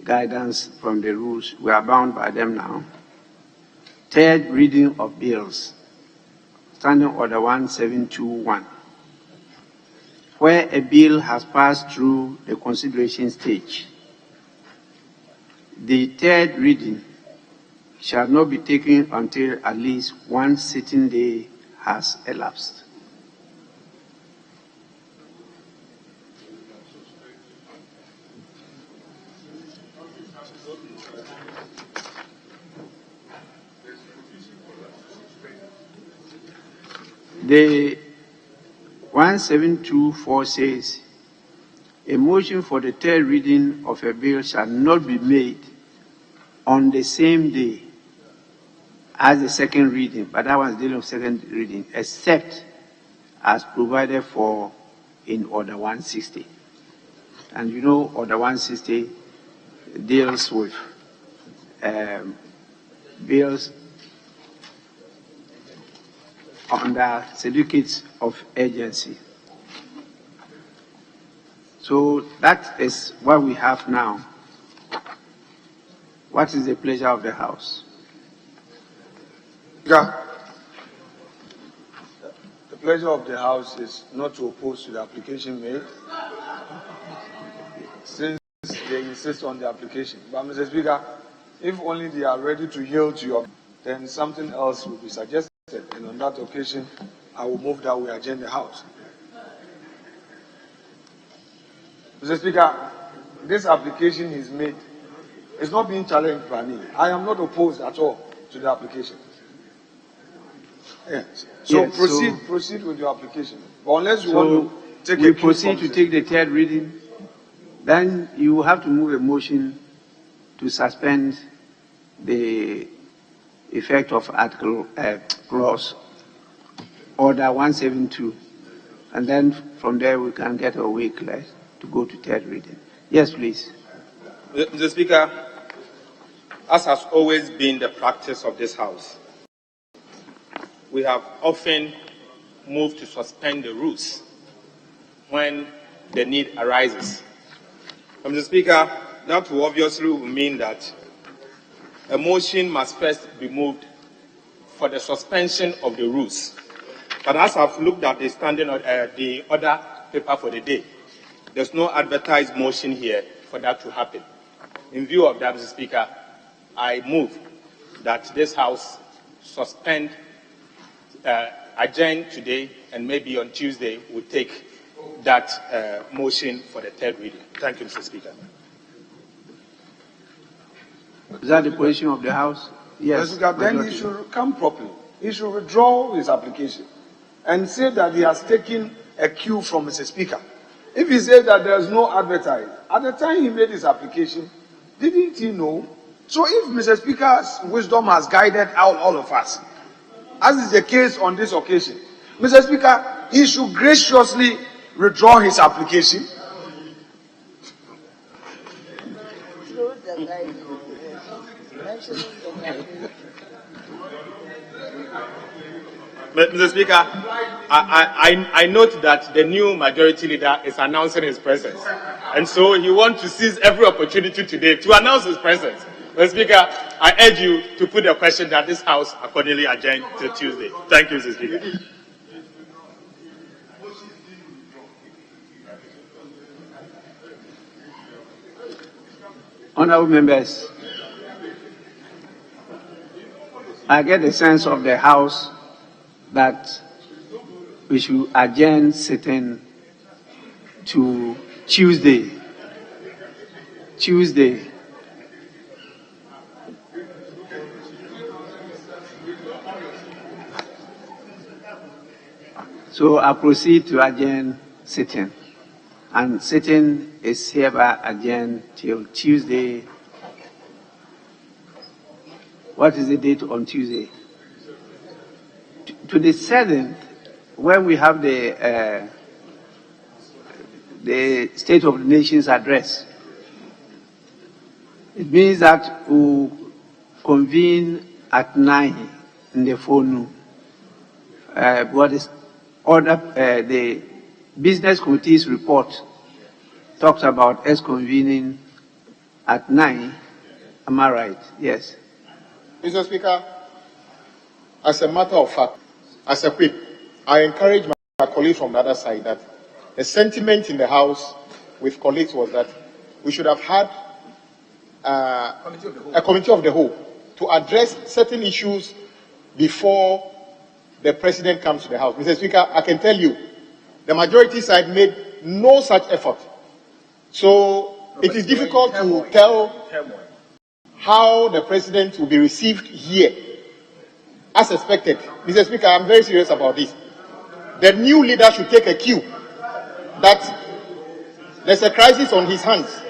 A: guidance from the rules. We are bound by them now. Third reading of bills. Standing Order 1721. Where a bill has passed through the consideration stage, the third reading shall not be taken until at least one sitting day has elapsed. The 1724 says, a motion for the third reading of a bill shall not be made on the same day as the second reading, but that one's dealing with second reading, except as provided for in Order 160. And you know, Order 160 deals with bills under certificates of urgency. So that is what we have now. What is the pleasure of the House?
E: The pleasure of the House is not to oppose to the application made, since they insist on the application. But, Mr. Speaker, if only they are ready to yield to your, then something else will be suggested, and on that occasion, I will move that we adjourn the House. Mr. Speaker, this application is made. It's not being challenged by me. I am not opposed at all to the application. Yes. So
A: yes,
E: proceed with your application. But unless you want to take
A: we proceed to take the third reading, then you will have to move a motion to suspend the effect of Article Clause Order 172, and then from there we can get a week left to go to third reading. Yes, please.
D: Mr. Speaker, as has always been the practice of this House, we have often move to suspend the rules when the need arises. Mr. Speaker, that will obviously mean that a motion must first be moved for the suspension of the rules. But as I've looked at the the other paper for the day, there's no advertised motion here for that to happen. In view of that, Mr. Speaker, I move that this House suspend, adjourn today, and maybe on Tuesday we'll take that motion for the third reading. Thank you, Mr. Speaker.
A: Is that the position of the House? Yes.
E: Then he should come properly. He should withdraw his application and say that he has taken a cue from Mr. Speaker. If he says that there is no advertising, at the time he made his application, didn't he know? So if Mr. Speaker's wisdom has guided all of us, as is the case on this occasion, Mr. Speaker, he should graciously withdraw his application.
D: Mr. Speaker, I note that the new majority leader is announcing his presence. And so he wants to seize every opportunity today to announce his presence. Mr. Speaker, I urge you to put the question that this House accordingly adjourn till Tuesday. Thank you, Mr. Speaker.
A: Honourable members, I get the sense of the House that we should adjourn sitting to Tuesday. So I proceed to adjourn sitting. And sitting is hereby adjourned till Tuesday. What is the date on Tuesday? To the 7th, when we have the State of the Nation's address. It means that we'll convene at 9 in the forenoon. The Business Committee's report talks about us convening at 9. Am I right? Yes.
S: Mr. Speaker, as a matter of fact, as a whip, I encourage my colleagues from the other side that the sentiment in the House with colleagues was that we should have had a committee of the whole to address certain issues before the President comes to the House. Mr. Speaker, I can tell you, the majority side made no such effort. So it is difficult to tell how the President will be received here as expected. Mr. Speaker, I'm very serious about this. The new leader should take a cue that there's a crisis on his hands.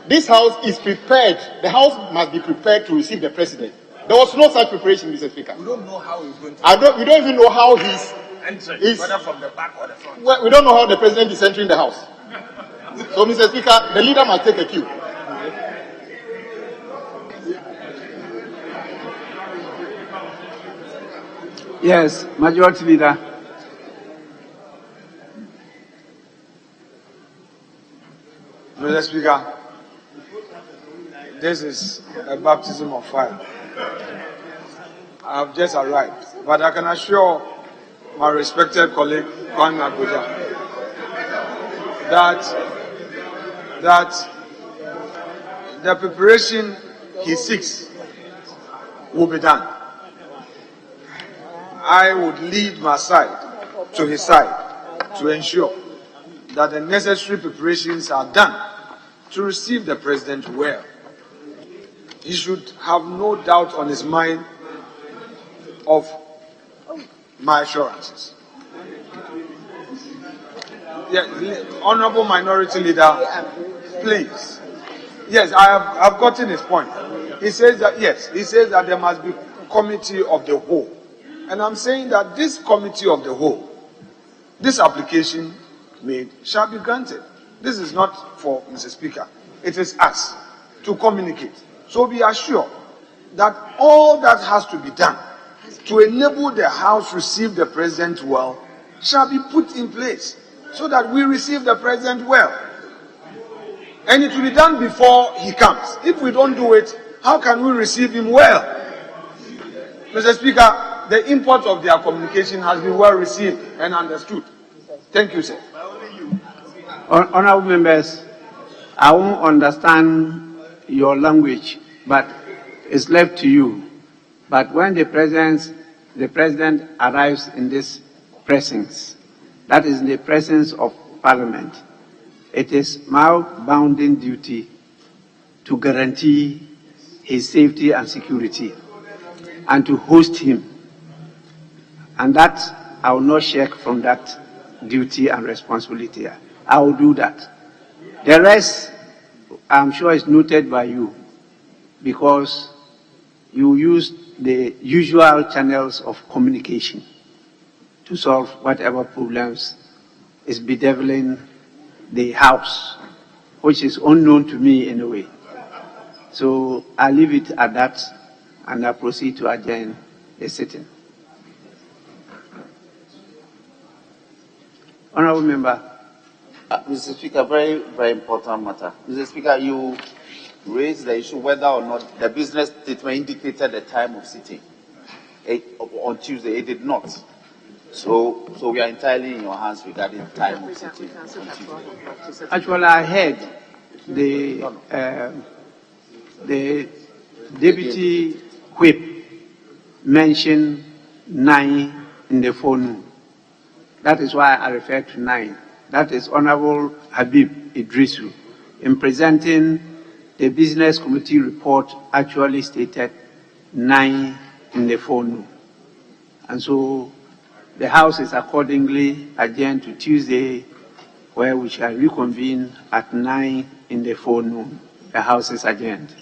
S: This House is prepared. The House must be prepared to receive the President. There was no such preparation, Mr. Speaker.
E: We don't know how he's going to.
S: We don't even know how he's
E: entering, whether from the back or the front.
S: Well, we don't know how the President is entering the House. So, Mr. Speaker, the leader must take a cue.
A: Yes, Majority Leader.
E: Mr. Speaker, this is a baptism of fire. I have just arrived, but I can assure my respected colleague, Kwame Agoja, that the preparation he seeks will be done. I would lead my side to his side to ensure that the necessary preparations are done to receive the President well. He should have no doubt on his mind of my assurances. Honorable Minority Leader, please. Yes, I've gotten his point. He says that, yes, he says that there must be committee of the whole. And I'm saying that this committee of the whole, this application made shall be granted. This is not for Mr. Speaker. It is us to communicate. So be assured that all that has to be done to enable the House receive the President well shall be put in place so that we receive the President well. And it will be done before he comes. If we don't do it, how can we receive him well? Mr. Speaker, the import of their communication has been well received and understood. Thank you, sir.
A: Honorable members, I won't understand your language, but it's left to you. But when the president arrives in this presence, that is in the presence of Parliament, it is my bounden duty to guarantee his safety and security and to host him. And that I will not shirk from that duty and responsibility. I will do that. The rest, I'm sure, is noted by you because you use the usual channels of communication to solve whatever problems is bedeviling the House, which is unknown to me in a way. So I leave it at that and I proceed to adjourn the sitting. Honorable Member.
L: Mr. Speaker, very, very important matter. Mr. Speaker, you raised the issue whether or not the business statement indicated the time of sitting. On Tuesday, it did not. So we are entirely in your hands regarding time of sitting on Tuesday.
A: Actually, I heard the deputy whip mention 9 in the phone. That is why I refer to 9. That is Honorable Habib Idrisu. In presenting the business committee report, actually stated 9 in the phone. And so the House is accordingly adjourned to Tuesday, where we shall reconvene at 9 in the forenoon. The House is adjourned.